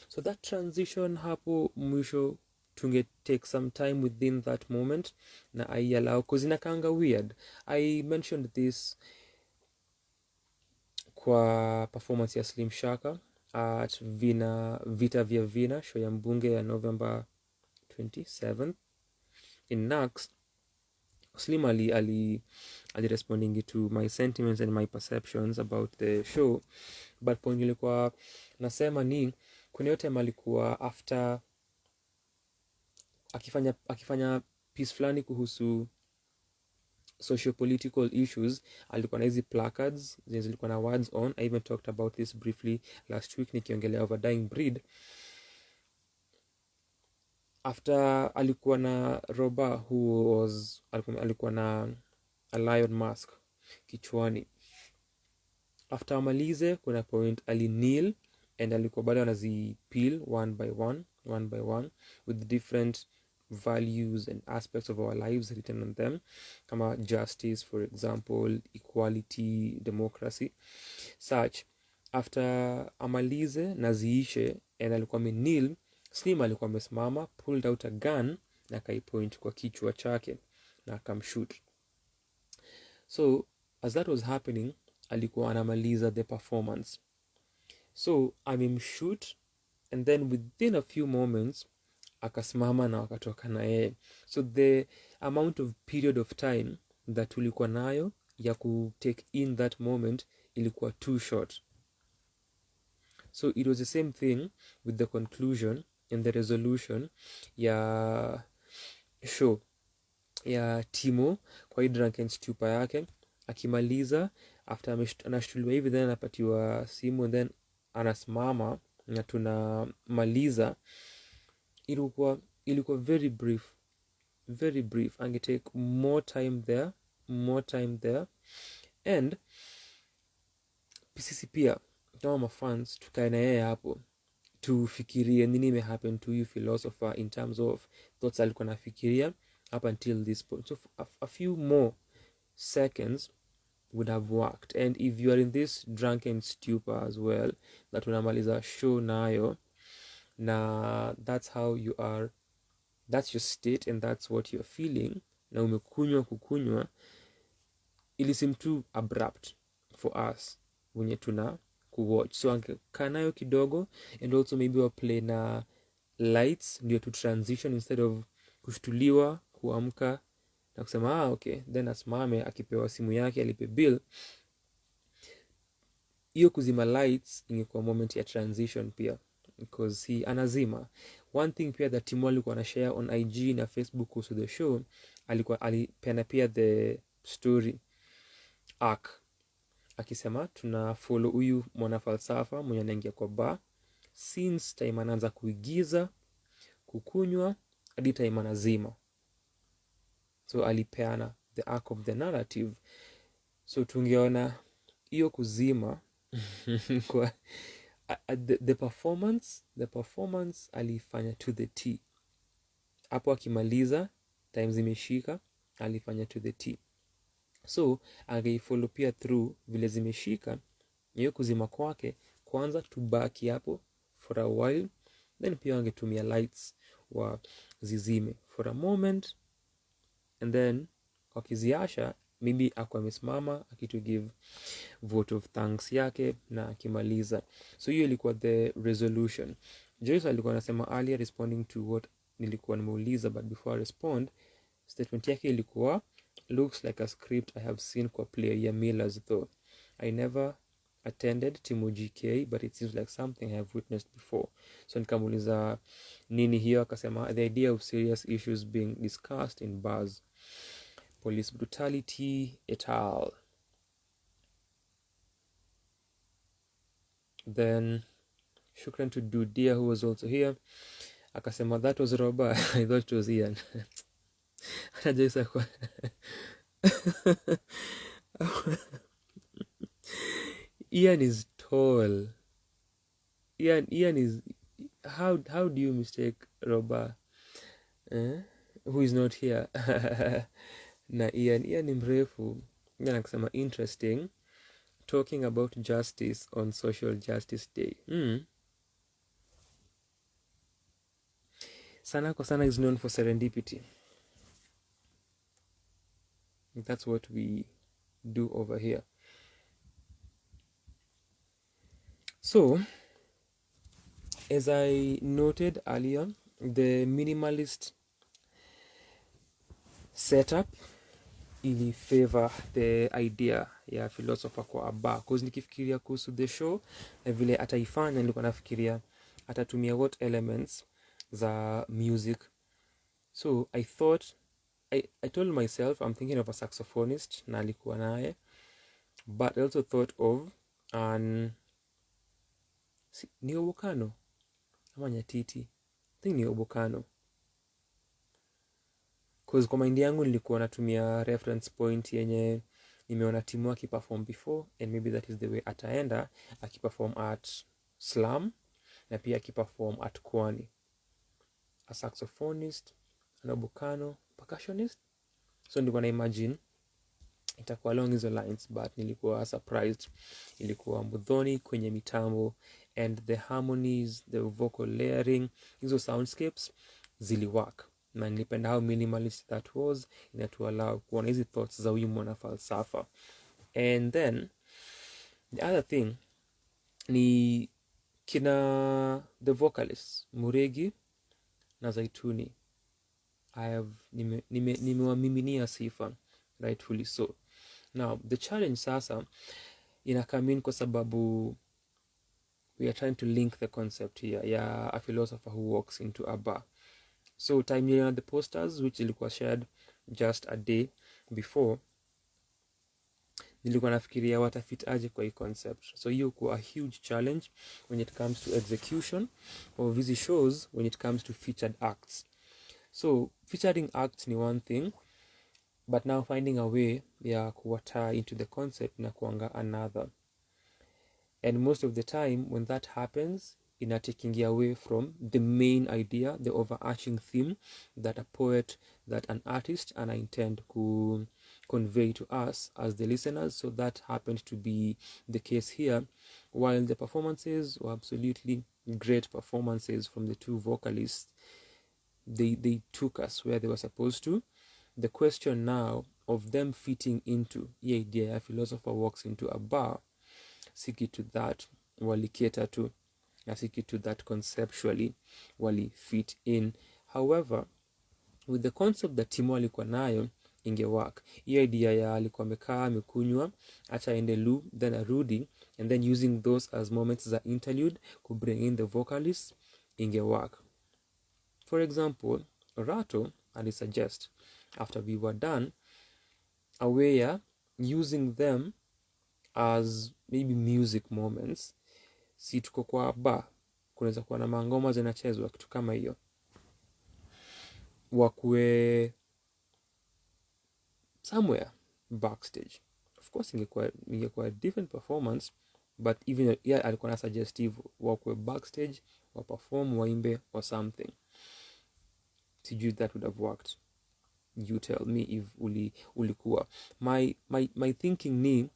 So that transition hapo mwisho tunge take some time within that moment na I allow, cause inakanga weird. I mentioned this kwa performance ya Slim Shaka at Vita vya Vina, show ya mbunge ya November 27th. In Nax, Slim ali responding to my sentiments and my perceptions about the show, but point ilikuwa nasema ni kuna yote malikuwa after akifanya piece fulani kuhusu socio-political issues, alikuwa na hizi placards zilikuwa na words on. I even talked about this briefly last week nikiongelea over dying breed. After alikuwa na Roba who was alikuwa na a lion mask kichwani. After amalize kuna point ali kneel and alikuwa bado anazipeel one by one with different values and aspects of our lives written on them, kama justice, for example, equality, democracy, such. After amalize na ziishe and alikuwa amenil, Slim alikuwa amesimama, pulled out a gun na kaipoint kwa kichwa chake na akamshoot. So as that was happening, alikuwa anamaliza the performance. So amemshoot and then within a few moments akasimama na wakatoka na yeye. So the amount of period of time that tulikuwa nayo ya ku take in that moment ilikuwa too short. So it was the same thing with the conclusion and the resolution ya show ya Timo kwa hii drunken stupor yake. Akimaliza after anashtuliwa hivi, then anapatiwa simu and then anasimama na tunamaliza. Ilikuwa very brief. Angetake more time there and sisi pia kama mafans tukae na yeye hapo tufikirie nini ime happen to you philosopher in terms of thoughts alikuwa nafikiria up until this point. So a few more seconds would have worked. And if you are in this drunken stupor as well, that unamaliza show nayo na that's how you are, that's your state and that's what you're feeling, na kukunywa, ili seem too abrupt for us wenye tuna kuwatch. So angekaa nayo kidogo and also maybe wa play na lights ndio to transition instead of kushtuliwa kuamka na kusema okay, then asimame akipewa simu yake alipe bill. Hiyo kuzima lights ingekuwa moment ya transition pia, because he anazima. One thing pia that Timo alikuwa na share on IG na Facebook kuhusu the show, alipenda pia the story arc, akisema tuna follow huyu mwana falsafa mwenye anaingia kwa bar since time anaanza kuigiza, kukunywa hadi time anazima. So alipeana the arc of the narrative. So tungeona hiyo kuzima kwa the performance alifanya to the T. Hapo akimaliza time zimeshika, alifanya to the T. So angeifollow pia through vile zimeshika. Hiyo kuzima kwake kwanza tubaki hapo for a while, then pia angetumia lights wa zizime for a moment, and then wakiziasha maybe akwa amesimama akitu give vote of thanks yake na akimaliza. So hiyo ilikuwa the resolution. Joyce alikuwa anasema earlier responding to what nilikuwa nimeuliza, but before I respond, statement yake ilikuwa looks like a script I have seen kwa play ya Millers though. I never attended Timo GK, but it seems like something I have witnessed before. So nikamuuliza nini hiyo, akasema the idea of serious issues being discussed in bars, police brutality et al. Then shukran to Dudia who was also here, akasema that was Roba. I thought it was Ian. Anajaisa kwa Ian is tall. Ian is, how do you mistake Roba who is not here? Na Ian ni mrefu. Ian akasema interesting, talking about justice on Social Justice Day. Sanaa kwa Sanaa is known for serendipity. That's what we do over here. So as I noted earlier, the minimalist setup ili favor the idea ya philosopher kwa aba, cause nikifikiria kuhusu the show na vile ataifanya, nilikuwa nafikiria atatumia what elements za music. So I thought, I told myself I'm thinking of a saxophonist na alikuwa naye, but I also thought of an ni Obokano ama Nyatiti, I think ni Obokano, cause kwa mind yangu nilikuwa natumia reference point yenye nimeona Timo akiperform before, and maybe that is the way ataenda akiperform at Slam na pia akiperform at Kwani, a saxophonist, an Obokano, percussionist. So nilikuwa na imagine itakuwa along hizo lines, but nilikuwa surprised ilikuwa Mudhoni kwenye mitambo, and the harmonies, the vocal layering, hizo soundscapes ziliwork, na nilipenda how minimalist that was, inatuallow kuona hizi thoughts za huyu mwana falsafa. And then the other thing ni kina the vocalists Muregi na Zaituni, nimewamiminia sifa, rightfully so. Now the challenge sasa come in kwa sababu we are trying to link the concept here ya a philosopher who walks into a bar. So time the posters which ilikuwa shared just a day before, nilikuwa nafikiria watafit aje kwa hii concept. So hiyo kuwa a huge challenge when it comes to execution of these shows, when it comes to featured acts. So featuring acts ni one thing, but now finding a way ya kuwata into the concept na kuanga another. And most of the time when that happens, taking away from the main idea, the overarching theme that a poet, that an artist and I intend to convey to us as the listeners. So that happened to be the case here. While the performances were absolutely great performances from the two vocalists, they took us where they were supposed to. The question now of them fitting into the idea a philosopher walks into a bar, siki to that wali cater to, na siki to that conceptually wali fit in. However, with the concept that Timo alikuwa nayo ingework. Hiyo idea ya alikuwa amekaa amekunywa acha ende lu then arudi, and then using those as moments za interlude to bring in the vocalists ingework. For example, Rato alisuggest after we were done a way ya using them as maybe music moments. Si tuko kwa bar, kunaweza kuwa na mangoma zinachezwa kitu kama hiyo, wakue somewhere backstage. Of course ingekuwa different performance, but even alikuwa na suggestive wakue backstage, wa perform, waimbe or something. Sijui that would have worked. You tell me if ulikuwa. My thinking ni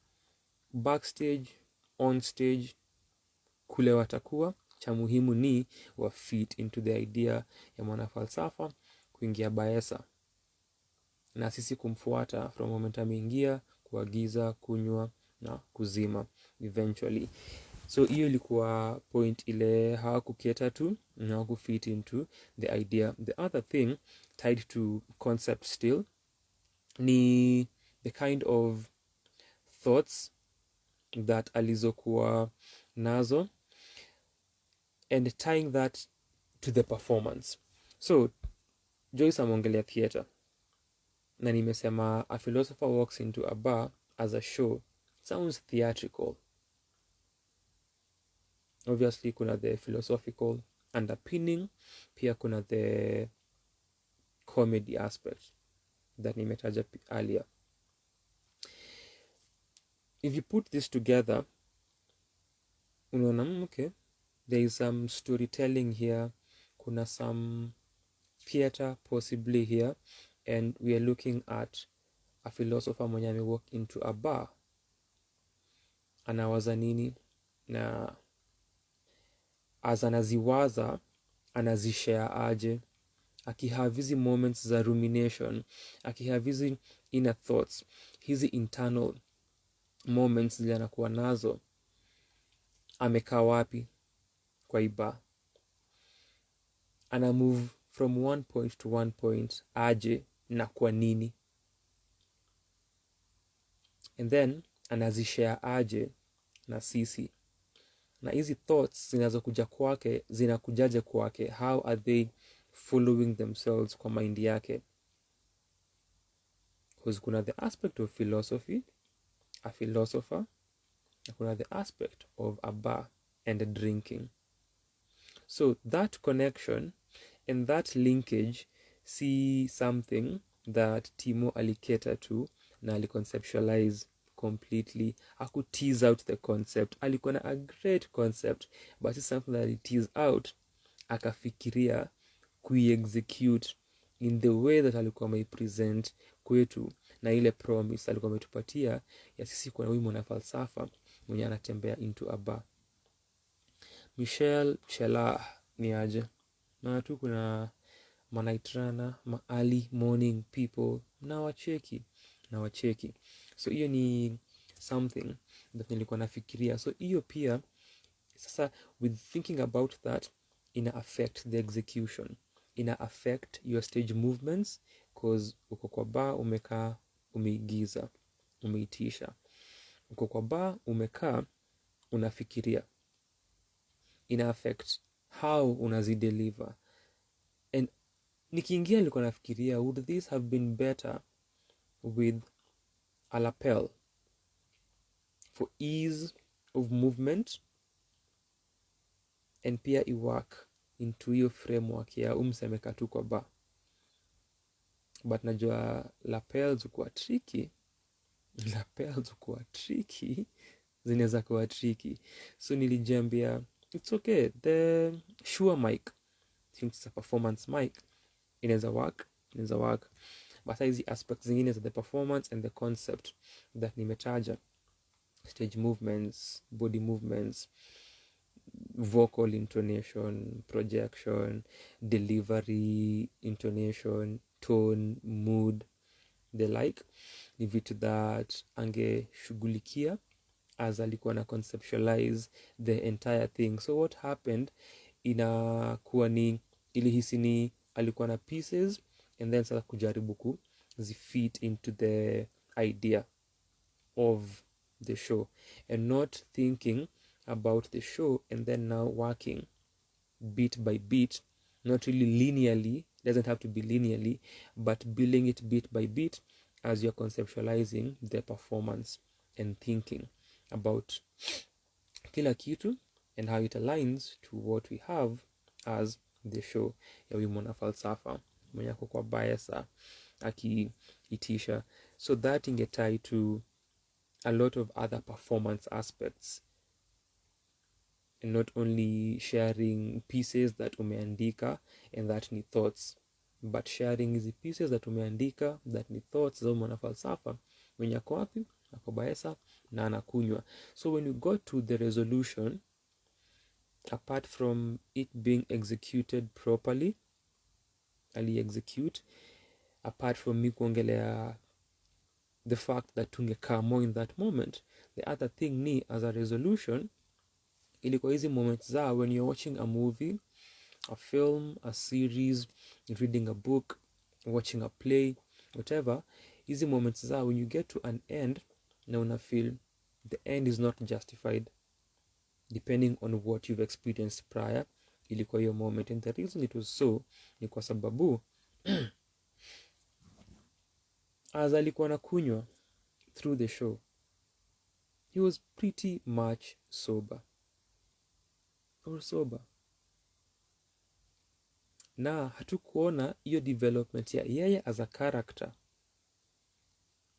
backstage, on stage, kule watakuwa, cha muhimu ni wa fit into the idea ya mwana falsafa kuingia baesa, na sisi kumfuata from moment ameingia, kuagiza, kunywa na kuzima eventually. So hiyo ilikuwa point ile hawakuketa tu na hawakufit into the idea. The other thing tied to concept still ni the kind of thoughts that alizokuwa nazo, and tying that to the performance. So Joyce amongelea theater, na nimesema a philosopher walks into a bar as a show sounds theatrical. Obviously kuna the philosophical underpinning, pia kuna the comedy aspect that nimetaja earlier. If you put this together, unaona okay, there is some storytelling here, kuna some theater possibly here, and we are looking at a philosopher mwenye ame walk into a bar, anawaza nini, na as anaziwaza anazishare aje, akihave hizi moments za rumination, akihave hizi inner thoughts, hizi internal moments zile anakuwa nazo, amekaa wapi kwa hii bar, ana move from one point to one point aje na kwa nini, and then anazishare aje na sisi, na hizi thoughts zinazokuja kwake zinakujaje kwake, how are they following themselves kwa mind yake. Because kuna the aspect of philosophy, a philosopher, na kuna the aspect of a bar and a drinking. So that connection and that linkage, see something that Timo aliketa to na aliconceptualize completely. Aku tease out the concept, alikuwa na a great concept, but it's something that he tease out, akafikiria kui-execute in the way that alikuwa present kwetu, na ile promise alikuwa ametupatia ya sisi kwa huyu mwana falsafa mwenye anatembea into a bar. Michelle ni aje? Na tu kuna manaitrana, early morning people, na wacheki. So hiyo ni something that nilikuwa nafikiria. So hiyo pia, sasa with thinking about that, ina affect the execution. Ina affect your stage movements, cause uko kwa bar umekaa, umeigiza, umeitisha. Uko kwa bar umekaa, unafikiria. Ina affect how unazideliver. And nikiingia nilikuwa nafikiria, would this have been better with a lapel for ease of movement, and pia iwork into hiyo framework ya umsemeka tu kwa bar. But najua lapels ukuwa tricky, zinaweza kuwa tricky. So nilijambia, it's okay, the Shure mic, I think it's a performance mic, inaweza work. But hizi aspects zingine za the performance and the concept that nimetaja, stage movements, body movements, vocal intonation, projection, delivery, intonation, tone, mood, the like, ni vitu that angeshughulikia as alikuwa na conceptualize the entire thing. So what happened, inakuwa ni ilihisi ni alikuwa na pieces, and then sasa kujaribu kuzifit into the idea of the show, and not thinking about the show and then now working bit by bit, not really linearly, doesn't have to be linearly, but building it bit by bit as you're conceptualizing the performance and thinking about kila kitu and how it aligns to what we have as the show ya huyu mwana falsafa mwenye ako kwa biasa akiitisha. So that ingetie to a lot of other performance aspects, and not only sharing pieces that umeandika and that ni thoughts, but sharing hizi pieces that umeandika that ni thoughts za mwana falsafa mwenye ako wapi, ako biasa na anakunywa. So when you got to the resolution, apart from it being executed properly, ali-execute, apart from me kuongelea the fact that tungekaa more in that moment, the other thing ni as a resolution, ilikuwa hizi moments za when you're watching a movie, a film, a series, reading a book, watching a play, whatever, hizi moments za when you get to an end na una feel the end is not justified depending on what you've experienced prior, ilikuwa hiyo moment. And the reason it was so ni kwa sababu as alikuwa nakunywa through the show, he was pretty much sober. Na hatukuona hiyo development ya yeye as a character,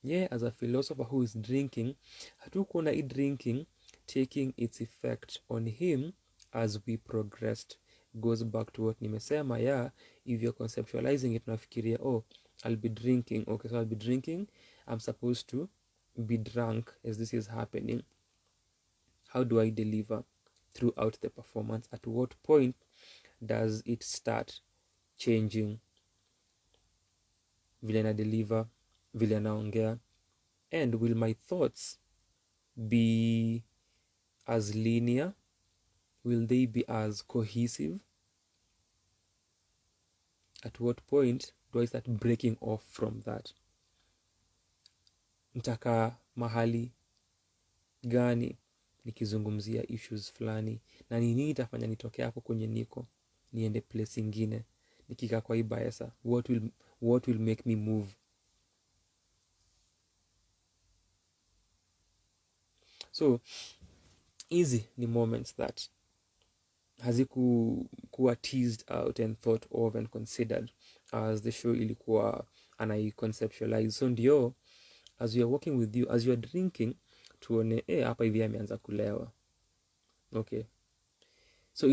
yeye as a philosopher who is drinking. Hatukuona hii drinking taking its effect on him as we progressed. Goes back to what nimesema, if you're conceptualizing it, nafikiria, I'll be drinking. Okay, so I'll be drinking. I'm supposed to be drunk as this is happening. How do I deliver throughout the performance? At what point does it start changing vile na deliver, vile naongea? And will my thoughts be as linear will they be as cohesive? At what point do I start breaking off from that? Nitakaa mahali gani nikizungumzia issues fulani, na ni nini itafanya nitoke hapo kwenye niko niende place ingine? Nikikaa kwa hii biasa, what will make me move? So hizi ni moments that hazikuwa teased out and thought of and considered as the show ilikuwa anai-conceptualize. So ndio as we are working with you, as you are drinking, tuone hapa hivi ameanza kulewa. Okay, so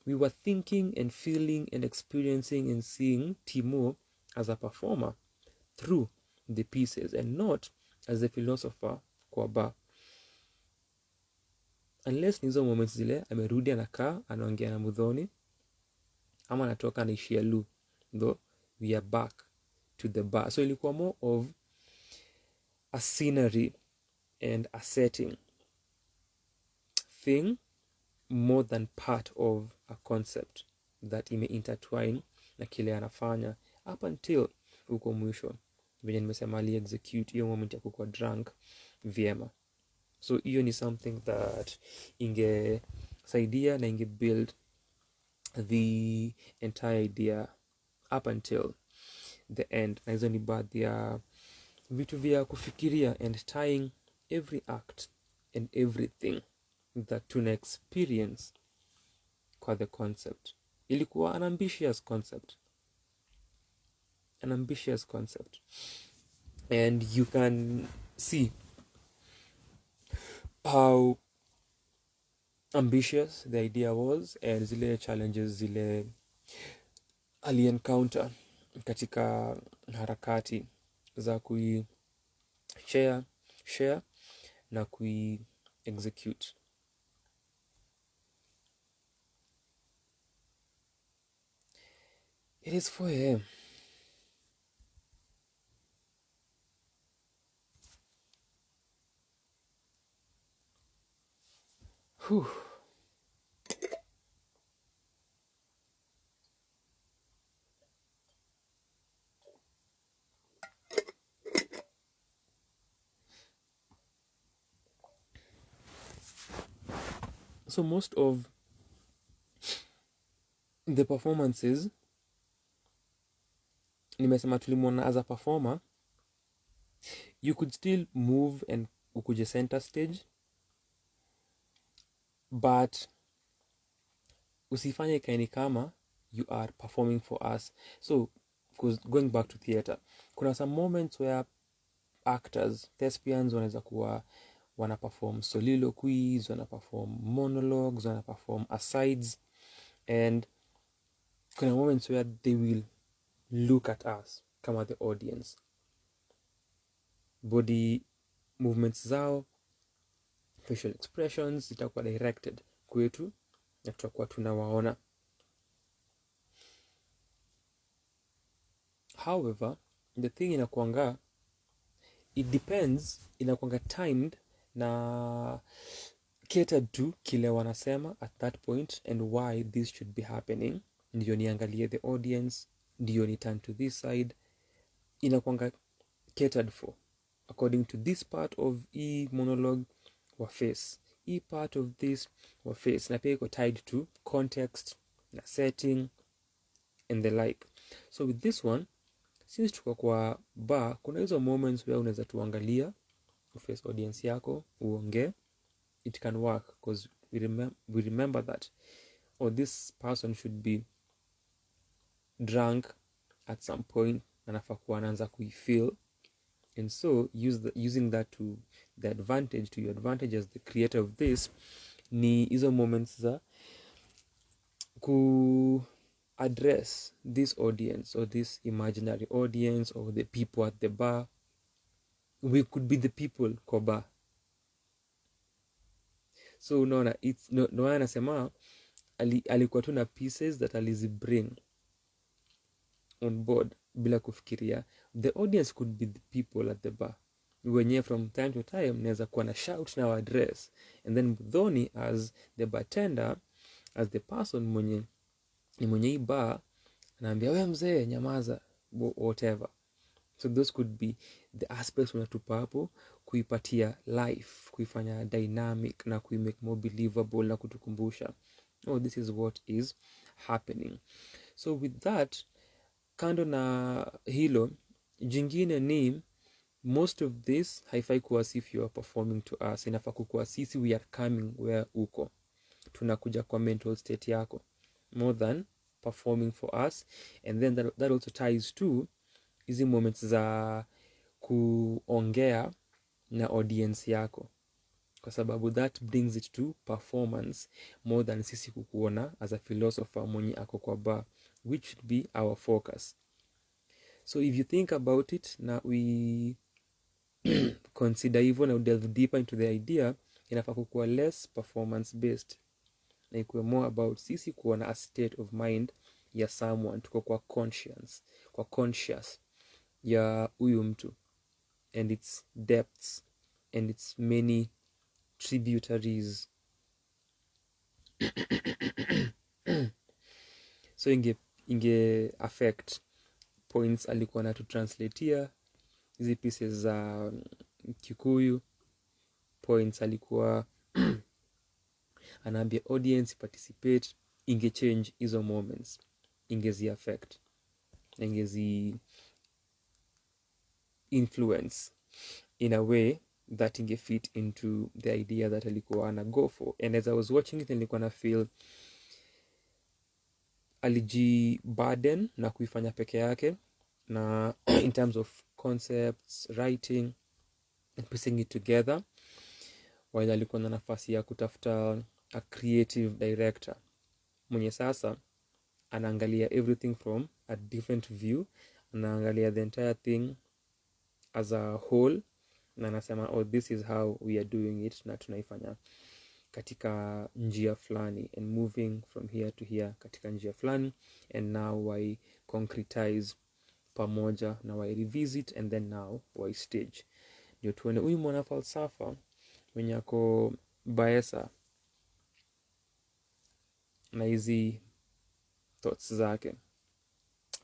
we were thinking and feeling and experiencing and seeing Timo as a performer through the pieces and not as a philosopher kwa bar. Unless nizo moments zile amerudi anakaa anaongea na Muthoni ama anatoka anaishia lu, though we are back to the bar. So ilikuwa more of a scenery and a setting thing more than part of a concept that ime intertwine na kile anafanya up until uko mwisho venye nimesema ali execute hiyo moment ya kukuwa drunk vyema. So hiyo ni something that ingesaidia na inge build the entire idea up until the end. Na hizo ni baadhi ya vitu vya kufikiria and tying every act and everything that tuna experience kwa the concept. Ilikuwa an ambitious concept, and you can see how ambitious the idea was and zile challenges zile ali encounter katika harakati za kui share na kui execute. It is 4 a.m. Whew. So most of the performances nimesema tulimwona as a performer, you could still move and ukuje center stage, but usifanye kaini kama you are performing for us. So going back to theater, kuna some moments where actors, thespians wanaweza kuwa wana perform soliloquies, wana perform monologues, wana perform asides, and kuna moments where they will look at us kama the audience. Body movements zao, facial expressions zitakuwa directed kwetu na tutakuwa tunawaona. However, the thing inakuanga, it depends, inakuanga timed na catered to kile wanasema at that point and why this should be happening. Ndiyo niangalie the audience, ndiyo ni turn to this side. Inakuanga catered for according to this part of e monologue wa face, e part of this wa face, na pia iko tied to context na setting and the like. So with this one, since tuko kwa bar, kuna hizo moments where unaweza tuangalia face audience yako uongee. It can work because we remember that this person should be drunk at some point na nafaa kuwa anaanza kuifeel, and so using that to the advantage, to your advantage as the creator of this, ni hizo moments za ku address this audience or this imaginary audience or the people at the bar. We could be the people kwa bar. So unaona, no anasema alikuwa tu na pieces that alizibring on board bila kufikiria. The audience could be the people at the bar. wenyewe from time to time naweza kuwa na shout na address, and then Muthoni as the bartender, as the person mwenye hii bar, anaambia we mzee nyamaza, whatever. So those could be the aspects unatupa hapo kuipatia life, kuifanya dynamic na kuimake more believable na kutukumbusha this is what is happening. So with that, kando na hilo, jingine ni most of this haifai kuwa as if you are performing to us. Inafaa kuwa sisi we are coming where uko, tunakuja kwa mental state yako more than performing for us. And then that also ties to hizi moments za kuongea na audience yako, kwa sababu that brings it to performance more than sisi kukuona as a philosopher mwenye ako kwa bar, which should be our focus. So if you think about it, na we consider hivyo na delve deeper into the idea, inafaa kukuwa less performance based na ikuwe more about sisi kuona a state of mind ya someone, tuko kwa conscious ya huyu mtu and its depths and its many tributaries. So inge affect points alikuwa na tutranslatea hizi pieces za Kikuyu, points alikuwa anaambia audience participate, inge change hizo moments, ingezi affect, ingezi influence in a way that inge fit into the idea that alikuwa ana go for. And as I was watching it, nilikuwa na feel alijiburden na kuifanya peke yake, na in terms of concepts, writing and piecing it together, while alikuwa na nafasi ya kutafuta a creative director mwenye sasa anaangalia everything from a different view, anaangalia the entire thing as a whole, na anasema this is how we are doing it, na tunaifanya katika njia fulani, and moving from here to here katika njia fulani, and now why concretize pamoja, na why revisit, and then now why stage. Ndio tuone huyu mwana falsafa mwenye ako Baesa na hizi thoughts zake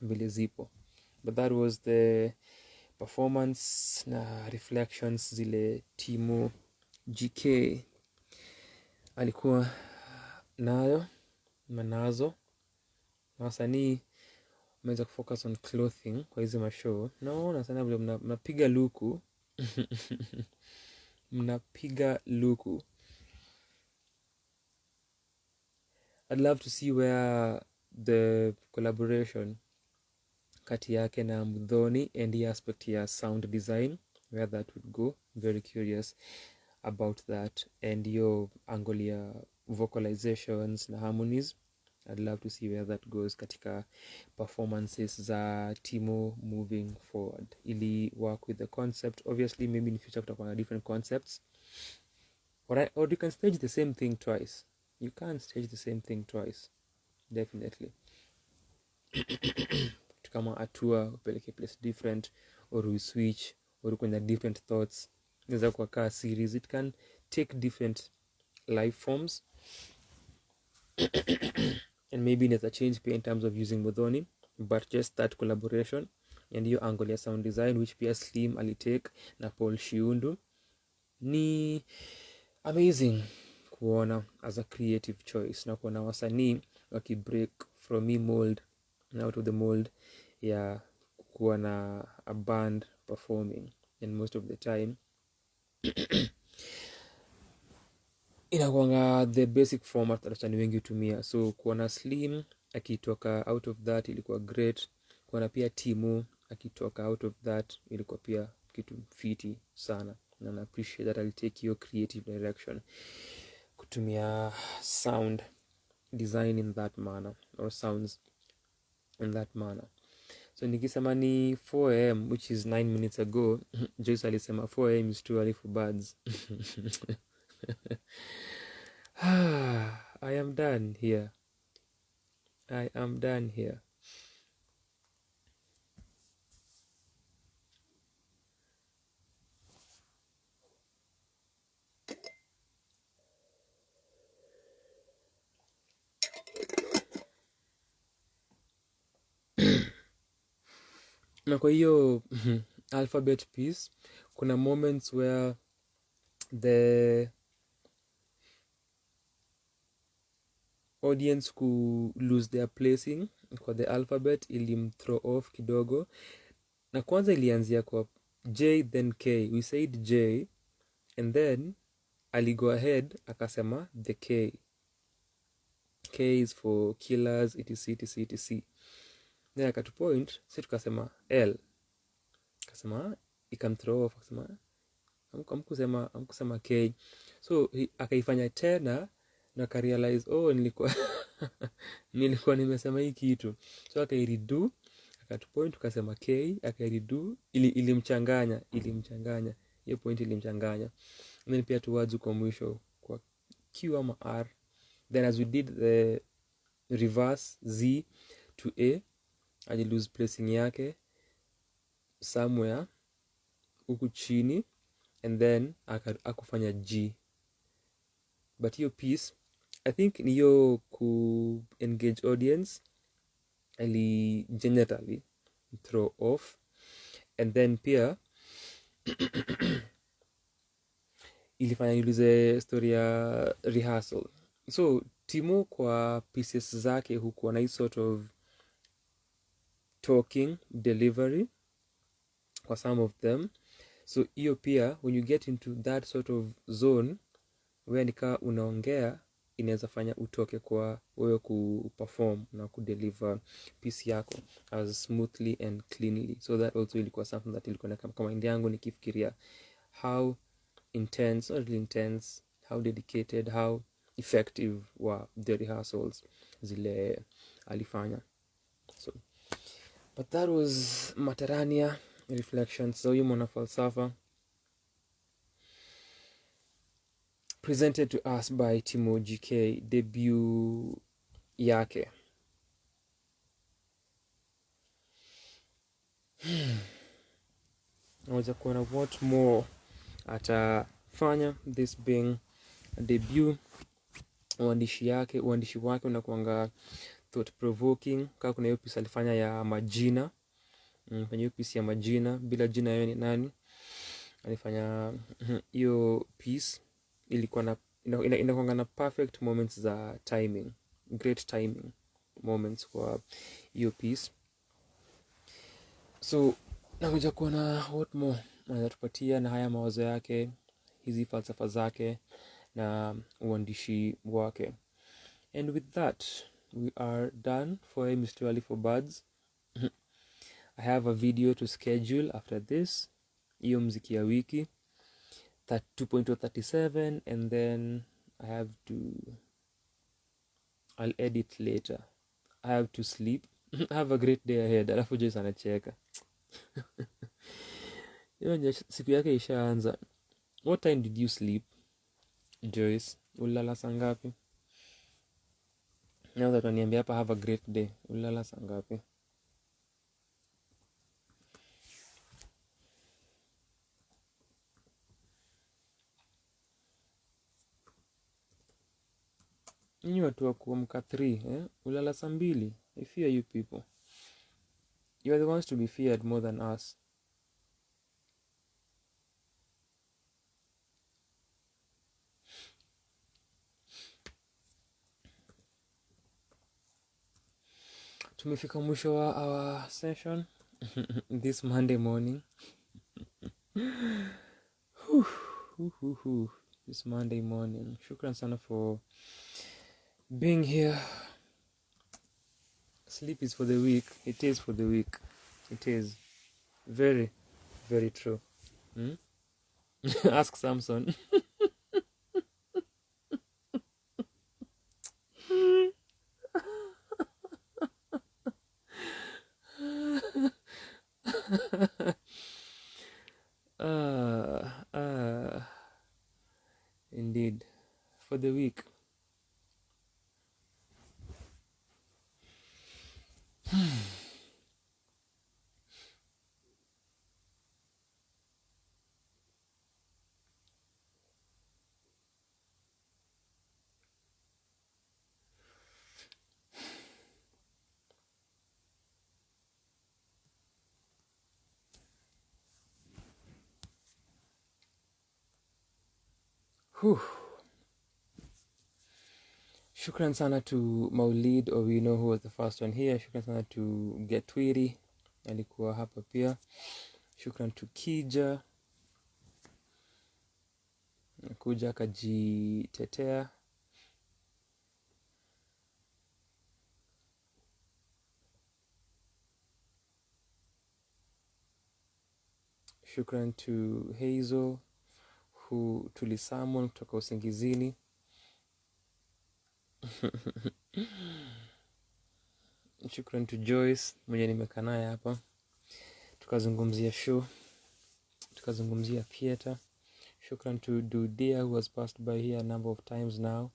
vile zipo. But that was the performance na reflections zile Timo GK alikuwa nazo. Na wasanii wameweza kufocus on clothing kwa hizi mashow. Naona sana vile mnapiga luku mnapiga luku. I'd love to see where the collaboration kati yake na Muthoni and the aspect ya sound design, where that would go. Very curious about that, and your angle ya vocalizations na harmonies. I'd love to see where that goes katika performances za Timo moving forward. Ili work with the concept. Obviously, maybe in the future kutakuwa na different concepts. Or you can stage the same thing twice. You can't stage the same thing twice. Definitely. Kama atua upeleke place different, or we switch, or kuna different thoughts. Inaweza kuwa kaa series. It can take different life forms. And maybe inaweza change pia in terms of using Muthoni, but just that collaboration and hiyo angle ya sound design, which pia Slim alitake na Paul Shiundu, ni amazing kuona as a creative choice, na kuona wasanii wakibreak from me mold and out of the mold ya kuwa na a band performing. And most of the time inakuanga the basic format that wasanii wengi hutumia. So kuona Slim akitoka out of that ilikuwa great. Kuona pia Timo akitoka out of that ilikuwa pia kitu fiti sana, na na appreciate that I'll take your creative direction kutumia sound design in that manner, or sounds in that manner. So nikisema ni 4 am, which is 9 minutes ago, Joyce alisema 4 am is too early for birds. I am done here. Na kwa hiyo alphabet piece kuna moments where the audience could lose their placing kwa the alphabet, throw off kidogo. Na kwanza ilianzia kwa J then K. We said J and then ali go ahead akasema the K. K is for killers, etc. Then akatupoint, si tukasema L. Akasema throw off, akasema amkusema K. So akaifanya tena na akarealize nilikuwa nimesema hii kitu. So akairedo, akatupoint tukasema K, akairedo, ilimchanganya. Hiyo point ilimchanganya. And then pia tu words kwa mwisho kwa Q ama R. Then as we did the reverse Z to A, ali lose placing yake somewhere huku chini, and then akufanya G. But hiyo piece I think ni hiyo ku engage audience ali generally throw off. And then pia ilifanya niulize story ya rehearsal. So Timo kwa pieces zake hukuwa na hii sort of talking delivery kwa some of them. So hiyo pia when you get into that sort of zone where nika unaongea, inaweza fanya utoke kwa wewe kuperform na kudeliver piece yako as smoothly and cleanly. So that also ilikuwa something that ilikuwa kama mind yangu nikifikiria how intense, not really intense, how dedicated, how effective were the rehearsals zile alifanya. So but that was Matarania Reflections. So huyu mwana falsafa presented to us by Timo GK, debut yake. Naweza kuona what more atafanya, this being a debut. Uandishi wake unakuanga thought provoking. Kama kuna hiyo piece alifanya ya majina, kwenye hiyo piece ya majina bila jina yeye ni nani, alifanya hiyo piece ilikuwa na inakuanga na perfect moments za timing, great timing moments kwa hiyo piece. So nakuja kuona what more anatupatia na haya mawazo yake, hizi falsafa zake na uandishi wake. And with that we are done for Mr. Ali for Birds. I have a video to schedule after this, hiyo mziki ya wiki 2.37, and then I'll edit later. I have to sleep. Have a great day ahead. Alafu Joyce anacheka. Siku yake ishaanza. What time did you sleep, Joyce? Ulala saa ngapi? Now that waniambia hapa have a great day. Ulala saa ngapi? Nyinyi watu wa kuamka 3, ulala saa 2. I fear you people. You are the ones to be feared more than us. Tumefika mwisho wa our session this Monday morning. This Monday morning. Shukran sana for being here. Sleep is for the weak. It is for the weak. It is very, very true. Ask Samson. Indeed, for the weak. Whew. Shukran sana to Maulid, or we know who was the first one here. Shukran sana to Get Tweety, alikuwa hapa pia. Shukran to Kija, kuja akajitetea. Shukran to Hazel, who tulisamon kutoka usingizini. Shukran to Joyce, mwenye nimekaa naye hapa, tukazungumzia show, tukazungumzia theater. Shukran to Dudia, who has passed by here a number of times now.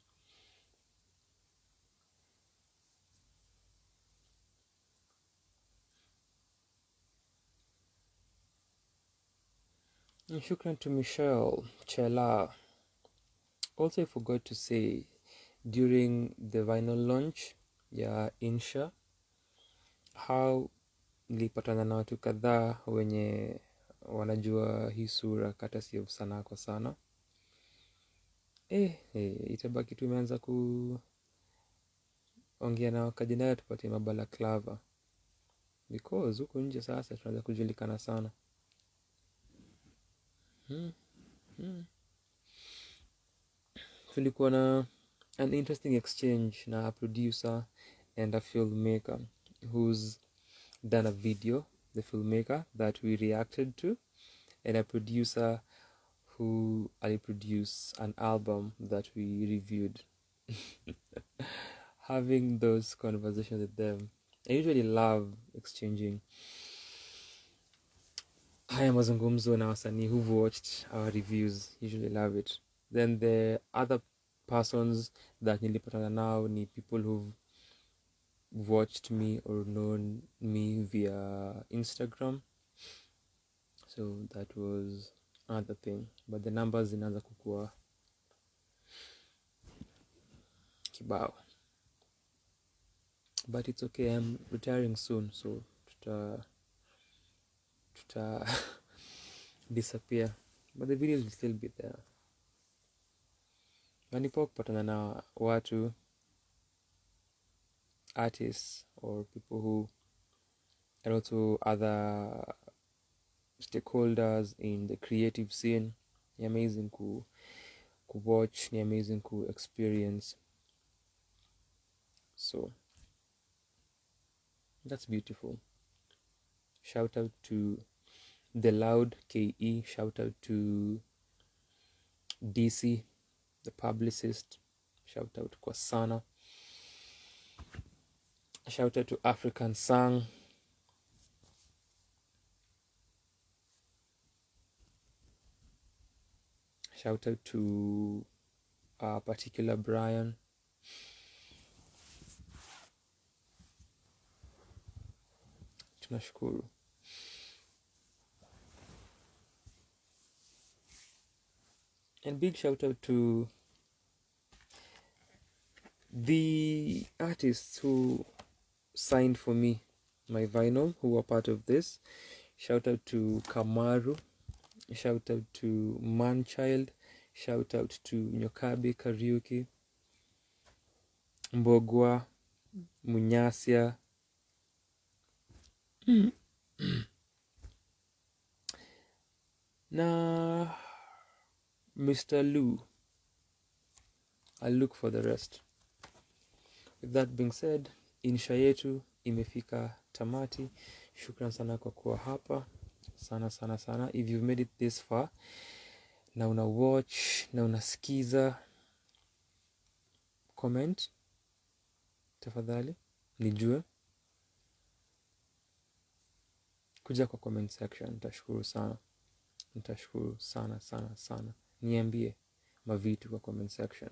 And shukran to Michelle Chela. Also, I forgot to say, during the vinyl launch ya Insha, how nilipatana na watu kadhaa wenye wanajua hii sura courtesy of Sanaa kwa Sana. Itabaki tumeanza kuongea na wakajinaya tupate mabalaklava, because huku nje sasa tunaanza kujulikana sana. Tulikuwa na an interesting exchange na a producer and a filmmaker who's done a video, the filmmaker that we reacted to, and a producer who produce an album that we reviewed. Having those conversations with them, I usually love exchanging haya mazungumzo na wasanii who've watched our reviews. Usually love it. Then the other persons that nilipatana nao ni people who've watched me or known me via Instagram. So that was another thing. But the numbers zinaanza kukua kibao. But it's okay, I'm retiring soon, so tuta disappear. But the videos will still be there. Manipo kupatana na watu, artists or people who, and also other stakeholders in the creative scene, ni amazing ku watch, ni amazing ku experience. So that's beautiful. Shout out to The Loud KE, shout out to DC, the publicist, shout out kwa Sanaa, shout out to African Sang, shout out to particular Brian. Tunashukuru. And big shout out to the artists who signed for me my vinyl, who were part of this. Shout out to Kamaru, shout out to Manchild, shout out to Nyokabi Kariuki, Mbogwa, Munyasia, na Mr. Lou. I'll look for the rest. With that being said, insha yetu imefika tamati. Shukran sana kwa kuwa hapa. Sana sana sana. If you've made it this far, na una watch, na unasikiza, comment tafadhali nijue. Kuja kwa comment section, nitashukuru sana. Nitashukuru sana sana sana. Niambie mavitu kwa comment section.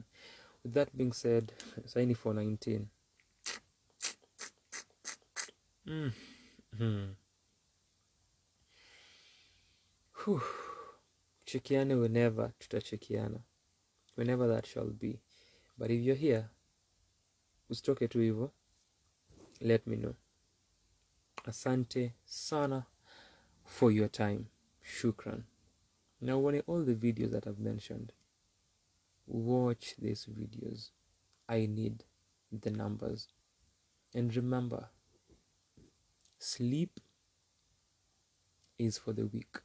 With that being said, saini 419. Chekiane whenever tutachekiana, whenever that shall be. But if you're here, usitoke tu hivyo, let me know. Asante sana for your time. Shukran. Now, all the videos that I've mentioned, watch these videos. I need the numbers. And remember, sleep is for the weak.